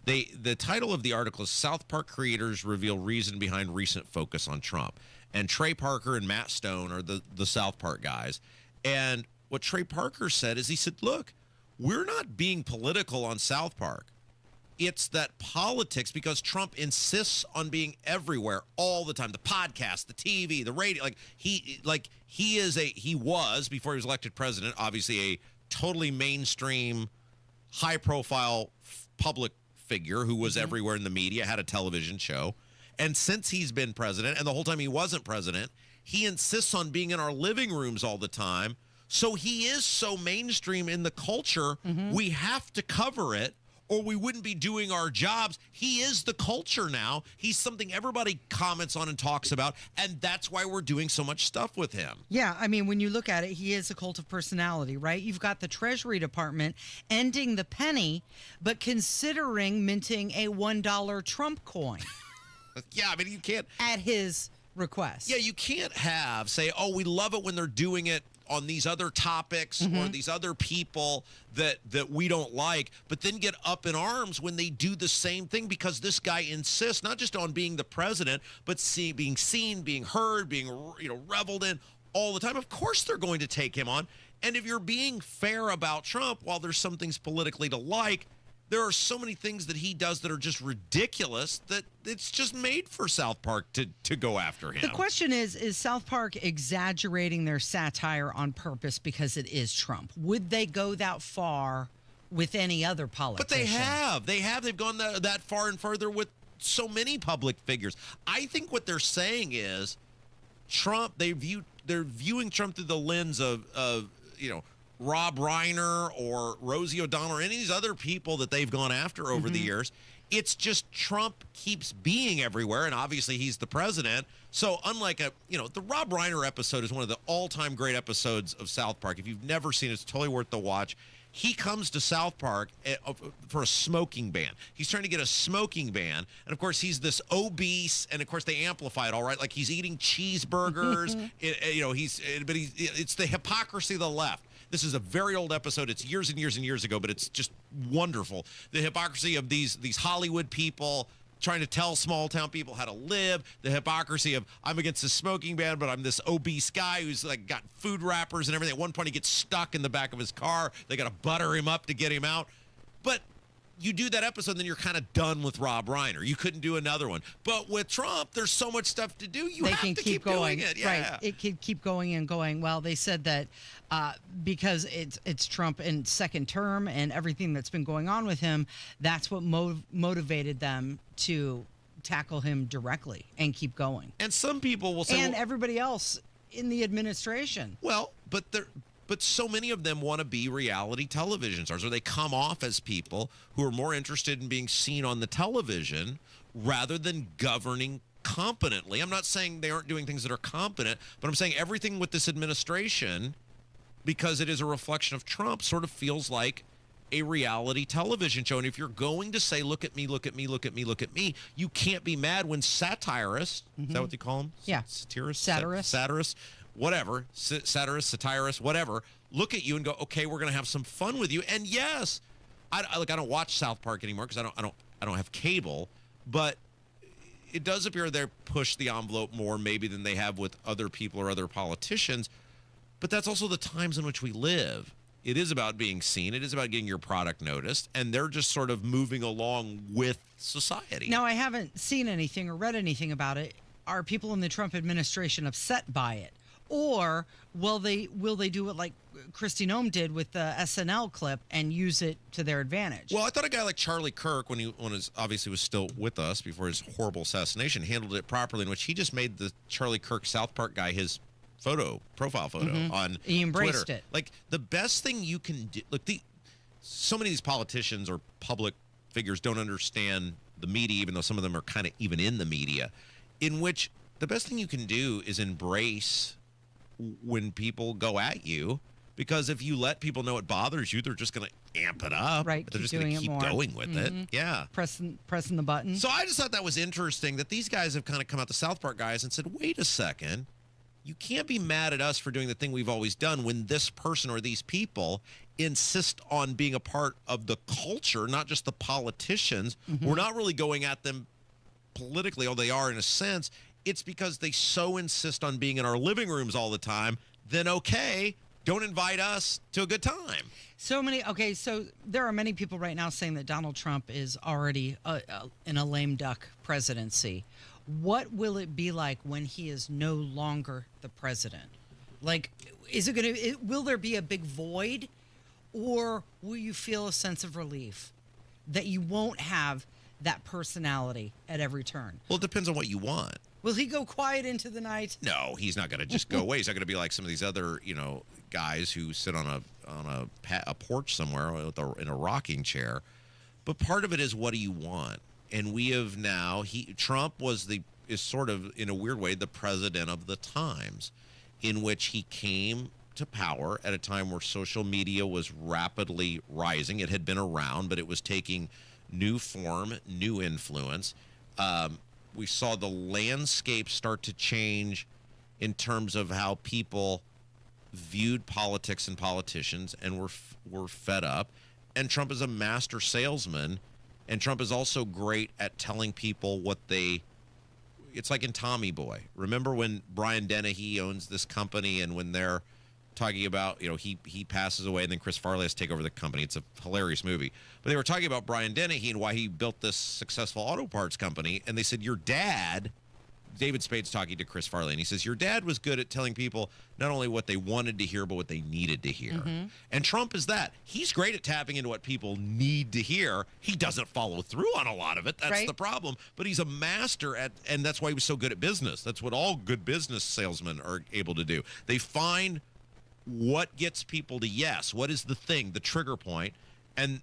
the title of the article is South Park Creators Reveal Reason Behind Recent Focus on Trump. And Trey Parker and Matt Stone are the South Park guys. And what Trey Parker said is he said, look, we're not being political on South Park. It's that politics, because Trump insists on being everywhere all the time. The podcast, the TV, the radio. He was, before he was elected president, obviously a totally mainstream, high-profile public figure who was everywhere in the media, had a television show. And since he's been president, and the whole time he wasn't president, he insists on being in our living rooms all the time. So he is so mainstream in the culture, we have to cover it, or we wouldn't be doing our jobs. He is the culture now. He's something everybody comments on and talks about, and that's why we're doing so much stuff with him. Yeah, I mean, when you look at it, he is a cult of personality, right? You've got the Treasury Department ending the penny, but considering minting a $1 Trump coin. Yeah, I mean, you can't... At his request. Yeah, you can't say, oh, we love it when they're doing it on these other topics or these other people that we don't like, but then get up in arms when they do the same thing, because this guy insists not just on being the president, but being seen, being heard, being reveled in all the time. Of course they're going to take him on. And if you're being fair about Trump, while there's some things politically to like, there are so many things that he does that are just ridiculous that it's just made for South Park to go after him. The question is South Park exaggerating their satire on purpose because it is Trump? Would they go that far with any other politician? But they have. They've gone that far and further with so many public figures. I think what they're saying is Trump, they're viewing Trump through the lens of Rob Reiner or Rosie O'Donnell or any of these other people that they've gone after over the years. It's just Trump keeps being everywhere, and obviously he's the president. So unlike the Rob Reiner episode is one of the all-time great episodes of South Park. If you've never seen it, it's totally worth the watch. He comes to South Park for a smoking ban. He's trying to get a smoking ban. And, of course, he's this obese, and, of course, they amplify it, all right? Like, he's eating cheeseburgers. It's the hypocrisy of the left. This is a very old episode. It's years and years and years ago, but it's just wonderful. The hypocrisy of these Hollywood people trying to tell small-town people how to live. The hypocrisy of, I'm against the smoking ban, but I'm this obese guy who's got food wrappers and everything. At one point, he gets stuck in the back of his car. They got to butter him up to get him out. But you do that episode, then you're kind of done with Rob Reiner. You couldn't do another one. But with Trump, there's so much stuff to do. You have to keep going. doing it. Yeah. Right. It can keep going and going. Well, they said that because it's Trump in second term and everything that's been going on with him, that's what motivated them to tackle him directly and keep going. And some people will say, and everybody else in the administration. Well, but so many of them want to be reality television stars, or they come off as people who are more interested in being seen on the television rather than governing competently. I'm not saying they aren't doing things that are competent, but I'm saying everything with this administration, because it is a reflection of Trump, sort of feels like a reality television show. And if you're going to say, look at me, look at me, look at me, look at me, you can't be mad when satirists, is that what they call them? Yeah. Satirists, whatever, satirists, whatever, look at you and go, okay, we're going to have some fun with you. And yes, I don't watch South Park anymore because I don't have cable, but it does appear they push the envelope more maybe than they have with other people or other politicians. But that's also the times in which we live. It is about being seen. It is about getting your product noticed. And they're just sort of moving along with society. Now, I haven't seen anything or read anything about it. Are people in the Trump administration upset by it? Or will they do it like Kristi Noem did with the SNL clip and use it to their advantage? Well, I thought a guy like Charlie Kirk, when he obviously was still with us before his horrible assassination, handled it properly, in which he just made the Charlie Kirk South Park guy his profile photo on he embraced Twitter. It. Like, the best thing you can do, look, so many of these politicians or public figures don't understand the media, even though some of them are kind of even in the media, in which the best thing you can do is embrace when people go at you, because if you let people know it bothers you, they're just going to amp it up. Right. But they're just going to keep going with it. Yeah. Pressing the button. So I just thought that was interesting that these guys have kind of come out, the South Park guys, and said, wait a second, you can't be mad at us for doing the thing we've always done when this person or these people insist on being a part of the culture, not just the politicians. We're not really going at them politically, although they are in a sense. It's because they so insist on being in our living rooms all the time, then okay, don't invite us to a good time. So there are many people right now saying that Donald Trump is already in a lame duck presidency. What will it be like when he is no longer the president? Like, will there be a big void, or will you feel a sense of relief that you won't have that personality at every turn? Well, it depends on what you want. Will he go quiet into the night? No, he's not going to just go away. He's not going to be like some of these other, guys who sit on a porch somewhere in a rocking chair. But part of it is, what do you want? And we have now, Trump is sort of, in a weird way, the president of the times, in which he came to power at a time where social media was rapidly rising. It had been around, but it was taking new form, new influence. We saw the landscape start to change in terms of how people viewed politics and politicians, and were fed up. And Trump is a master salesman, and Trump is also great at telling people it's like in Tommy Boy. Remember when Brian Dennehy owns this company, and when they're talking about, he passes away and then Chris Farley has to take over the company. It's a hilarious movie. But they were talking about Brian Dennehy and why he built this successful auto parts company. And they said, your dad, David Spade's talking to Chris Farley, and he says, your dad was good at telling people not only what they wanted to hear, but what they needed to hear. And Trump is that. He's great at tapping into what people need to hear. He doesn't follow through on a lot of it. That's the problem. But he's a master and that's why he was so good at business. That's what all good business salesmen are able to do. They find what gets people to yes, what is the thing, the trigger point. And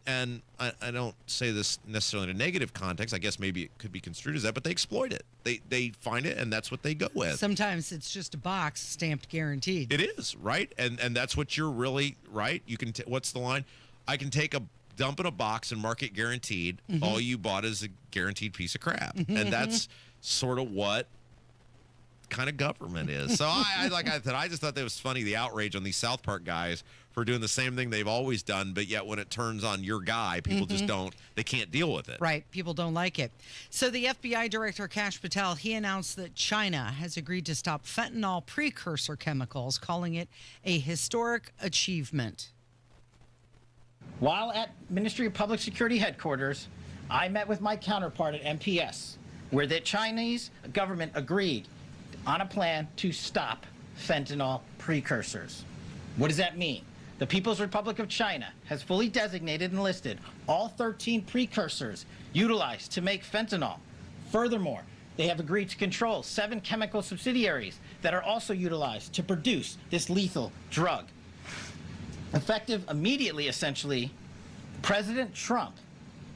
I don't say this necessarily in a negative context. I guess maybe it could be construed as that, but they exploit it. They find it, and that's what they go with. Sometimes it's just a box stamped guaranteed. It is, right? And that's what you're really, right? You can, what's the line? I can take a dump in a box and mark it guaranteed. All you bought is a guaranteed piece of crap. And that's sort of what kind of government is. So I just thought that was funny, the outrage on these South Park guys for doing the same thing they've always done, but yet when it turns on your guy, people just they can't deal with it. Right. People don't like it. So the FBI director, Kash Patel, he announced that China has agreed to stop fentanyl precursor chemicals, calling it a historic achievement. While at Ministry of Public Security headquarters, I met with my counterpart at MPS, where the Chinese government agreed on a plan to stop fentanyl precursors. What does that mean? The People's Republic of China has fully designated and listed all 13 precursors utilized to make fentanyl. Furthermore, they have agreed to control 7 chemical subsidiaries that are also utilized to produce this lethal drug. Effective immediately, essentially, President Trump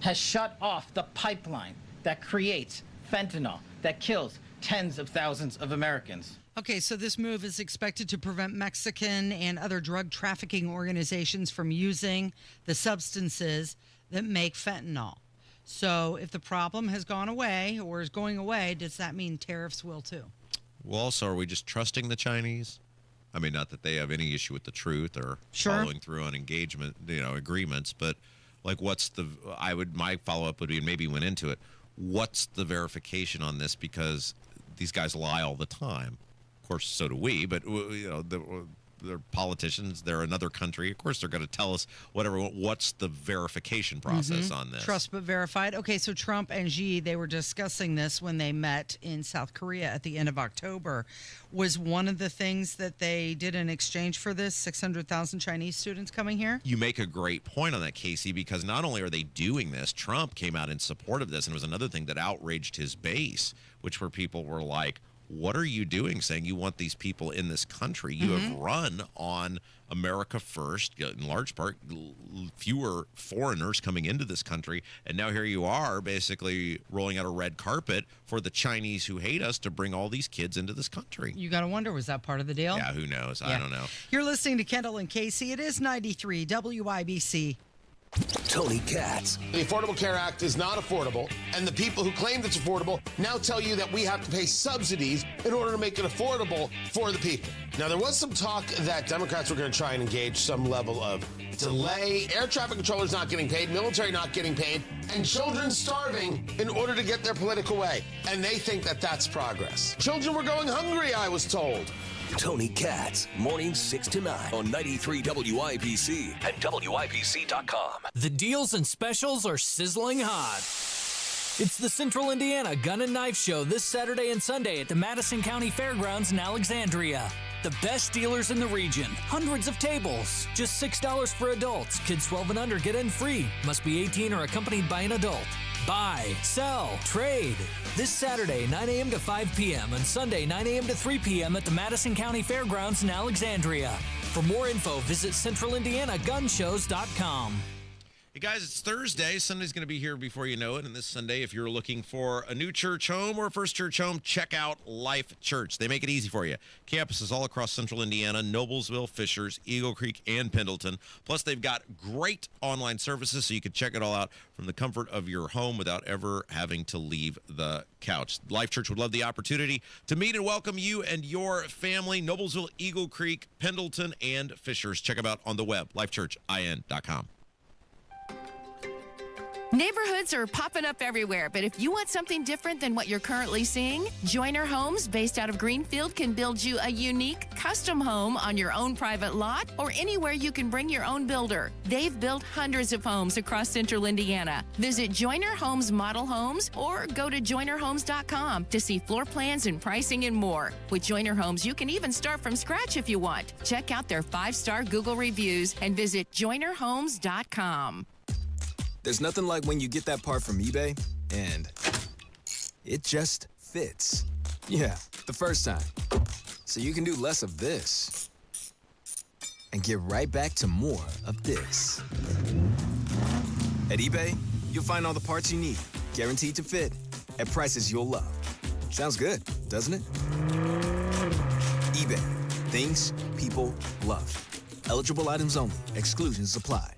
has shut off the pipeline that creates fentanyl that kills tens of thousands of Americans. Okay, so this move is expected to prevent Mexican and other drug trafficking organizations from using the substances that make fentanyl. So if the problem has gone away or is going away, does that mean tariffs will too? Well, also, are we just trusting the Chinese? I mean, not that they have any issue with the truth or following through on engagement, agreements, but like my follow-up would be, and maybe went into it, what's the verification on this? Because these guys lie all the time. Of course, so do we, but they're politicians. They're another country. Of course, they're going to tell us whatever. What's the verification process on this? Trust but verified. Okay, so Trump and Xi, they were discussing this when they met in South Korea at the end of October. Was one of the things that they did in exchange for this 600,000 Chinese students coming here? You make a great point on that, Casey, because not only are they doing this, Trump came out in support of this, and it was another thing that outraged his base, which were people were like, what are you doing saying you want these people in this country? You have run on America first, in large part, fewer foreigners coming into this country. And now here you are basically rolling out a red carpet for the Chinese who hate us to bring all these kids into this country. You got to wonder, was that part of the deal? Yeah, who knows? I don't know. You're listening to Kendall and Casey. It is 93 WIBC. Tony Katz. The Affordable Care Act is not affordable, and the people who claimed it's affordable now tell you that we have to pay subsidies in order to make it affordable for the people. Now, there was some talk that Democrats were going to try and engage some level of delay, air traffic controllers not getting paid, military not getting paid, and children starving in order to get their political way. And they think that that's progress. Children were going hungry, I was told. Tony Katz, mornings 6 to 9 on 93 WIBC and WIBC.com. The deals and specials are sizzling hot. It's the Central Indiana Gun and Knife Show this Saturday and Sunday at the Madison County Fairgrounds in Alexandria. The best dealers in the region. Hundreds of tables. Just $6 for adults. Kids 12 and under get in free. Must be 18 or accompanied by an adult. Buy, sell, trade. This Saturday, 9 a.m. to 5 p.m. and Sunday, 9 a.m. to 3 p.m. at the Madison County Fairgrounds in Alexandria. For more info, visit centralindianagunshows.com. Hey guys, it's Thursday. Sunday's going to be here before you know it. And this Sunday, if you're looking for a new church home or a first church home, check out Life Church. They make it easy for you. Campuses all across Central Indiana, Noblesville, Fishers, Eagle Creek, and Pendleton. Plus, they've got great online services, so you can check it all out from the comfort of your home without ever having to leave the couch. Life Church would love the opportunity to meet and welcome you and your family. Noblesville, Eagle Creek, Pendleton, and Fishers. Check them out on the web, lifechurchin.com. Neighborhoods are popping up everywhere, but if you want something different than what you're currently seeing, Joyner Homes, based out of Greenfield, can build you a unique, custom home on your own private lot or anywhere you can bring your own builder. They've built hundreds of homes across Central Indiana. Visit Joyner Homes Model Homes or go to joynerhomes.com to see floor plans and pricing and more. With Joyner Homes, you can even start from scratch if you want. Check out their 5-star Google reviews and visit joynerhomes.com. There's nothing like when you get that part from eBay and it just fits. Yeah, the first time. So you can do less of this and get right back to more of this. At eBay, you'll find all the parts you need, guaranteed to fit, at prices you'll love. Sounds good, doesn't it? eBay, things people love. Eligible items only. Exclusions apply.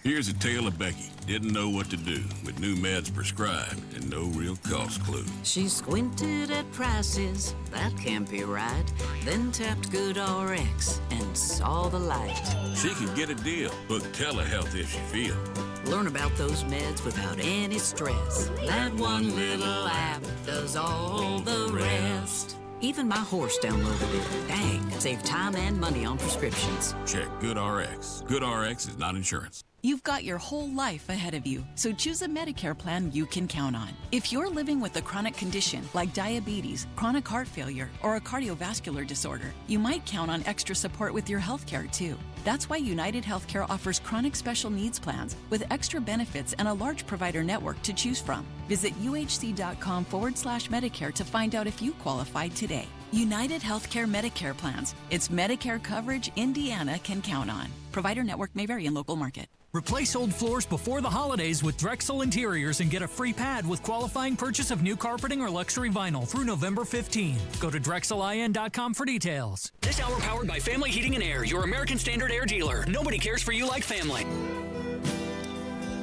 Here's a tale of Becky. Didn't know what to do with new meds prescribed and no real cost clue. She squinted at prices, that can't be right. Then tapped GoodRx and saw the light. She could get a deal. Book telehealth if she feel. Learn about those meds without any stress. That one little app does all the rest. Even my horse downloaded it. Dang, save time and money on prescriptions. Check GoodRx. GoodRx is not insurance. You've got your whole life ahead of you, so choose a Medicare plan you can count on. If you're living with a chronic condition like diabetes, chronic heart failure, or a cardiovascular disorder, you might count on extra support with your healthcare too. That's why United Healthcare offers chronic special needs plans with extra benefits and a large provider network to choose from. Visit uhc.com/Medicare to find out if you qualify today. United Healthcare Medicare plans. It's Medicare coverage Indiana can count on. Provider network may vary in local market. Replace old floors before the holidays with Drexel Interiors and get a free pad with qualifying purchase of new carpeting or luxury vinyl through November 15. Go to DrexelIN.com for details. This hour powered by Family Heating and Air, your American Standard Air dealer. Nobody cares for you like family.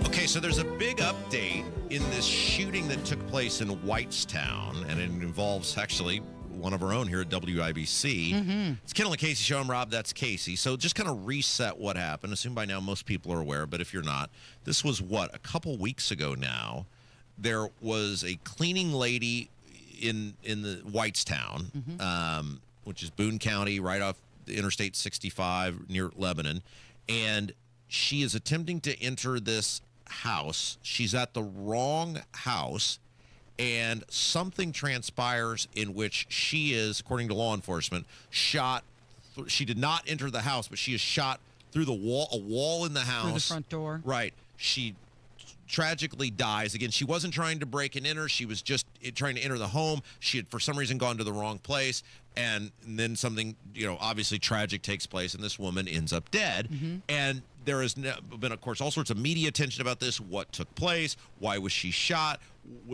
Okay, so there's a big update in this shooting that took place in Whitestown, and it involves actually one of our own here at WIBC. It's Kendall Casey show. I'm Rob. That's Casey. So just kind of reset what happened. Assume by now most people are aware, but if you're not, this was a couple weeks ago now. There was a cleaning lady in the Whitestown, which is Boone County, right off the Interstate 65 near Lebanon, and she is attempting to enter this house. She's at the wrong house. And something transpires in which she is, according to law enforcement, shot. She did not enter the house, but she is shot through a wall in the house. Through the front door. Right. She tragically dies. Again, she wasn't trying to break and enter. She was just trying to enter the home. She had, for some reason, gone to the wrong place. And then something, obviously tragic takes place, and this woman ends up dead. And there has been, of course, all sorts of media attention about this. What took place? Why was she shot?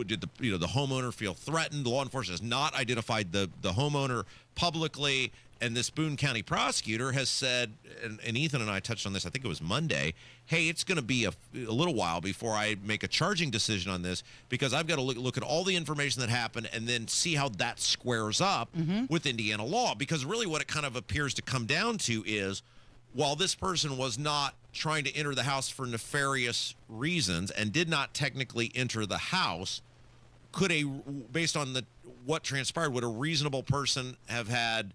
Did the homeowner feel threatened? The law enforcement has not identified the homeowner publicly. And this Boone County prosecutor has said, and Ethan and I touched on this, I think it was Monday, hey, it's going to be a little while before I make a charging decision on this, because I've got to look at all the information that happened and then see how that squares up with Indiana law. Because really what it kind of appears to come down to is, while this person was not trying to enter the house for nefarious reasons and did not technically enter the house, based on what transpired, would a reasonable person have had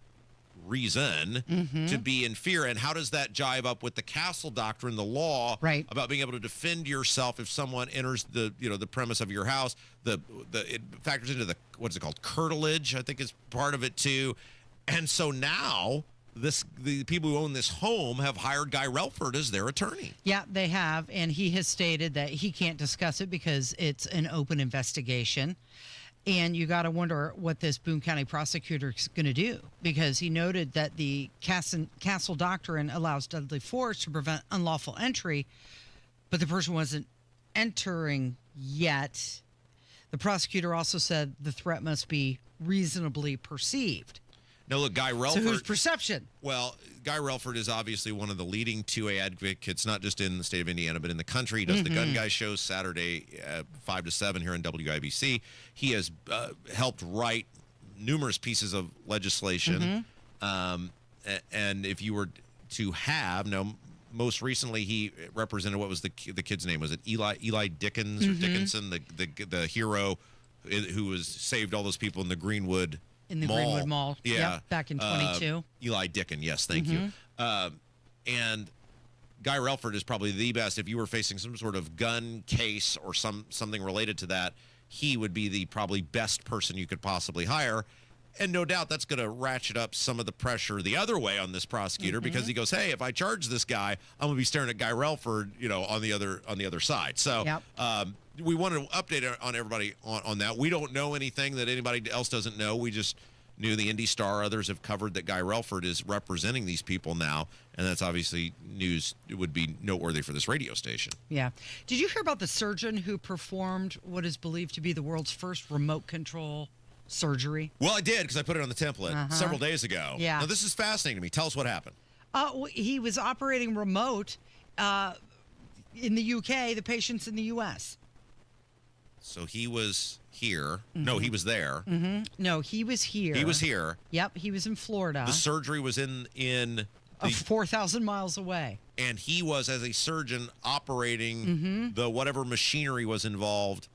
reason to be in fear? And how does that jive up with the castle doctrine, the law about being able to defend yourself if someone enters the premise of your house? It factors into what's it called, curtilage, I think is part of it too. And so now the people who own this home have hired Guy Relford as their attorney. Yeah, they have, and he has stated that he can't discuss it because it's an open investigation. And you got to wonder what this Boone County prosecutor is going to do, because he noted that the castle doctrine allows deadly force to prevent unlawful entry, but the person wasn't entering yet. The prosecutor also said the threat must be reasonably perceived. Now, look, Guy Relford. So whose perception? Well, Guy Relford is obviously one of the leading 2A advocates, not just in the state of Indiana, but in the country. He does the Gun Guy shows Saturday 5 to 7 here on WIBC. He has helped write numerous pieces of legislation. And if you were to have, now, most recently he represented, what was the kid's name? Was it Eli Dickens or Dickinson, the hero who saved all those people in the Greenwood in the Mall. Greenwood Mall. Yeah. Yep, back in 22. Eli Dickens, yes, thank you. And Guy Relford is probably the best. If you were facing some sort of gun case or something related to that, he would be the probably best person you could possibly hire. And no doubt that's going to ratchet up some of the pressure the other way on this prosecutor, because he goes, hey, if I charge this guy, I'm going to be staring at Guy Relford, on the other side. So we wanted to update on everybody on that. We don't know anything that anybody else doesn't know. We just knew the Indy Star, others have covered that Guy Relford is representing these people now, and that's obviously news. It would be noteworthy for this radio station. Yeah. Did you hear about the surgeon who performed what is believed to be the world's first remote control surgery? Well, I did, because I put it on the template several days ago. Yeah. Now, this is fascinating to me. Tell us what happened. He was operating remote in the UK, the patient's in the U.S. So he was here. No, he was there. No, he was here. He was here. Yep, he was in Florida. The surgery was in 4,000 miles away. And he was, as a surgeon, operating the whatever machinery was involved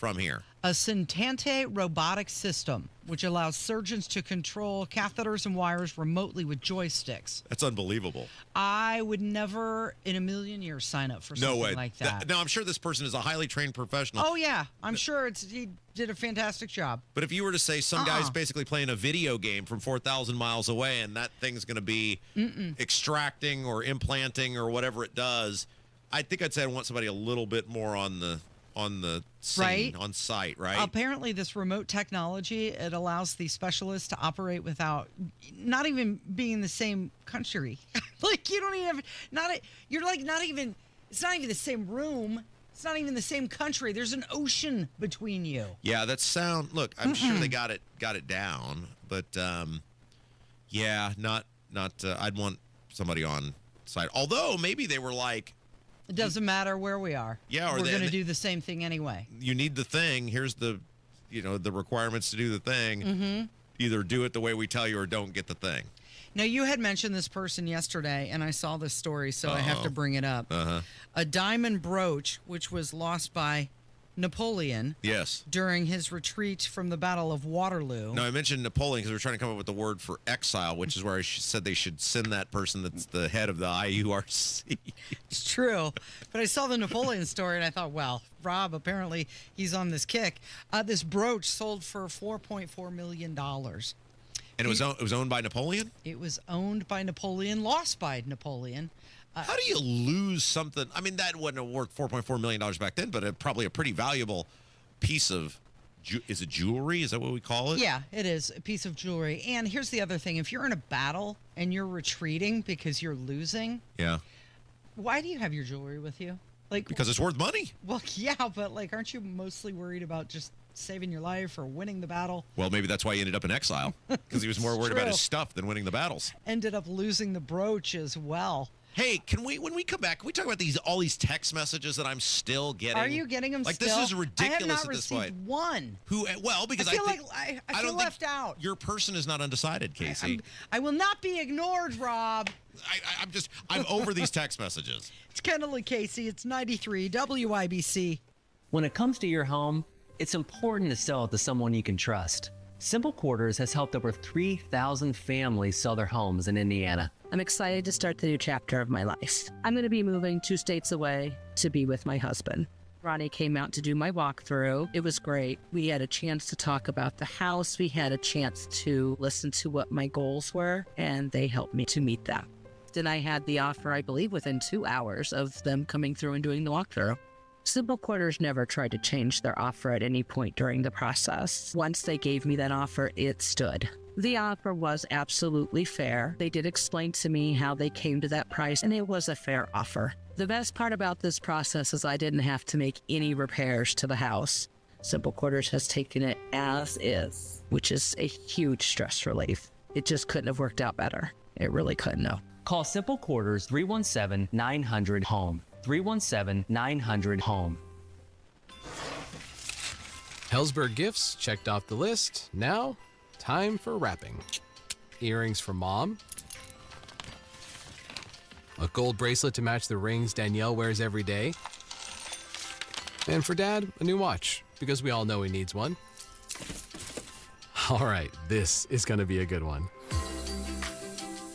from here? A Syntante robotic system, which allows surgeons to control catheters and wires remotely with joysticks. That's unbelievable. I would never in a million years sign up for something like that. No, I'm sure this person is a highly trained professional. Oh, yeah. I'm sure he did a fantastic job. But if you were to say some guy's basically playing a video game from 4,000 miles away and that thing's going to be extracting or implanting or whatever it does, I think I'd say I want somebody a little bit more on the scene, right? On site, right? Apparently, this remote technology, it allows the specialists to operate without not even being in the same country. Like, you don't even have, it's not even the same room. It's not even the same country. There's an ocean between you. Yeah, look, I'm sure they got it down, but yeah, not I'd want somebody on site. Although maybe they were like, it doesn't matter where we are. Yeah, or we're going to do the same thing anyway. You need the thing. Here's the requirements to do the thing. Mm-hmm. Either do it the way we tell you or don't get the thing. Now, you had mentioned this person yesterday, and I saw this story, so I have to bring it up. A diamond brooch, which was lost by Napoleon. Yes. During his retreat from the Battle of Waterloo. No, I mentioned Napoleon because we're trying to come up with the word for exile, which is where I said they should send that person that's the head of the IURC. It's true. But I saw the Napoleon story, and I thought, well, Rob, apparently he's on this kick. This brooch sold for $4.4 million. And it was owned by Napoleon? It was owned by Napoleon, lost by Napoleon. How do you lose something? I mean, that wouldn't have worth $4.4 million back then, but probably a pretty valuable piece of, is it jewelry? Is that what we call it? Yeah, it is a piece of jewelry. And here's the other thing. If you're in a battle and you're retreating because you're losing, yeah, why do you have your jewelry with you? Like, because it's worth money. Well, yeah, but like, aren't you mostly worried about just saving your life or winning the battle? Well, maybe that's why he ended up in exile, because he was more worried about his stuff than winning the battles. Ended up losing the brooch as well. Hey, when we come back, can we talk about all these text messages that I'm still getting? Are you getting them like, still? This is ridiculous I have not at this received point. one. Because I feel left out. Your person is not undecided, Casey. I will not be ignored, Rob. I'm over these text messages. It's Kendall Casey. It's 93 WIBC. When it comes to your home, it's important to sell it to someone you can trust. Simple Quarters has helped over 3,000 families sell their homes in Indiana. I'm excited to start the new chapter of my life. I'm going to be moving 2 states away to be with my husband. Ronnie came out to do my walkthrough. It was great. We had a chance to talk about the house. We had a chance to listen to what my goals were, and they helped me to meet them. Then I had the offer, I believe, within 2 hours of them coming through and doing the walkthrough. Simple Quarters never tried to change their offer at any point during the process. Once they gave me that offer, it stood. The offer was absolutely fair. They did explain to me how they came to that price, and it was a fair offer. The best part about this process is I didn't have to make any repairs to the house. Simple Quarters has taken it as is, which is a huge stress relief. It just couldn't have worked out better. It really couldn't have. Call Simple Quarters 317-900-HOME. 317-900-HOME. Hellsberg gifts checked off the list. Now, time for wrapping. Earrings for mom. A gold bracelet to match the rings Danielle wears every day. And for dad, a new watch, because we all know he needs one. All right, this is going to be a good one.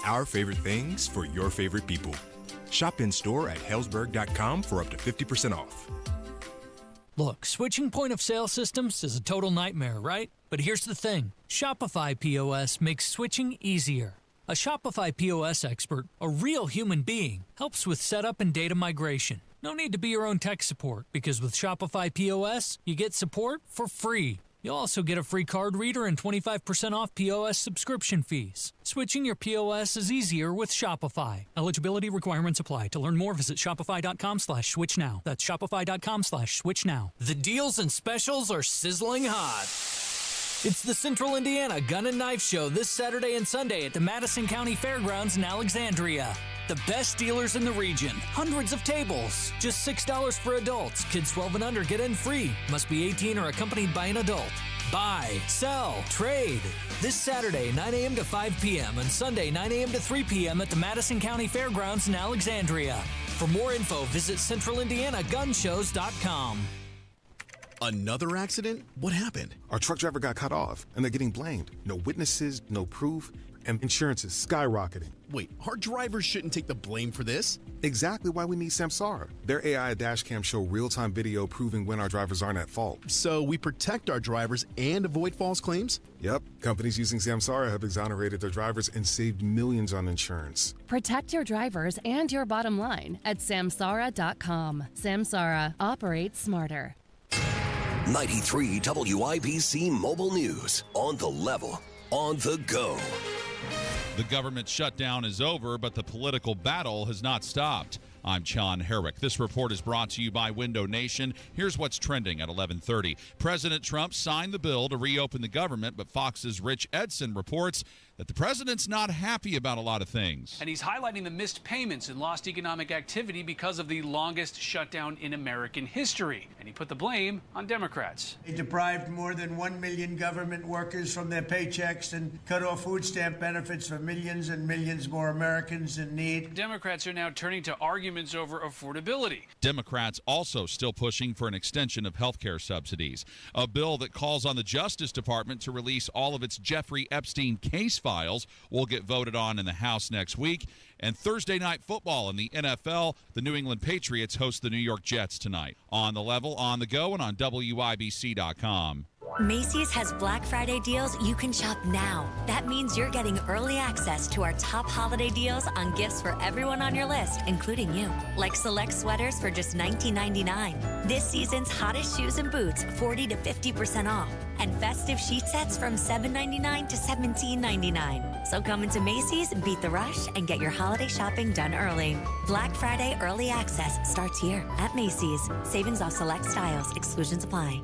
Our favorite things for your favorite people. Shop in store at Hellsberg.com for up to 50% off. Look, switching point of sale systems is a total nightmare, right? But here's the thing. Shopify POS makes switching easier. A Shopify POS expert, a real human being, helps with setup and data migration. No need to be your own tech support, because with Shopify POS, you get support for free. You'll also get a free card reader and 25% off POS subscription fees. Switching your POS is easier with Shopify. Eligibility requirements apply. To learn more, visit shopify.com/switch now. That's shopify.com/switch now. The deals and specials are sizzling hot. It's the Central Indiana Gun and Knife Show this Saturday and Sunday at the Madison County Fairgrounds in Alexandria. The best dealers in the region. Hundreds of tables. Just $6 for adults. Kids 12 and under get in free. Must be 18 or accompanied by an adult. Buy, sell, trade. This Saturday, 9 a.m. to 5 p.m. and Sunday, 9 a.m. to 3 p.m. at the Madison County Fairgrounds in Alexandria. For more info, visit centralindianagunshows.com. Another accident? What happened? Our truck driver got cut off, and they're getting blamed. No witnesses, no proof, and insurance is skyrocketing. Wait, our drivers shouldn't take the blame for this? Exactly why we need Samsara. Their AI dashcam show real-time video proving when our drivers aren't at fault. So we protect our drivers and avoid false claims? Yep. Companies using Samsara have exonerated their drivers and saved millions on insurance. Protect your drivers and your bottom line at samsara.com. Samsara. Operate smarter. 93 WIBC Mobile News. On the level. On the go. The government shutdown is over, but the political battle has not stopped. I'm John Herrick. This report is brought to you by Window Nation. Here's what's trending at 11:30. President Trump signed the bill to reopen the government, but Fox's Rich Edson reports that the president's not happy about a lot of things. And he's highlighting the missed payments and lost economic activity because of the longest shutdown in American history. And he put the blame on Democrats. They deprived more than 1 million government workers from their paychecks and cut off food stamp benefits for millions and millions more Americans in need. Democrats are now turning to arguments over affordability. Democrats also still pushing for an extension of health care subsidies. A bill that calls on the Justice Department to release all of its Jeffrey Epstein case files will get voted on in the House next week. And Thursday night football in the NFL, the New England Patriots host the New York Jets tonight. On the level, on the go, and on WIBC.com. Macy's has Black Friday deals you can shop now. That means you're getting early access to our top holiday deals on gifts for everyone on your list, including you. Like select sweaters for just $19.99. This season's hottest shoes and boots, 40 to 50% off. And festive sheet sets from $7.99 to $17.99. So come into Macy's, beat the rush, and get your holiday shopping done early. Black Friday early access starts here at Macy's. Savings off select styles. Exclusions apply.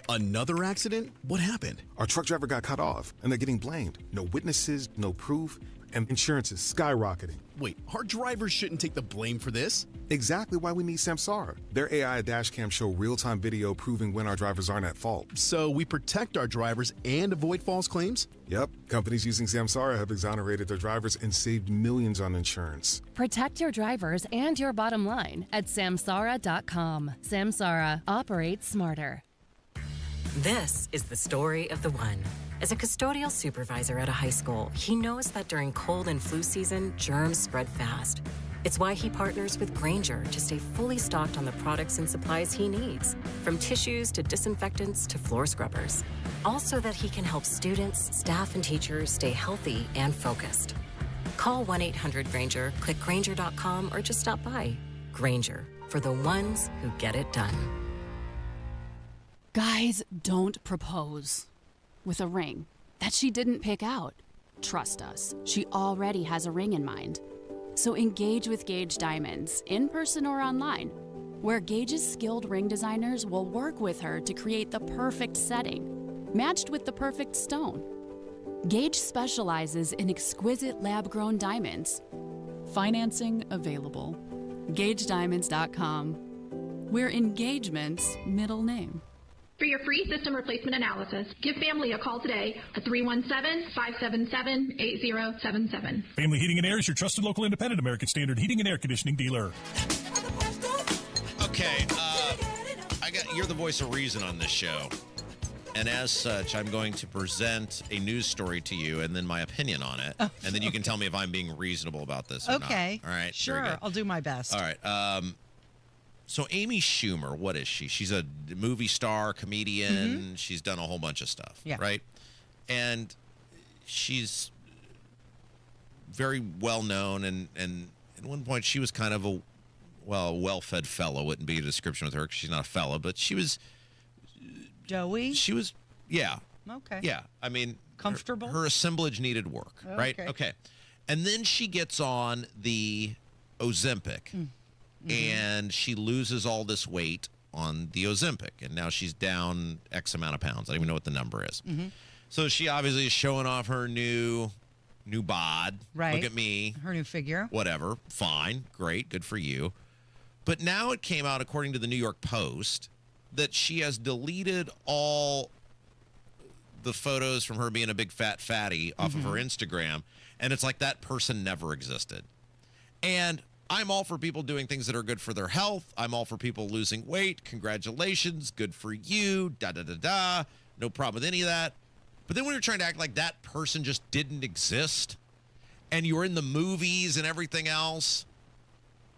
Another accident? What happened? Our truck driver got cut off, and they're getting blamed. No witnesses, no proof, and insurance is skyrocketing. Wait, our drivers shouldn't take the blame for this? Exactly why we need Samsara. Their AI dashcam show real-time video proving when our drivers aren't at fault. So we protect our drivers and avoid false claims? Yep. Companies using Samsara have exonerated their drivers and saved millions on insurance. Protect your drivers and your bottom line at samsara.com. Samsara. Operate smarter. This is the story of the one. As a custodial supervisor at a high school, he knows that during cold and flu season, germs spread fast. It's why he partners with Grainger to stay fully stocked on the products and supplies he needs, from tissues to disinfectants to floor scrubbers. All so that he can help students, staff, and teachers stay healthy and focused. Call 1-800-GRAINGER, click Grainger.com, or just stop by. Grainger, for the ones who get it done. Guys, don't propose with a ring that she didn't pick out. Trust us, she already has a ring in mind. So engage with Gage Diamonds, in person or online, where Gage's skilled ring designers will work with her to create the perfect setting, matched with the perfect stone. Gage specializes in exquisite lab-grown diamonds. Financing available. GageDiamonds.com. We're engagement's middle name. For your free system replacement analysis, give Family a call today at 317-577-8077. Family Heating and Air is your trusted local independent American Standard heating and air conditioning dealer. Okay, you're the voice of reason on this show. And as such, I'm going to present a news story to you and then my opinion on it. Oh. And then you can tell me if I'm being reasonable about this or not. Okay. All right. Sure. I'll do my best. All right. So Amy Schumer, what is she? She's a movie star, comedian. Mm-hmm. She's done a whole bunch of stuff, yeah. right? And she's very well known. And at one point, she was kind of a well-fed fellow. Wouldn't be a description with her because she's not a fella, but she was Joey. She was, yeah. Okay. Yeah. I mean, comfortable. Her assemblage needed work, right? Okay. And then she gets on the Ozempic. And she loses all this weight on the Ozempic. And now she's down X amount of pounds. I don't even know what the number is. So she obviously is showing off her new bod. Right. Look at me. Her new figure. Whatever. Fine. Great. Good for you. But now it came out, according to the New York Post, that she has deleted all the photos from her being a big fat fatty off of her Instagram. And it's like that person never existed. And I'm all for people doing things that are good for their health. I'm all for people losing weight. Congratulations. Good for you. Da-da-da-da. No problem with any of that. But then when you're trying to act like that person just didn't exist and you're in the movies and everything else,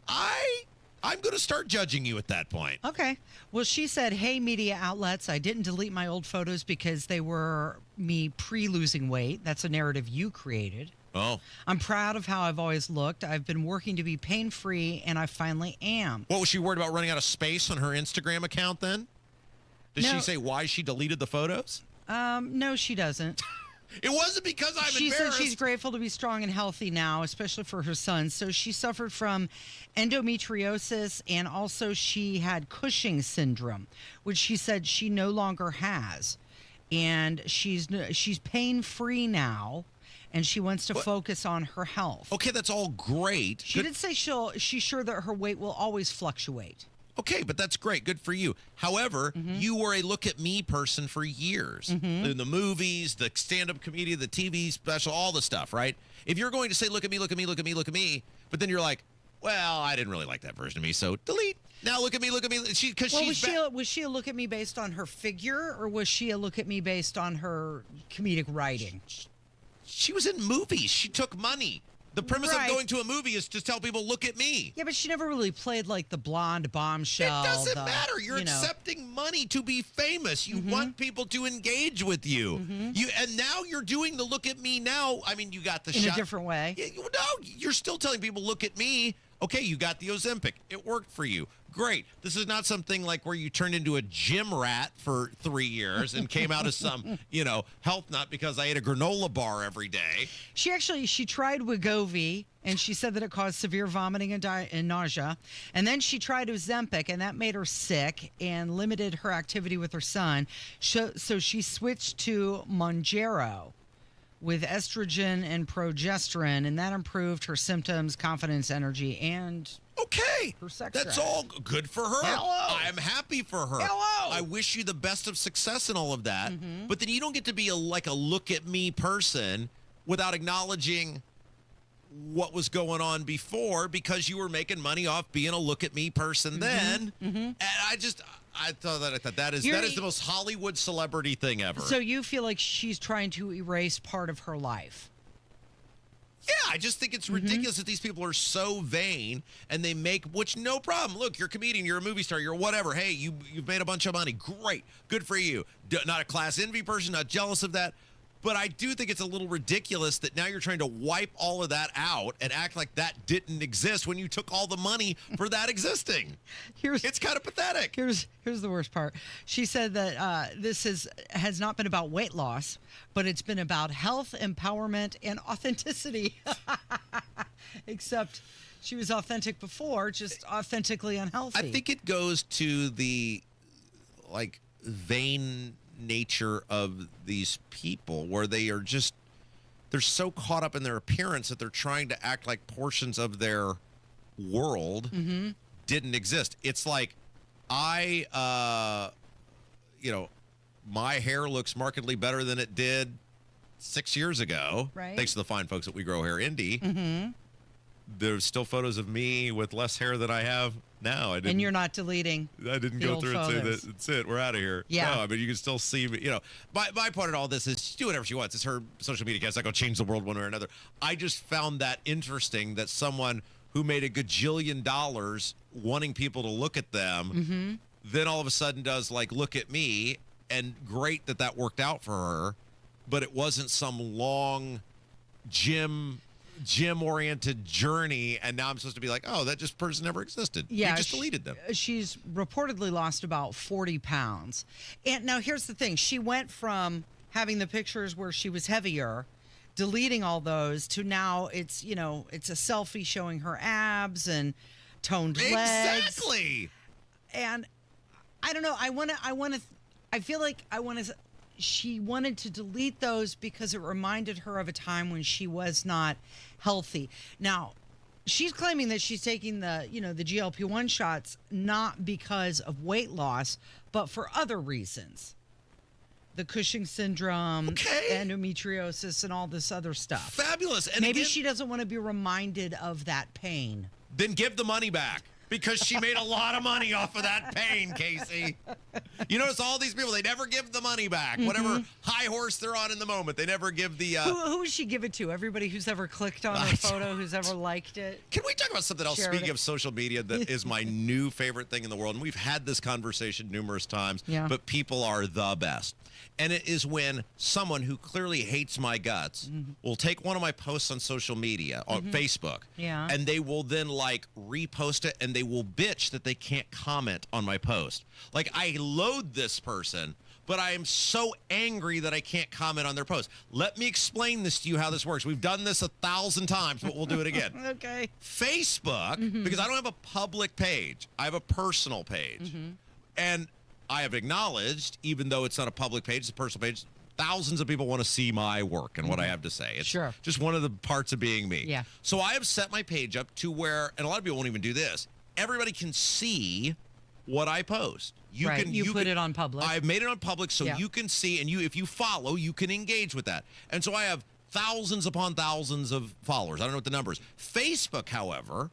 I'm going to start judging you at that point. Okay. Well, she said, hey, media outlets, I didn't delete my old photos because they were me pre-losing weight. That's a narrative you created. Oh. I'm proud of how I've always looked. I've been working to be pain-free, and I finally am. What, was she worried about running out of space on her Instagram account then? Did she say why she deleted the photos? No, she doesn't. It wasn't because I'm she embarrassed. Said she's grateful to be strong and healthy now, especially for her son. So she suffered from endometriosis, and also she had Cushing's syndrome, which she said she no longer has. And she's pain-free now, and she wants to focus on her health. Okay, that's all great. She did say she's sure that her weight will always fluctuate. Okay, but that's great. Good for you. However, you were a look at me person for years. In the movies, the stand-up comedian, the TV special, all the stuff, right? If you're going to say, look at me, look at me, look at me, look at me, but then you're like, well, I didn't really like that version of me, so delete. Now look at me, look at me. Was she a look at me based on her figure, or was she a look at me based on her comedic writing? She was in movies. She took money. The premise of going to a movie is to tell people, look at me. Yeah, but she never really played like the blonde bombshell. It doesn't matter. You're accepting money to be famous. You want people to engage with you. And now you're doing the look at me now. I mean, you got the shot. In a different way. No, you're still telling people, look at me. Okay, you got the Ozempic. It worked for you. Great. This is not something like where you turned into a gym rat for 3 years and came out as some, health nut because I ate a granola bar every day. She tried Wegovy, and she said that it caused severe vomiting and nausea. And then she tried Ozempic, and that made her sick and limited her activity with her son. So she switched to Mounjaro with estrogen and progesterone, and that improved her symptoms, confidence, energy, and her sex That's drive. all good for her. Hello. I'm happy for her. Hello. I wish you the best of success and all of that. But then you don't get to be a look at me person without acknowledging what was going on before because you were making money off being a look at me person then. And I thought that is the most Hollywood celebrity thing ever. So you feel like she's trying to erase part of her life? Yeah, I just think it's ridiculous that these people are so vain and they make, which no problem. Look, you're a comedian, you're a movie star, you're whatever. Hey, you've made a bunch of money. Great. Good for you. Not a class envy person, not jealous of that. But I do think it's a little ridiculous that now you're trying to wipe all of that out and act like that didn't exist when you took all the money for that existing. It's kind of pathetic. Here's the worst part. She said that this has not been about weight loss, but it's been about health, empowerment, and authenticity. Except she was authentic before, just authentically unhealthy. I think it goes to the vain nature of these people where they're so caught up in their appearance that they're trying to act like portions of their world didn't exist. It's like my hair looks markedly better than it did 6 years ago. Right. Thanks to the fine folks at We Grow Hair Indy. There's still photos of me with less hair than I have now. And you're not deleting. I didn't the go old through and say photos. that's it. We're out of here. Yeah. No, I mean, you can still see me. My point in all this is she do whatever she wants. It's her social media account. It's not going to change the world one way or another. I just found that interesting that someone who made a gajillion dollars wanting people to look at them, then all of a sudden does look at me, and great that worked out for her, but it wasn't some long gym-oriented journey, and now I'm supposed to be like, oh, that person never existed. Yeah, you just deleted them. She's reportedly lost about 40 pounds. And now here's the thing. She went from having the pictures where she was heavier, deleting all those, to now it's a selfie showing her abs and toned legs. Exactly. And I don't know. She wanted to delete those because it reminded her of a time when she was not healthy. Now, she's claiming that she's taking the GLP-1 shots not because of weight loss, but for other reasons. The Cushing's syndrome, endometriosis, and all this other stuff. Fabulous. And maybe again, she doesn't want to be reminded of that pain. then give the money back. Because she made a lot of money off of that pain, Casey. You notice all these people, they never give the money back. Whatever high horse they're on in the moment, they never give the... Who would she give it to? Everybody who's ever clicked on her photo, who's ever liked it? Can we talk about something else, speaking of social media, that is my new favorite thing in the world? And we've had this conversation numerous times, but people are the best. And it is when someone who clearly hates my guts will take one of my posts on social media, on Facebook, and they will then like repost it, and they will bitch that they can't comment on my post. Like, I loathe this person, but I am so angry that I can't comment on their post. Let me explain this to you how this works. We've done this 1,000 times, but we'll do it again. Okay. Facebook, because I don't have a public page, I have a personal page. And I have acknowledged, even though it's not a public page, it's a personal page, thousands of people want to see my work and what I have to say. It's just one of the parts of being me. Yeah. So I have set my page up to where, and a lot of people won't even do this, everybody can see what I post. You put it on public. I've made it on public so you can see, and if you follow, you can engage with that. And so I have thousands upon thousands of followers. I don't know what the number is. Facebook, however,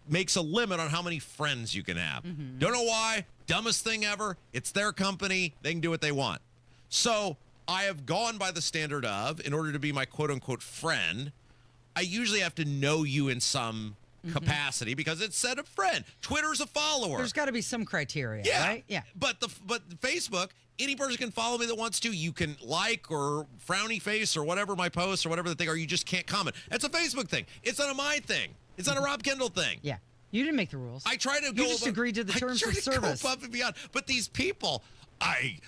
makes a limit on how many friends you can have. Don't know why. Dumbest thing ever. It's their company. They can do what they want. So I have gone by the standard of, in order to be my quote-unquote friend, I usually have to know you in some capacity because it said a friend. Twitter's a follower. There's got to be some criteria, right? Yeah. But Facebook, any person can follow me that wants to. You can like or frowny face or whatever my posts or whatever the thing are. You just can't comment. That's a Facebook thing. It's not a my thing. It's not a Rob Kendall thing. Yeah. You didn't make the rules. I try to go. You just agreed to the terms of service. Go above and beyond. But these people, I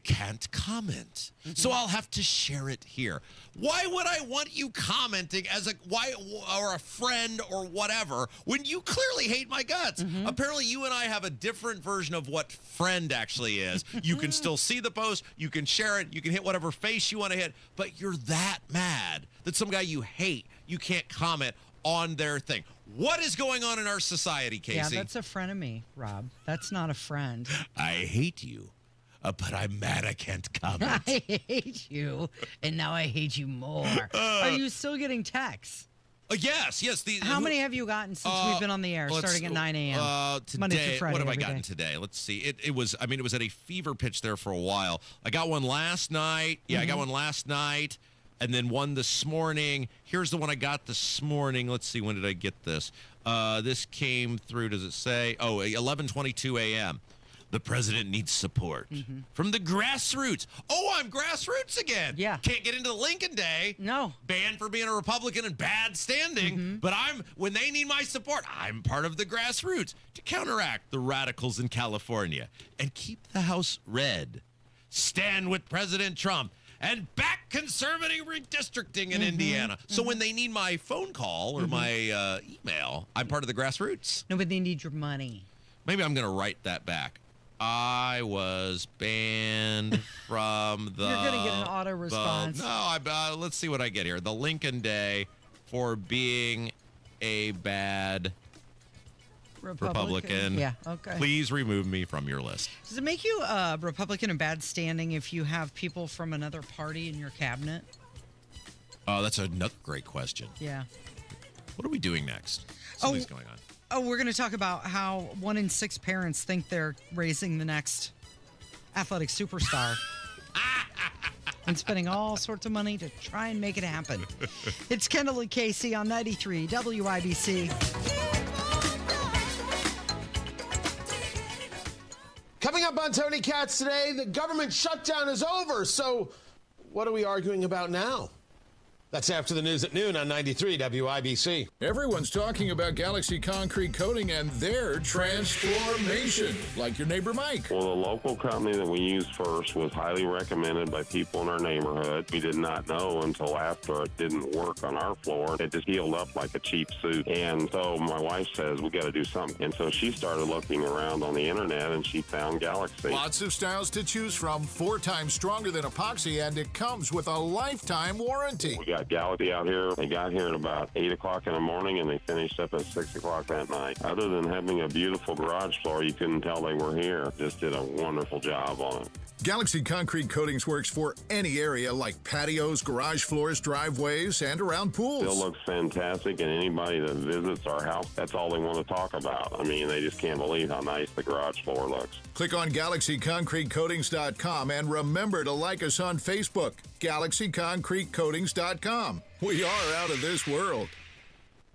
can't comment, so I'll have to share it here. Why would I want you commenting as a friend or whatever when you clearly hate my guts? Apparently, you and I have a different version of what friend actually is. You can still see the post, you can share it, you can hit whatever face you want to hit, but you're that mad that some guy you hate, you can't comment on their thing. What is going on in our society, Casey? Yeah, that's a friend of me, Rob. That's not a friend. I hate you, but I'm mad I can't comment. I hate you, and now I hate you more. Are you still getting texts? Yes. How many have you gotten since we've been on the air, starting at 9 a.m.? Today, Monday through Friday, what have I every gotten day? today? Let's see. It was at a fever pitch there for a while. I got one last night. Yeah, I got one last night. And then one this morning. Here's the one I got this morning. Let's see, when did I get this? This came through, does it say? 11:22 a.m. The president needs support from the grassroots. Oh, I'm grassroots again. Yeah. Can't get into the Lincoln Day. No. Banned for being a Republican in bad standing. But when they need my support, I'm part of the grassroots to counteract the radicals in California and keep the House red. Stand with President Trump and back conservative redistricting in Indiana. So when they need my phone call or my email, I'm part of the grassroots. No, but they need your money. Maybe I'm going to write that back. I was banned from the... You're going to get an auto response. Let's see what I get here. The Lincoln Day for being a bad Republican. Yeah, okay. Please remove me from your list. Does it make you a Republican in bad standing if you have people from another party in your cabinet? Oh, that's another great question. Yeah. What are we doing next? Something's going on. Oh, we're going to talk about how 1 in 6 parents think they're raising the next athletic superstar and spending all sorts of money to try and make it happen. It's Kendall and Casey on 93 WIBC. Coming up on Tony Katz today, the government shutdown is over. So what are we arguing about now? That's after the news at noon on 93 WIBC. Everyone's talking about Galaxy Concrete Coating and their transformation, like your neighbor Mike. Well, the local company that we used first was highly recommended by people in our neighborhood. We did not know until after it didn't work on our floor. It just healed up like a cheap suit. And so my wife says, we got to do something. And so she started looking around on the internet and she found Galaxy. Lots of styles to choose from, 4 times stronger than epoxy, and it comes with a lifetime warranty. We got Galaxy out here. They got here at about 8 o'clock in the morning and they finished up at 6 o'clock that night. Other than having a beautiful garage floor, you couldn't tell they were here. Just did a wonderful job on it. Galaxy Concrete Coatings works for any area like patios, garage floors, driveways, and around pools. Still looks fantastic, and anybody that visits our house, that's all they want to talk about. I mean, they just can't believe how nice the garage floor looks. Click on GalaxyConcreteCoatings.com and remember to like us on Facebook, GalaxyConcreteCoatings.com. We are out of this world.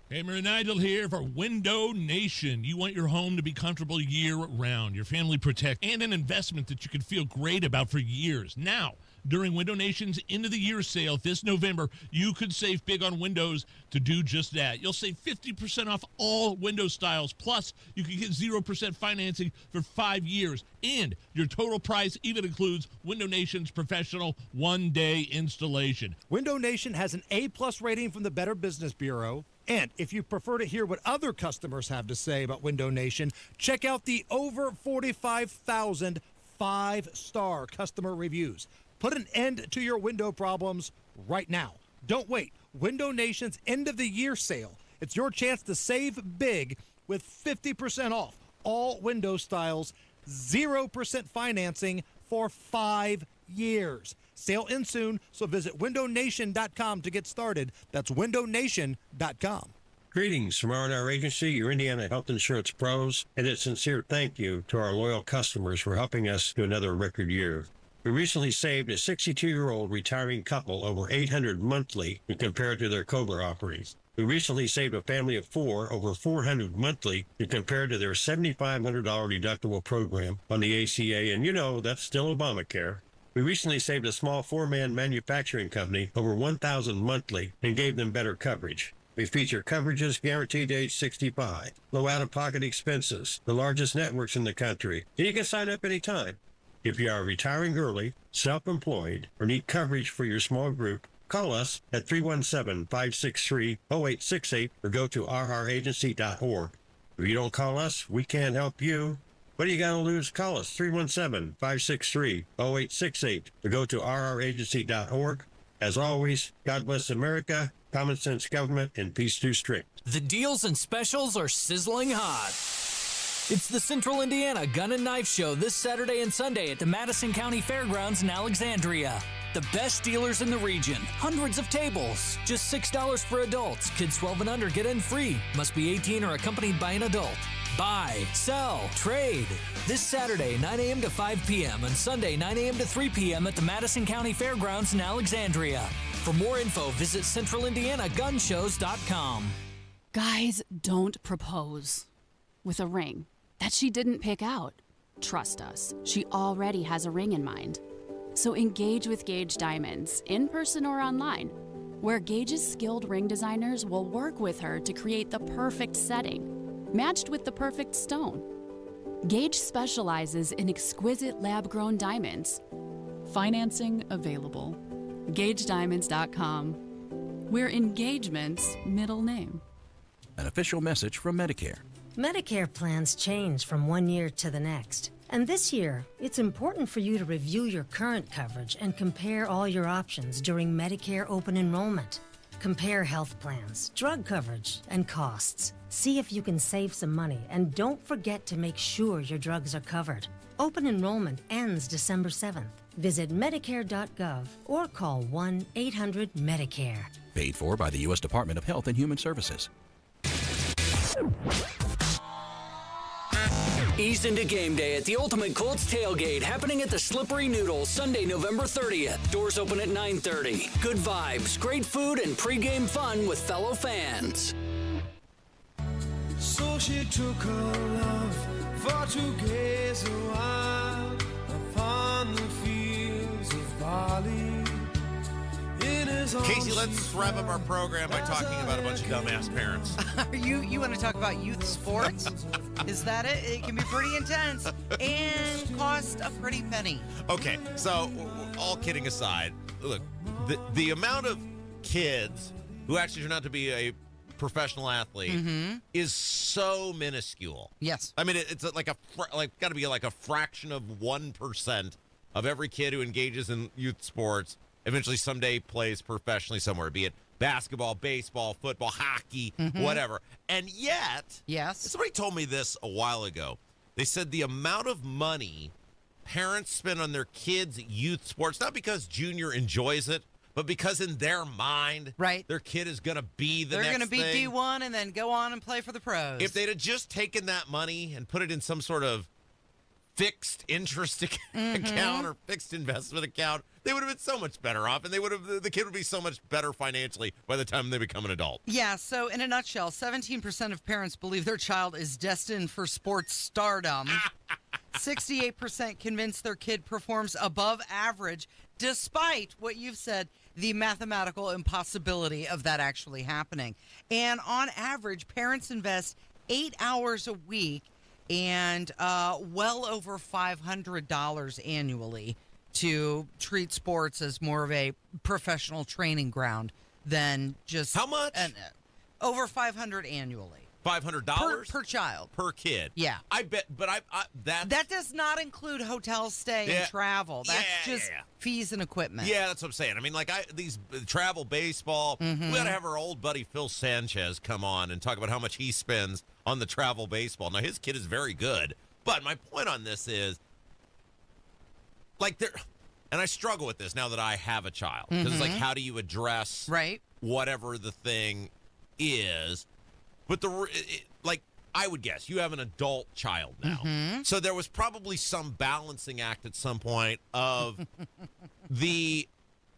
Hey, Mary Nigel here for Window Nation. You want your home to be comfortable year-round, your family protect, and an investment that you can feel great about for years. Now, during Window Nation's end-of-the-year sale this November, you could save big on windows to do just that. You'll save 50% off all window styles, plus you can get 0% financing for 5 years, and your total price even includes Window Nation's professional one-day installation. Window Nation has an A+ rating from the Better Business Bureau. And if you prefer to hear what other customers have to say about Window Nation, check out the over 45,000 5-star customer reviews. Put an end to your window problems right now. Don't wait. Window Nation's end-of-the-year sale. It's your chance to save big with 50% off all window styles, 0% financing for 5 years. Sale ends soon, so visit windownation.com to get started. That's windownation.com. Greetings from R&R Agency, your Indiana health insurance pros, and a sincere thank you to our loyal customers for helping us to another record year. We recently saved a 62-year-old retiring couple over $800 monthly when compared to their COBRA offerings. We recently saved a family of 4 over $400 monthly when compared to their $7,500 deductible program on the ACA, and you know that's still Obamacare. We recently saved a small 4-man manufacturing company over $1,000 monthly and gave them better coverage. We feature coverages guaranteed to age 65, low out-of-pocket expenses, the largest networks in the country, and you can sign up anytime. If you are retiring early, self-employed, or need coverage for your small group, call us at 317-563-0868 or go to rragency.org. If you don't call us, we can't help you. What do you got to lose? Call us, 317-563-0868, or go to rragency.org. As always, God bless America, common sense government, and peace too strict. The deals and specials are sizzling hot. It's the Central Indiana Gun and Knife Show this Saturday and Sunday at the Madison County Fairgrounds in Alexandria. The best dealers in the region. Hundreds of tables. Just $6 for adults. Kids 12 and under get in free. Must be 18 or accompanied by an adult. Buy, sell, trade. This Saturday, 9 a.m. to 5 p.m. and Sunday, 9 a.m. to 3 p.m. at the Madison County Fairgrounds in Alexandria. For more info, visit CentralIndianaGunShows.com. Guys, don't propose with a ring that she didn't pick out. Trust us, she already has a ring in mind. So engage with Gage Diamonds, in person or online, where Gage's skilled ring designers will work with her to create the perfect setting, matched with the perfect stone. Gage specializes in exquisite lab-grown diamonds. Financing available. GageDiamonds.com. We're engagement's middle name. An official message from Medicare. Medicare plans change from one year to the next. And this year, it's important for you to review your current coverage and compare all your options during Medicare open enrollment. Compare health plans, drug coverage, and costs. See if you can save some money, and don't forget to make sure your drugs are covered. Open enrollment ends December 7th. Visit Medicare.gov or call 1-800-MEDICARE. Paid for by the U.S. Department of Health and Human Services. Ease into game day at the Ultimate Colts Tailgate, happening at the Slippery Noodle, Sunday, November 30th. Doors open at 9:30. Good vibes, great food, and pregame fun with fellow fans. So she took her love for to gaze a while upon the fields of barley. Casey, let's wrap up our program by talking about a bunch of dumbass parents. You want to talk about youth sports? Is that it? It can be pretty intense and cost a pretty penny. Okay, so all kidding aside, look, the amount of kids who actually turn out to be a professional athlete is so minuscule. Yes. I mean, it's like got to be like a fraction of 1% of every kid who engages in youth sports eventually someday plays professionally somewhere, be it basketball, baseball, football, hockey, whatever. And yet, yes, somebody told me this a while ago. They said the amount of money parents spend on their kids' youth sports, not because Junior enjoys it, but because in their mind, their kid is going to be the next thing. They're going to be D1 and then go on and play for the pros. If they'd have just taken that money and put it in some sort of fixed interest account or fixed investment account, they would have been so much better off, and the kid would be so much better financially by the time they become an adult. Yeah, so in a nutshell, 17% of parents believe their child is destined for sports stardom. 68% convinced their kid performs above average, despite what you've said, the mathematical impossibility of that actually happening. And on average, parents invest 8 hours a week and well over $500 annually to treat sports as more of a professional training ground than just... How much? Over $500 annually. $500 per child, per kid. Yeah, I bet. But that does not include hotel stay and travel. That's just fees and equipment. Yeah, that's what I'm saying. I mean, like these travel baseball. We got to have our old buddy Phil Sanchez come on and talk about how much he spends on the travel baseball. Now his kid is very good, but my point on this is, like, and I struggle with this now that I have a child, because it's like, how do you address whatever the thing is? But I would guess you have an adult child now. So there was probably some balancing act at some point of the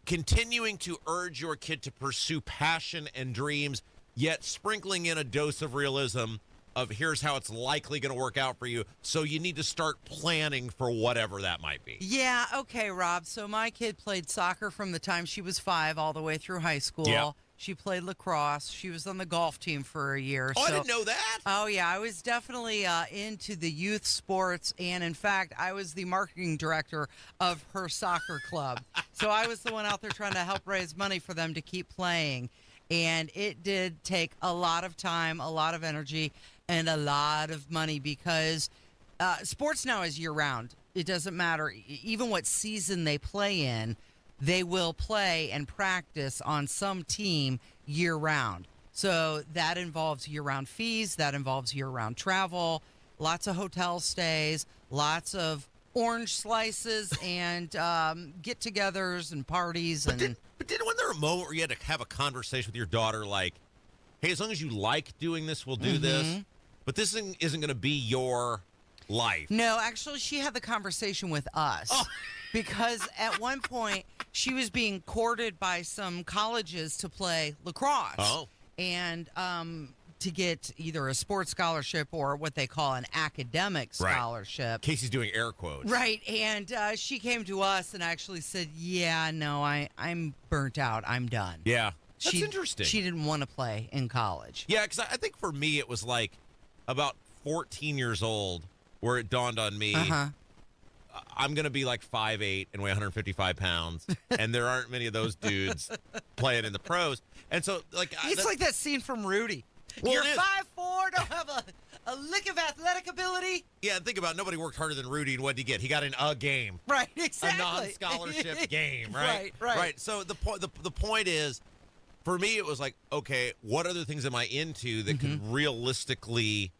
continuing to urge your kid to pursue passion and dreams, yet sprinkling in a dose of realism of here's how it's likely going to work out for you. So you need to start planning for whatever that might be. Yeah. Okay, Rob. So my kid played soccer from the time she was 5 all the way through high school. Yeah. She played lacrosse. She was on the golf team for a year. Oh, I didn't know that. Oh, yeah. I was definitely into the youth sports. And, in fact, I was the marketing director of her soccer club. So I was the one out there trying to help raise money for them to keep playing. And it did take a lot of time, a lot of energy, and a lot of money because sports now is year-round. It doesn't matter. Even what season they play in, they will play and practice on some team year-round. So that involves year-round fees. That involves year-round travel, lots of hotel stays, lots of orange slices and get-togethers and parties. But didn't there a moment where you had to have a conversation with your daughter like, hey, as long as you like doing this, we'll do this, but this isn't going to be your life? No, actually, she had the conversation with us. Oh. Because at one point, she was being courted by some colleges to play lacrosse. Oh. And to get either a sports scholarship or what they call an academic scholarship. Casey's doing air quotes. Right. And she came to us and actually said, yeah, no, I'm burnt out. I'm done. Yeah. That's interesting. She didn't want to play in college. Yeah, because I think for me, it was like about 14 years old where it dawned on me, I'm going to be like 5'8" and weigh 155 pounds, and there aren't many of those dudes playing in the pros. And so, like... It's like that scene from Rudy. Well, you're 5'4", don't have a lick of athletic ability. Yeah, and think about it, nobody worked harder than Rudy, and what did he get? He got in a game. Right, exactly. A non-scholarship game, right? Right. So the point is, for me, it was like, okay, what other things am I into that could realistically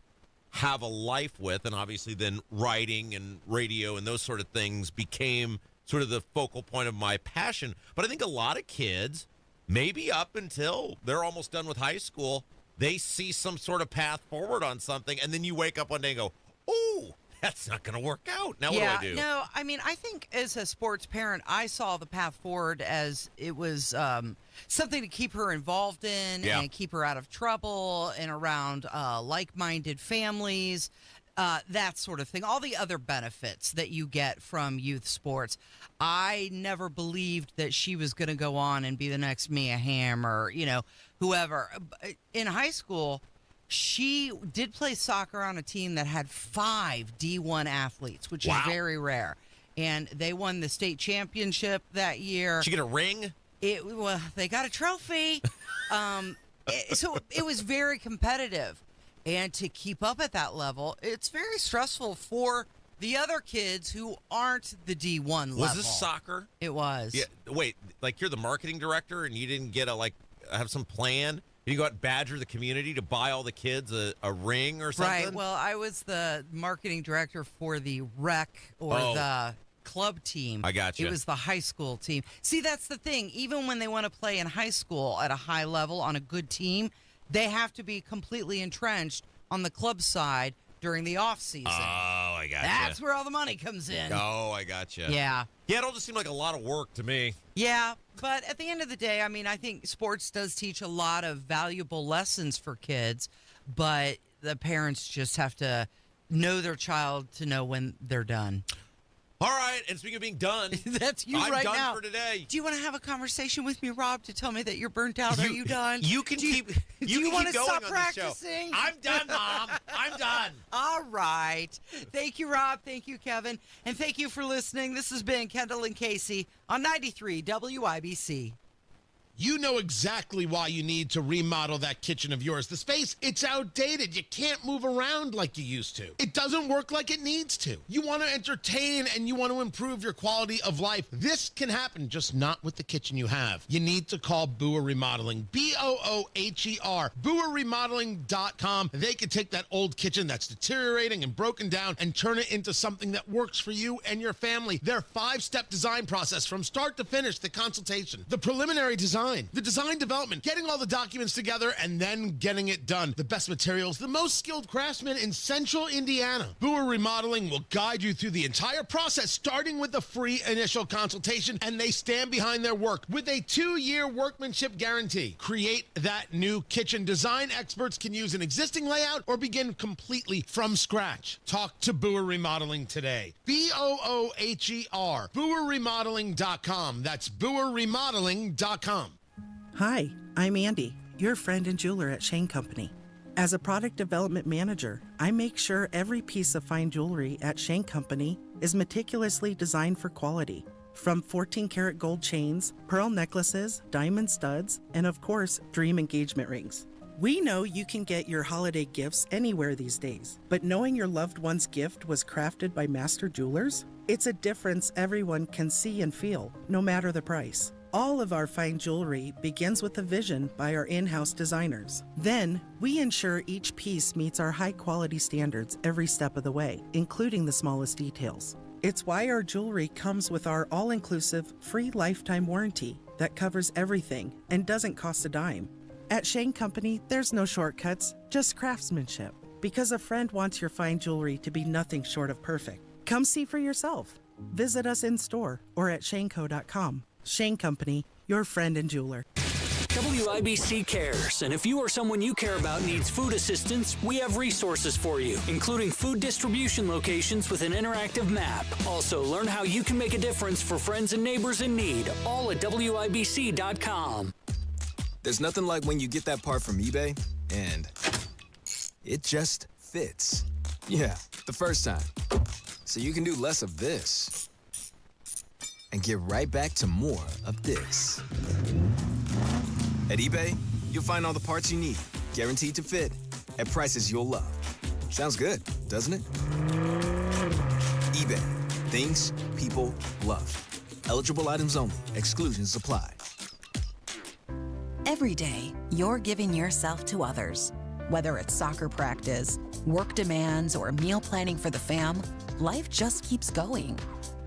have a life with? And obviously then writing and radio and those sort of things became sort of the focal point of my passion. But I think a lot of kids, maybe up until they're almost done with high school, they see some sort of path forward on something, and then you wake up one day and go, oh, that's not going to work out. Now what do I do? No, I mean, I think as a sports parent, I saw the path forward as it was something to keep her involved in and keep her out of trouble and around like-minded families, that sort of thing. All the other benefits that you get from youth sports. I never believed that she was going to go on and be the next Mia Hamm or, whoever. In high school, she did play soccer on a team that had 5 D1 athletes, which is very rare. And they won the state championship that year. Did she get a ring? Well, they got a trophy. So it was very competitive. And to keep up at that level, it's very stressful for the other kids who aren't the D1 level. Was this soccer? It was. Yeah. Wait, like you're the marketing director and you didn't get have some plan You go out and badger the community to buy all the kids a ring or something? Right. Well, I was the marketing director for the rec or the club team. I got you. It was the high school team. See, that's the thing. Even when they want to play in high school at a high level on a good team, they have to be completely entrenched on the club side during the off season. Oh, I got you. That's where all the money comes in. Oh, I got you. Yeah. Yeah, it all just seemed like a lot of work to me. Yeah, but at the end of the day, I mean, I think sports does teach a lot of valuable lessons for kids, but the parents just have to know their child to know when they're done. All right, and speaking of being done, that's you I'm right done now. for today. Do you want to have a conversation with me, Rob, to tell me that you're burnt out? Are you done? You can keep. Do you want to going stop on practicing? The show. I'm done, Mom. I'm done. All right. Thank you, Rob. Thank you, Kevin. And thank you for listening. This has been Kendall and Casey on 93 WIBC. You know exactly why you need to remodel that kitchen of yours. The space, it's outdated. You can't move around like you used to. It doesn't work like it needs to. You want to entertain and you want to improve your quality of life. This can happen, just not with the kitchen you have. You need to call Booher Remodeling, BOOHER, BooherRemodeling.com. They can take that old kitchen that's deteriorating and broken down and turn it into something that works for you and your family. Their 5-step design process from start to finish, the consultation, the preliminary design, the design development, getting all the documents together, and then getting it done. The best materials, the most skilled craftsmen in Central Indiana. Booher Remodeling will guide you through the entire process, starting with the free initial consultation, and they stand behind their work with a 2-year workmanship guarantee. Create that new kitchen. Design experts can use an existing layout or begin completely from scratch. Talk to Booher Remodeling today. BOOHER, BooherRemodeling.com. That's BooherRemodeling.com. Hi, I'm Andy, your friend and jeweler at Shane Company. As a product development manager, I make sure every piece of fine jewelry at Shane Company is meticulously designed for quality. From 14-karat gold chains, pearl necklaces, diamond studs, and of course, dream engagement rings. We know you can get your holiday gifts anywhere these days, but knowing your loved one's gift was crafted by master jewelers? It's a difference everyone can see and feel, no matter the price. All of our fine jewelry begins with a vision by our in-house designers. Then, we ensure each piece meets our high-quality standards every step of the way, including the smallest details. It's why our jewelry comes with our all-inclusive, free lifetime warranty that covers everything and doesn't cost a dime. At Shane Company, there's no shortcuts, just craftsmanship. Because a friend wants your fine jewelry to be nothing short of perfect. Come see for yourself. Visit us in-store or at shaneco.com. Shane Company, your friend and jeweler. WIBC cares, and if you or someone you care about needs food assistance, we have resources for you, including food distribution locations with an interactive map. Also, learn how you can make a difference for friends and neighbors in need, all at WIBC.com. There's nothing like when you get that part from eBay, and it just fits. Yeah, the first time. So you can do less of this and get right back to more of this. At eBay, you'll find all the parts you need, guaranteed to fit, at prices you'll love. Sounds good, doesn't it? eBay, things people love. Eligible items only. Exclusions apply. Every day, you're giving yourself to others. Whether it's soccer practice, work demands, or meal planning for the fam, life just keeps going.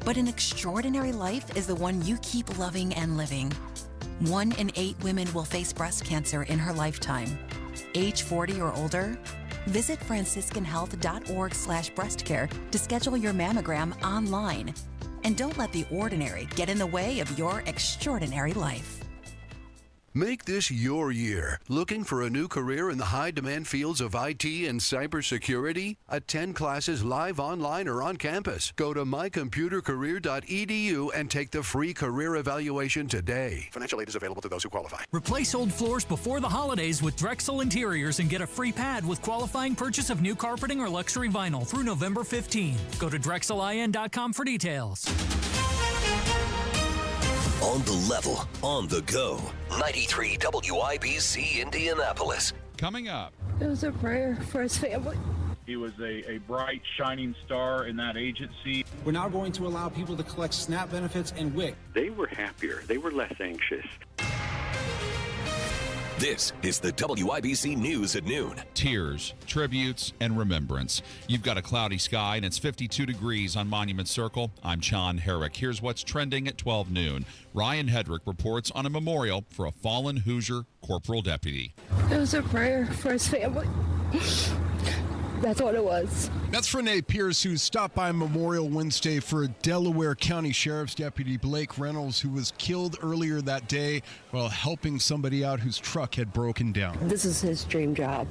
But an extraordinary life is the one you keep loving and living. 1 in 8 women will face breast cancer in her lifetime. Age 40 or older? Visit franciscanhealth.org/breastcare to schedule your mammogram online. And don't let the ordinary get in the way of your extraordinary life. Make this your year. Looking for a new career in the high-demand fields of IT and cybersecurity? Attend classes live, online, or on campus. Go to mycomputercareer.edu and take the free career evaluation today. Financial aid is available to those who qualify. Replace old floors before the holidays with Drexel Interiors and get a free pad with qualifying purchase of new carpeting or luxury vinyl through November 15. Go to DrexelIN.com for details. On the level, on the go. 93 WIBC Indianapolis. Coming up. It was a prayer for his family. He was a bright, shining star in that agency. We're now going to allow people to collect SNAP benefits and WIC. They were happier. They were less anxious. This is the WIBC News at noon. Tears, tributes, and remembrance. You've got a cloudy sky, and it's 52 degrees on Monument Circle. I'm John Herrick. Here's what's trending at 12 noon. Ryan Hedrick reports on a memorial for a fallen Hoosier corporal deputy. It was a prayer for his family. That's what it was. That's Renee Pierce, who stopped by Memorial Wednesday for Delaware County Sheriff's Deputy Blake Reynolds, who was killed earlier that day while helping somebody out whose truck had broken down. This is his dream job.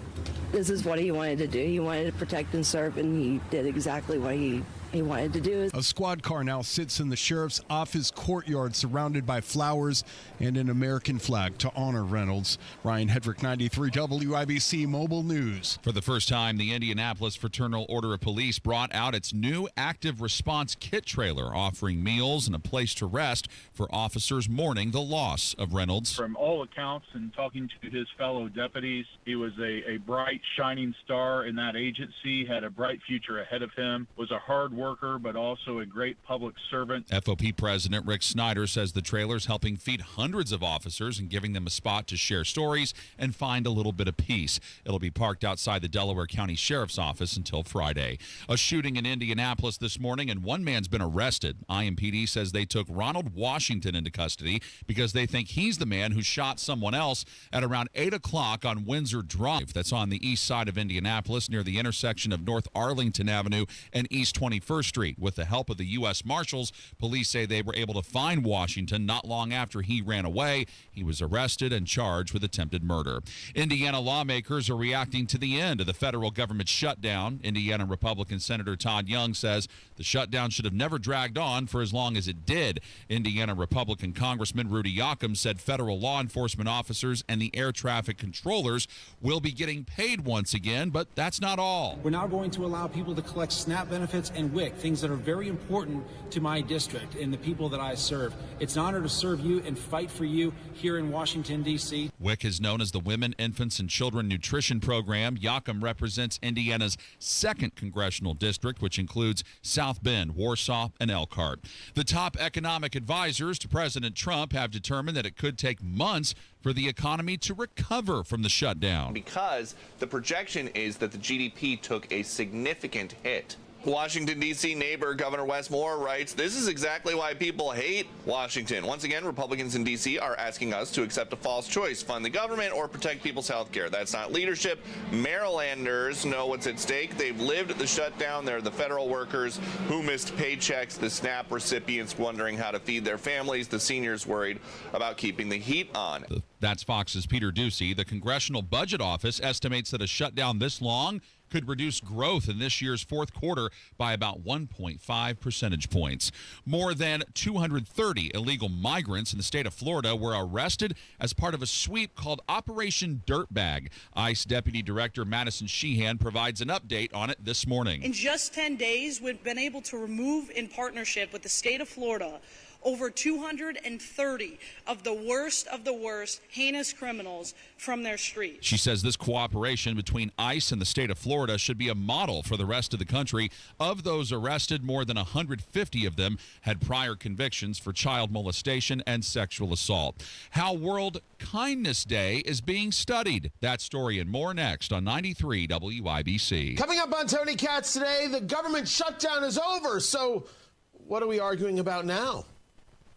This is what he wanted to do. He wanted to protect and serve, and he did exactly what he wanted to do. A squad car now sits in the sheriff's office courtyard surrounded by flowers and an American flag to honor Reynolds. Ryan Hedrick, 93 WIBC Mobile News. For the first time, the Indianapolis Fraternal Order of Police brought out its new active response kit trailer, offering meals and a place to rest for officers mourning the loss of Reynolds. From all accounts and talking to his fellow deputies, he was a bright, shining star in that agency, had a bright future ahead of him, was a hard worker, but also a great public servant. FOP President Rick Snyder says the trailer's helping feed hundreds of officers and giving them a spot to share stories and find a little bit of peace. It'll be parked outside the Delaware County Sheriff's Office until Friday. A shooting in Indianapolis this morning, and one man's been arrested. IMPD says they took Ronald Washington into custody because they think he's the man who shot someone else at around 8 o'clock on Windsor Drive. That's on the east side of Indianapolis near the intersection of North Arlington Avenue and East 21st Street. With the help of the U.S. Marshals, police say they were able to find Washington not long after he ran away. He was arrested and charged with attempted murder. Indiana lawmakers are reacting to the end of the federal government shutdown. Indiana Republican Senator Todd Young says the shutdown should have never dragged on for as long as it did. Indiana Republican Congressman Rudy Yoakum said federal law enforcement officers and the air traffic controllers will be getting paid once again, but that's not all. We're now going to allow people to collect SNAP benefits and WIC, things that are very important to my district and the people that I serve. It's an honor to serve you and fight for you here in Washington, D.C. WIC is known as the Women, Infants, and Children Nutrition Program. Yoakum represents Indiana's 2nd congressional district, which includes South Bend, Warsaw, and Elkhart. The top economic advisors to President Trump have determined that it could take months for the economy to recover from the shutdown. Because the projection is that the GDP took a significant hit. Washington, D.C. neighbor Governor Wes Moore writes, "This is exactly why people hate Washington. Once again, Republicans in D.C. are asking us to accept a false choice, fund the government or protect people's health care. That's not leadership. Marylanders know what's at stake. They've lived the shutdown. They're the federal workers who missed paychecks, the SNAP recipients wondering how to feed their families, the seniors worried about keeping the heat on." That's Fox's Peter Ducey. The Congressional Budget Office estimates that a shutdown this long could reduce growth in this year's fourth quarter by about 1.5 percentage points. More than 230 illegal migrants in the state of Florida were arrested as part of a sweep called Operation Dirtbag. ICE Deputy Director Madison Sheehan provides an update on it this morning. In just 10 days, we've been able to remove, in partnership with the state of Florida, over 230 of the worst heinous criminals from their streets. She says this cooperation between ICE and the state of Florida should be a model for the rest of the country. Of those arrested, more than 150 of them had prior convictions for child molestation and sexual assault. How World Kindness Day is being studied. That story and more next on 93 WIBC. Coming up on Tony Katz today, the government shutdown is over. So what are we arguing about now?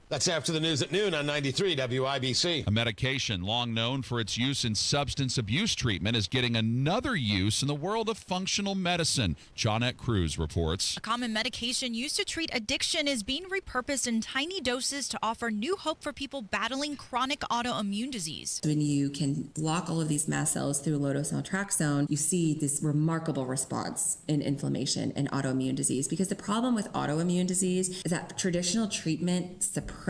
That's after the news at noon on 93 WIBC. A medication long known for its use in substance abuse treatment is getting another use in the world of functional medicine. Johnette Cruz reports. A common medication used to treat addiction is being repurposed in tiny doses to offer new hope for people battling chronic autoimmune disease. When you can block all of these mast cells through low-dose naltrexone, you see this remarkable response in inflammation and autoimmune disease. Because the problem with autoimmune disease is that traditional treatment suppresses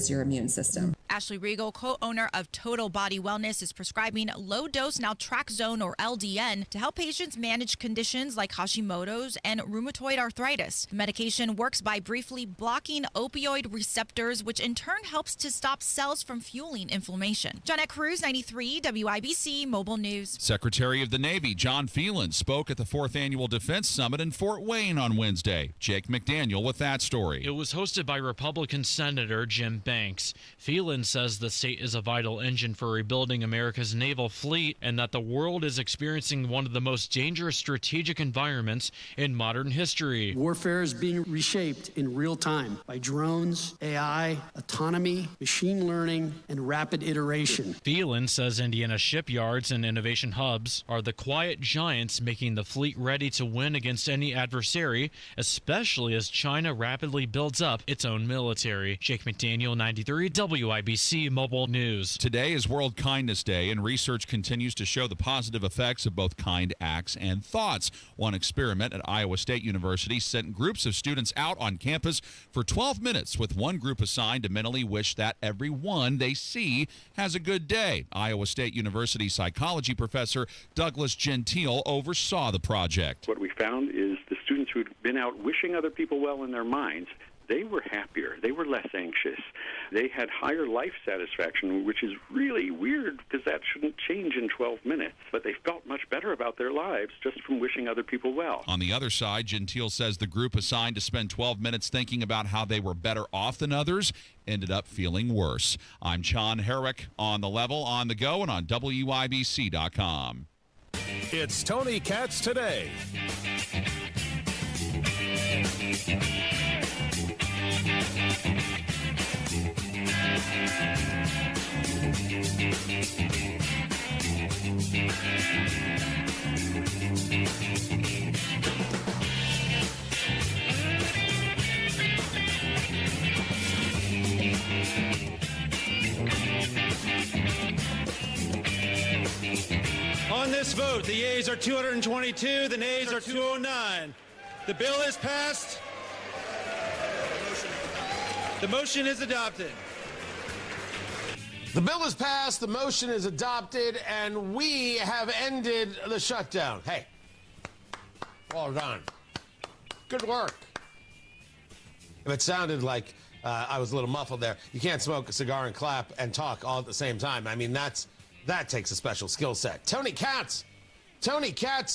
your immune system. Ashley Regal, co-owner of Total Body Wellness, is prescribing low-dose naltrexone, or LDN, to help patients manage conditions like Hashimoto's and rheumatoid arthritis. The medication works by briefly blocking opioid receptors, which in turn helps to stop cells from fueling inflammation. Johnette Cruz, 93 WIBC Mobile News. Secretary of the Navy John Phelan spoke at the 4th Annual Defense Summit in Fort Wayne on Wednesday. Jake McDaniel with that story. It was hosted by Republican Senator Jim Banks. Phelan says the state is a vital engine for rebuilding America's naval fleet and that the world is experiencing one of the most dangerous strategic environments in modern history. Warfare is being reshaped in real time by drones, AI, autonomy, machine learning, and rapid iteration. Phelan says Indiana shipyards and innovation hubs are the quiet giants making the fleet ready to win against any adversary, especially as China rapidly builds up its own military. Jake McDaniel, 93 WIBC Mobile News. Today is World Kindness Day, and research continues to show the positive effects of both kind acts and thoughts. One experiment at Iowa State University sent groups of students out on campus for 12 minutes, with one group assigned to mentally wish that everyone they see has a good day. Iowa State University psychology professor Douglas Gentile oversaw the project. What we found is the students who'd been out wishing other people well in their minds, they were happier, they were less anxious, they had higher life satisfaction, which is really weird because that shouldn't change in 12 minutes. But they felt much better about their lives just from wishing other people well. On the other side, Gentile says the group assigned to spend 12 minutes thinking about how they were better off than others ended up feeling worse. I'm John Herrick on The Level, on the go, and on WIBC.com. It's Tony Katz Today. On this vote, the yeas are 222, the nays are 209. The bill is passed. The motion is adopted. The bill is passed, the motion is adopted, and we have ended the shutdown. Hey, well done. Good work. If it sounded like I was a little muffled there, you can't smoke a cigar and clap and talk all at the same time. I mean, that takes a special skill set. Tony Katz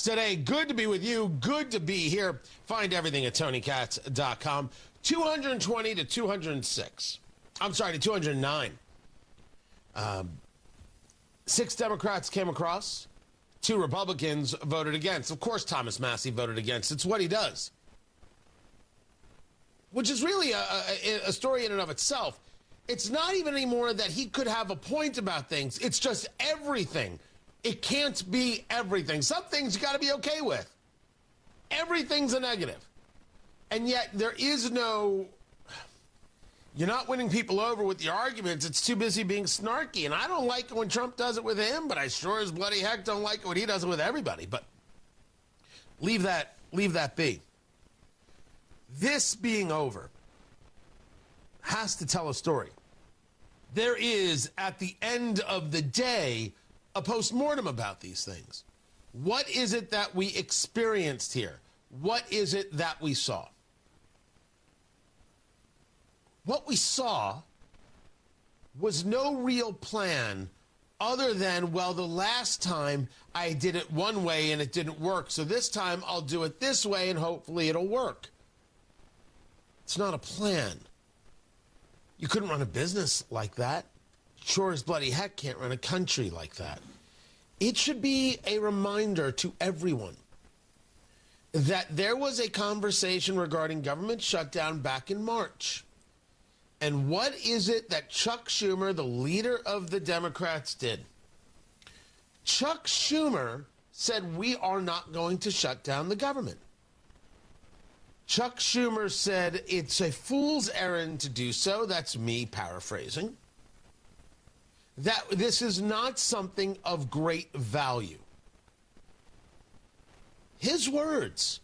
today. Good to be with you. Good to be here. Find everything at TonyKatz.com. 220 to 206. I'm sorry, to 209. 6 Democrats came across. 2 Republicans voted against. Of course, Thomas Massie voted against. It's what he does. Which is really a story in and of itself. It's not even anymore that he could have a point about things. It's just everything. It can't be everything. Some things you got to be okay with. Everything's a negative. And yet there is no, you're not winning people over with your arguments. It's too busy being snarky. And I don't like it when Trump does it with him, but I sure as bloody heck don't like it when he does it with everybody. But leave that be. This being over has to tell a story. There is, at the end of the day, a postmortem about these things. What is it that we experienced here? What is it that we saw? What we saw was no real plan other than, well, the last time I did it one way and it didn't work, so this time I'll do it this way and hopefully it'll work. It's not a plan. You couldn't run a business like that. Sure as bloody heck can't run a country like that. It should be a reminder to everyone that there was a conversation regarding government shutdown back in March. And what is it that Chuck Schumer, the leader of the Democrats, did? Chuck Schumer said, we are not going to shut down the government. Chuck Schumer said, it's a fool's errand to do so. That's me paraphrasing. That this is not something of great value. His words.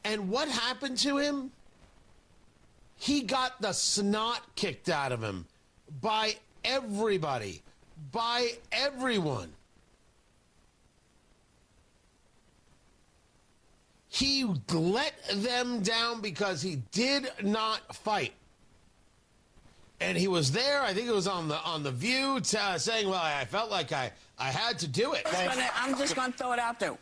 And what happened to him? He got the snot kicked out of him by everybody, by everyone. He let them down because he did not fight. And he was there, I think it was on the View, saying, well, I felt like I had to do it. I'm just going to throw it out there.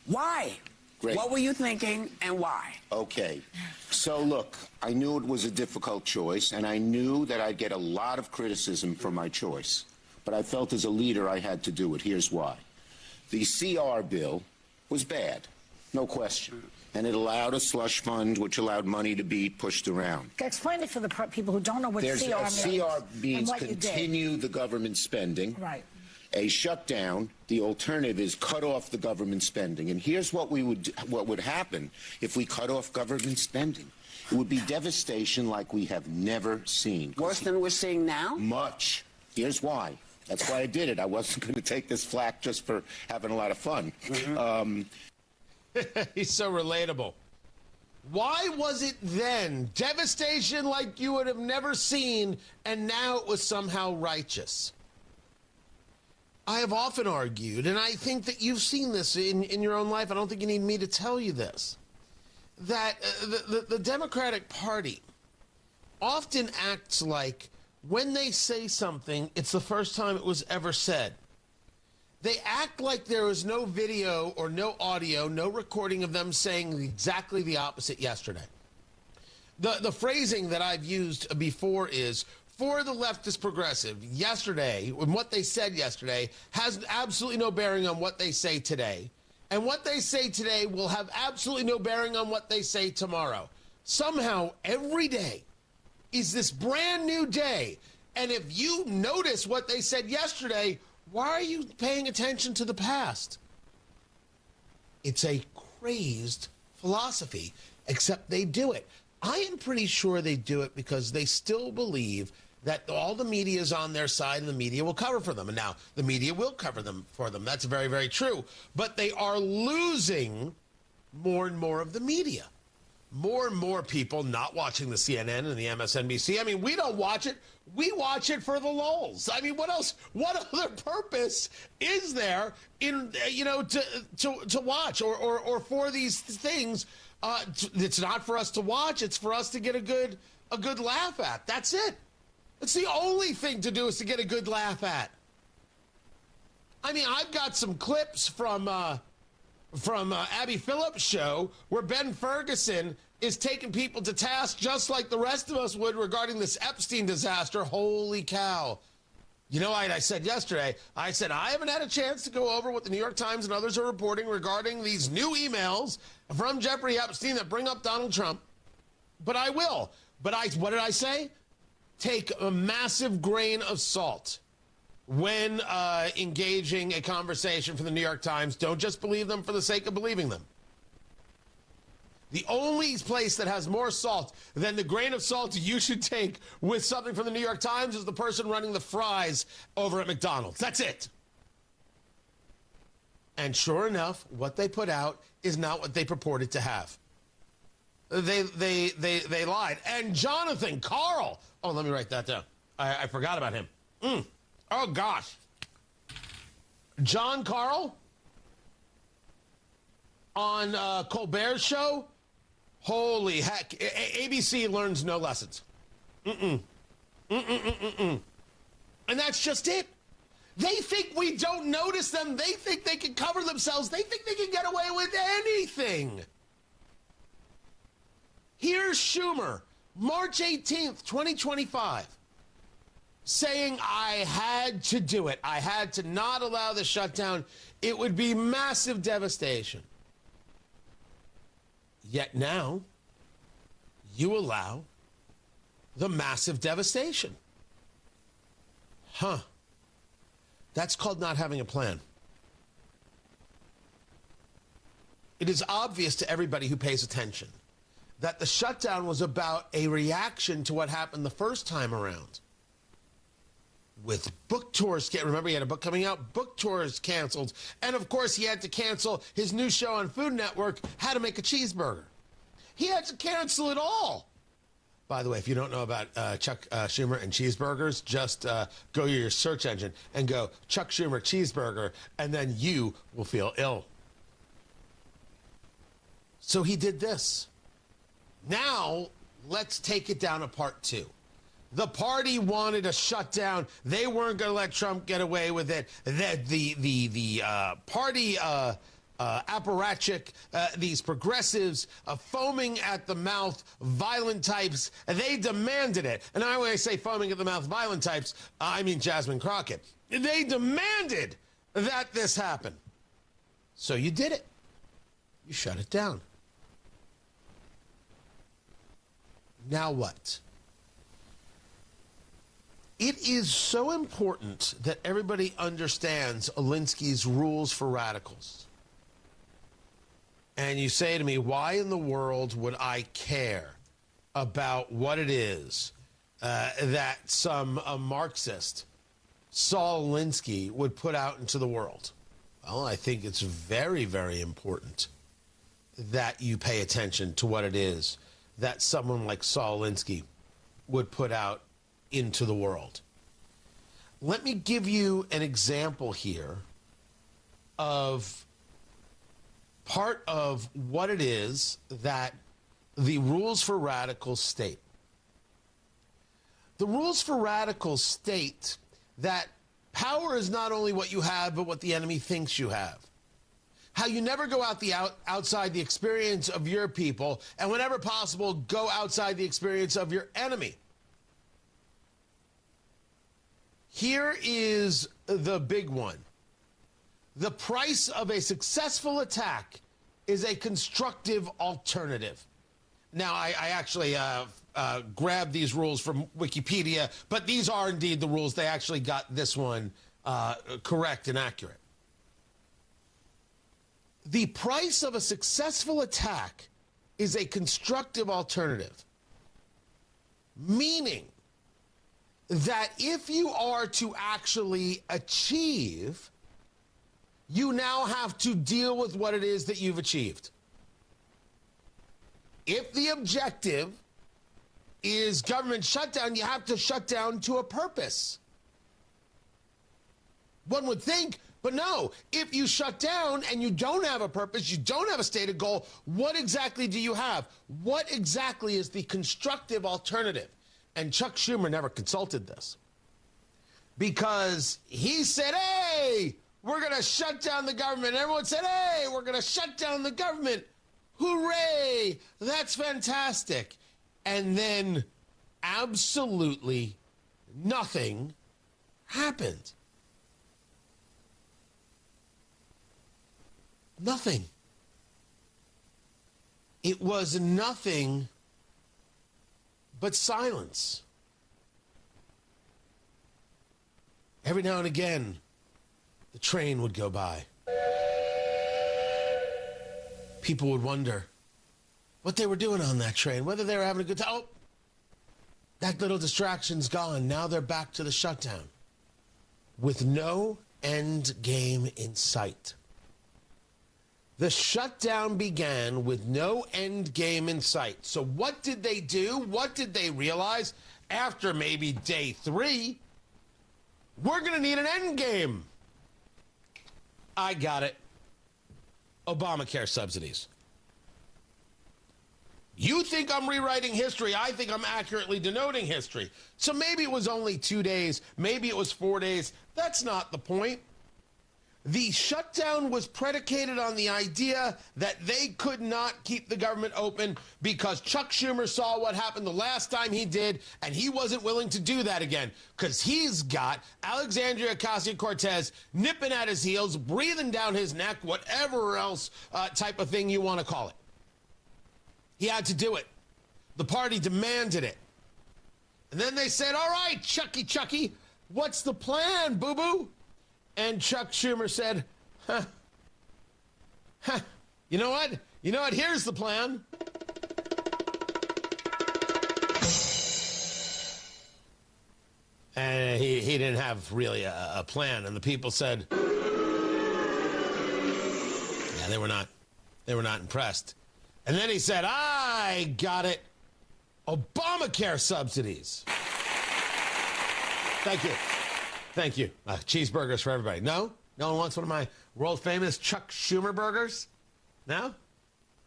Why? Great. What were you thinking and why? Okay. So, look, I knew it was a difficult choice, and I knew that I'd get a lot of criticism for my choice. But I felt as a leader I had to do it. Here's why. The CR bill was bad, no question. And it allowed a slush fund, which allowed money to be pushed around. Explain it for the people who don't know what CR means. CR means continue the government spending. Right. A shutdown, the alternative is cut off the government spending. And here's what would happen if we cut off government spending. It would be devastation like we have never seen. Worse than we're seeing now? Much. Here's why. That's why I did it. I wasn't going to take this flack just for having a lot of fun. Mm-hmm. He's so relatable. Why was it then devastation like you would have never seen, and now it was somehow righteous? I have often argued, and I think that you've seen this in your own life, I don't think you need me to tell you this, that the Democratic Party often acts like when they say something, it's the first time it was ever said. They act like there was no video or no audio, no recording of them saying exactly the opposite yesterday. The phrasing that I've used before is, for the leftist progressive, yesterday, and what they said yesterday, has absolutely no bearing on what they say today. And what they say today will have absolutely no bearing on what they say tomorrow. Somehow, every day is this brand new day. And if you notice what they said yesterday, why are you paying attention to the past? It's a crazed philosophy, except they do it. I am pretty sure they do it because they still believe that all the media is on their side and the media will cover for them. And now the media will cover them for them. That's very, very true. But they are losing more and more of the media. More and more people not watching the CNN and the MSNBC. I mean, we don't watch it. We watch it for the lulz. I mean, what else? What other purpose is there in to watch or for these things? It's not for us to watch. It's for us to get a good laugh at. That's it. It's the only thing to do is to get a good laugh at. I mean, I've got some clips from Abby Phillips' show where Ben Ferguson is taking people to task just like the rest of us would regarding this Epstein disaster. Holy cow. You know, I said yesterday, I said, I haven't had a chance to go over what the New York Times and others are reporting regarding these new emails from Jeffrey Epstein that bring up Donald Trump. But I will. But what did I say? Take a massive grain of salt when engaging a conversation for the New York Times. Don't just believe them for the sake of believing them. The only place that has more salt than the grain of salt you should take with something from the New York Times is the person running the fries over at McDonald's. That's it. And sure enough, what they put out is not what they purported to have. They lied. And Jonathan Karl. Oh, let me write that down. I forgot about him. Oh, gosh. John Karl on Colbert's show. Holy heck. ABC learns no lessons. And that's just it. They think we don't notice them. They think they can cover themselves. They think they can get away with anything. Here's Schumer, March 18th, 2025, saying I had to do it. I had to not allow the shutdown. It would be massive devastation. Yet now, you allow the massive devastation. Huh. That's called not having a plan. It is obvious to everybody who pays attention that the shutdown was about a reaction to what happened the first time around. With book tours, remember he had a book coming out, book tours canceled. And of course he had to cancel his new show on Food Network, How to Make a Cheeseburger. He had to cancel it all. By the way, if you don't know about Chuck Schumer and cheeseburgers, just go to your search engine and go Chuck Schumer cheeseburger, and then you will feel ill. So he did this. Now, let's take it down to part two. The party wanted a shutdown. They weren't going to let Trump get away with it. The party apparatchik, these progressives, foaming at the mouth, violent types. They demanded it. And when I say foaming at the mouth, violent types, I mean Jasmine Crockett. They demanded that this happen. So you did it. You shut it down. Now what? It is so important that everybody understands Alinsky's rules for radicals. And you say to me, why in the world would I care about what it is that some Marxist, Saul Alinsky, would put out into the world? Well, I think it's very, very important that you pay attention to what it is that someone like Saul Alinsky would put out into the world. Let me give you an example here of part of what it is that the rules for radicals state. The rules for radicals state that power is not only what you have, but what the enemy thinks you have. How you never go outside the experience of your people, and whenever possible, go outside the experience of your enemy. Here is the big one. The price of a successful attack is a constructive alternative. Now, I actually grabbed these rules from Wikipedia, but these are indeed the rules. They actually got this one correct and accurate. The price of a successful attack is a constructive alternative, meaning that if you are to actually achieve, you now have to deal with what it is that you've achieved. If the objective is government shutdown, you have to shut down to a purpose. One would think, but no, if you shut down and you don't have a purpose, you don't have a stated goal, what exactly do you have? What exactly is the constructive alternative? And Chuck Schumer never consulted this, because he said, hey, we're going to shut down the government. Everyone said, hey, we're going to shut down the government. Hooray, that's fantastic. And then absolutely nothing happened. Nothing. It was nothing but silence. Every now and again, the train would go by. People would wonder what they were doing on that train, whether they were having a good time. Oh, that little distraction's gone. Now they're back to the shutdown with no end game in sight. The shutdown began with no end game in sight. So what did they do? What did they realize after maybe day 3? We're going to need an end game. I got it. Obamacare subsidies. You think I'm rewriting history. I think I'm accurately denoting history. So maybe it was only 2 days. Maybe it was 4 days. That's not the point. The shutdown was predicated on the idea that they could not keep the government open because Chuck Schumer saw what happened the last time he did, and he wasn't willing to do that again because he's got Alexandria Ocasio-Cortez nipping at his heels, breathing down his neck, whatever else type of thing you want to call it. He had to do it. The party demanded it. And then they said, all right, Chucky, what's the plan, boo-boo? And Chuck Schumer said, you know what? Here's the plan. And he didn't have really a plan. And the people said, yeah, they were not impressed. And then he said, I got it. Obamacare subsidies. Thank you. Cheeseburgers for everybody. No? No one wants one of my world-famous Chuck Schumer burgers? No?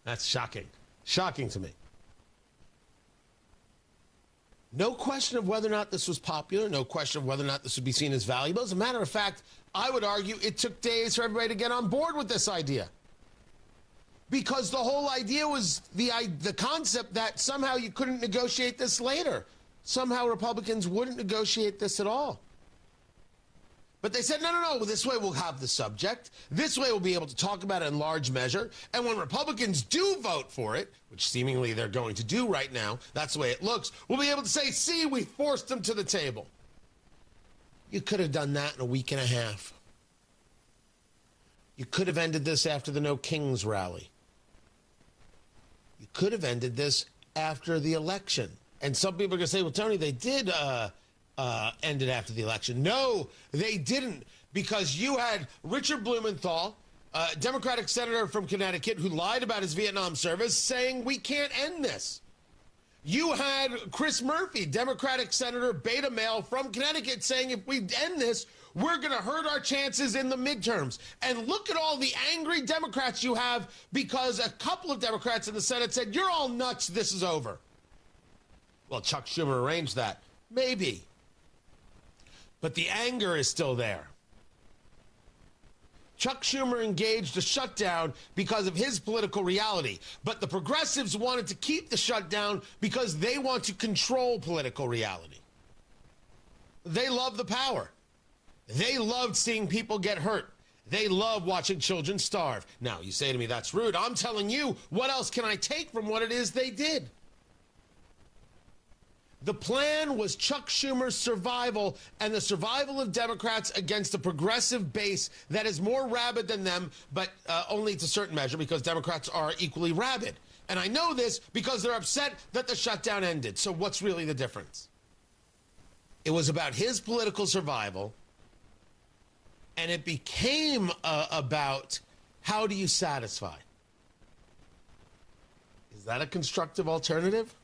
That's shocking. Shocking to me. No question of whether or not this was popular. No question of whether or not this would be seen as valuable. As a matter of fact, I would argue it took days for everybody to get on board with this idea. because the whole idea was the concept that somehow you couldn't negotiate this later. Somehow Republicans wouldn't negotiate this at all. But they said, no, this way we'll have the subject. This way we'll be able to talk about it in large measure. And when Republicans do vote for it, which seemingly they're going to do right now, that's the way it looks, we'll be able to say, see, we forced them to the table. You could have done that in a week and a half. You could have ended this after the No Kings rally. You could have ended this after the election. And some people are going to say, well, Tony, they did end it after the election. No, they didn't, because you had Richard Blumenthal, Democratic senator from Connecticut, who lied about his Vietnam service, saying we can't end this. You had Chris Murphy, Democratic senator, beta male from Connecticut, saying if we end this, we're going to hurt our chances in the midterms. And look at all the angry Democrats you have, because a couple of Democrats in the Senate said, you're all nuts, this is over. Well, Chuck Schumer arranged that. Maybe. But the anger is still there. Chuck Schumer engaged a shutdown because of his political reality. But the progressives wanted to keep the shutdown because they want to control political reality. They love the power. They loved seeing people get hurt. They love watching children starve. Now, you say to me, that's rude. I'm telling you, what else can I take from what it is they did? The plan was Chuck Schumer's survival and the survival of Democrats against a progressive base that is more rabid than them, but only to a certain measure, because Democrats are equally rabid. And I know this because they're upset that the shutdown ended. So what's really the difference? It was about his political survival, and it became about how do you satisfy? Is that a constructive alternative?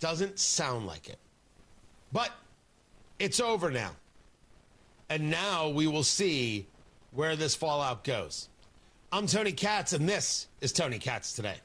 Doesn't sound like it. But it's over now. And now we will see where this fallout goes. I'm Tony Katz, and this is Tony Katz Today.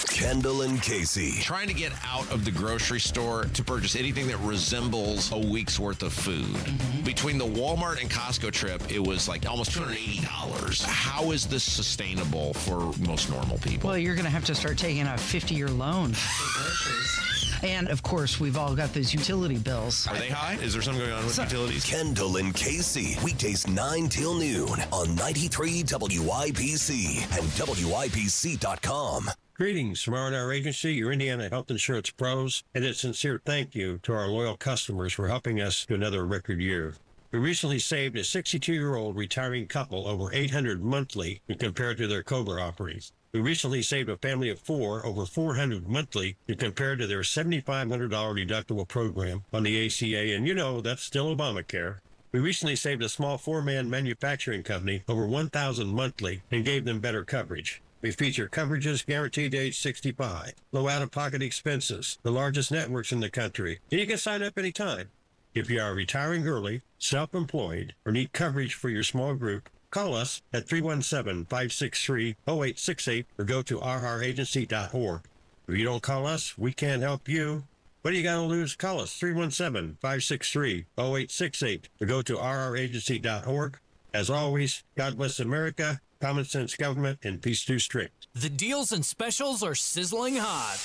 Kendall and Casey. Trying to get out of the grocery store to purchase anything that resembles a week's worth of food. Mm-hmm. Between the Walmart and Costco trip, it was like almost $280. How is this sustainable for most normal people? Well, you're going to have to start taking a 50-year loan for groceries. And, of course, we've all got those utility bills. Are they high? Is there something going on with utilities? Kendall and Casey. Weekdays 9 till noon on 93 WIBC and WIBC.com. Greetings from R&R Agency, your Indiana health insurance pros, and a sincere thank you to our loyal customers for helping us to another record year. We recently saved a 62-year-old retiring couple over $800 monthly when compared to their COBRA offerings. We recently saved a family of 4 over $400 monthly when compared to their $7,500 deductible program on the ACA, and you know that's still Obamacare. We recently saved a small 4-man manufacturing company over $1,000 monthly and gave them better coverage. We feature coverages guaranteed to age 65, low out-of-pocket expenses, the largest networks in the country, and you can sign up anytime. If you are retiring early, self-employed, or need coverage for your small group, call us at 317-563-0868 or go to rragency.org. If you don't call us, we can't help you. What do you got to lose? Call us 317-563-0868 or go to rragency.org. As always, God bless America, common sense government, and peace through strict. The deals and specials are sizzling hot.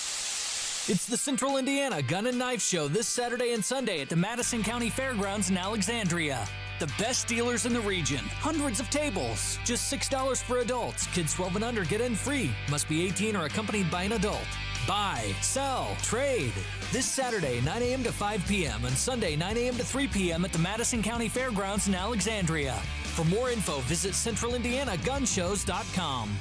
It's the Central Indiana Gun and Knife Show this Saturday and Sunday at the Madison County Fairgrounds in Alexandria. The best dealers in the region. Hundreds of tables. Just $6 for adults. Kids 12 and under get in free. Must be 18 or accompanied by an adult. Buy, sell, trade. This Saturday, 9 a.m. to 5 p.m. and Sunday, 9 a.m. to 3 p.m. at the Madison County Fairgrounds in Alexandria. For more info, visit CentralIndianaGunShows.com.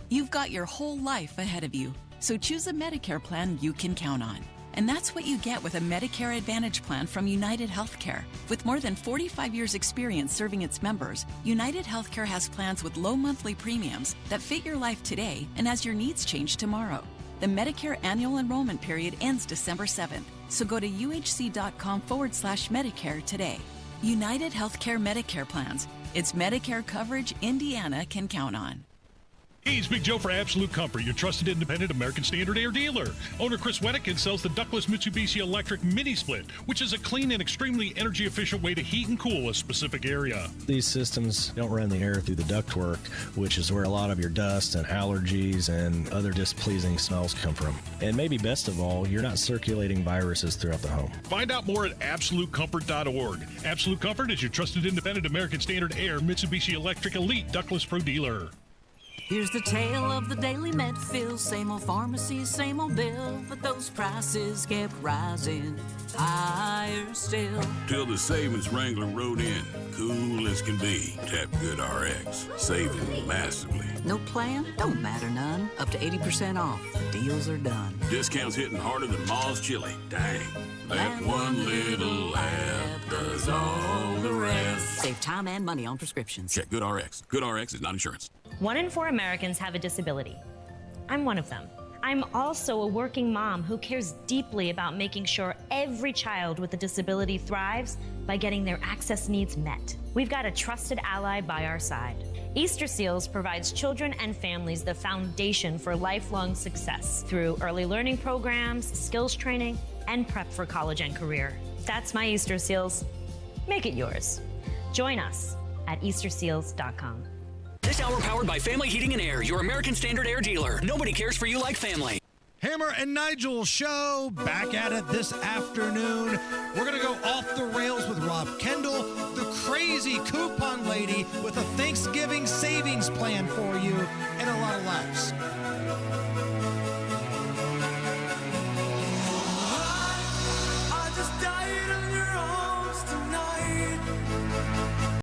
You've got your whole life ahead of you, so choose a Medicare plan you can count on. And that's what you get with a Medicare Advantage plan from United Healthcare. With more than 45 years' experience serving its members, United Healthcare has plans with low monthly premiums that fit your life today and as your needs change tomorrow. The Medicare annual enrollment period ends December 7th, so go to uhc.com/Medicare today. United Healthcare Medicare plans. It's Medicare coverage Indiana can count on. Hey, it's Big Joe for Absolute Comfort, your trusted independent American Standard Air dealer. Owner Chris Wettikin sells the ductless Mitsubishi Electric Mini Split, which is a clean and extremely energy efficient way to heat and cool a specific area. These systems don't run the air through the ductwork, which is where a lot of your dust and allergies and other displeasing smells come from. And maybe best of all, you're not circulating viruses throughout the home. Find out more at AbsoluteComfort.org. Absolute Comfort is your trusted independent American Standard Air Mitsubishi Electric Elite Ductless Pro dealer. Here's the tale of the daily med fill. Same old pharmacy, same old bill, but those prices kept rising higher still. Till the savings Wrangler rode in, cool as can be. Tap Good RX, saving massively. No plan? Don't matter none. Up to 80% off. The deals are done. Discounts hitting harder than Ma's chili. Dang. That one little app does all the rest. Save time and money on prescriptions. Check Good RX. Good RX is not insurance. 1 in 4 Americans have a disability. I'm one of them. I'm also a working mom who cares deeply about making sure every child with a disability thrives by getting their access needs met. We've got a trusted ally by our side. Easter Seals provides children and families the foundation for lifelong success through early learning programs, skills training, and prep for college and career. That's my Easter Seals. Make it yours. Join us at easterseals.com. This hour powered by Family Heating and Air, your American Standard Air dealer. Nobody cares for you like family. Hammer and Nigel show back at it this afternoon. We're going to go off the rails with Rob Kendall, the crazy coupon lady with a Thanksgiving savings plan for you and a lot of laughs.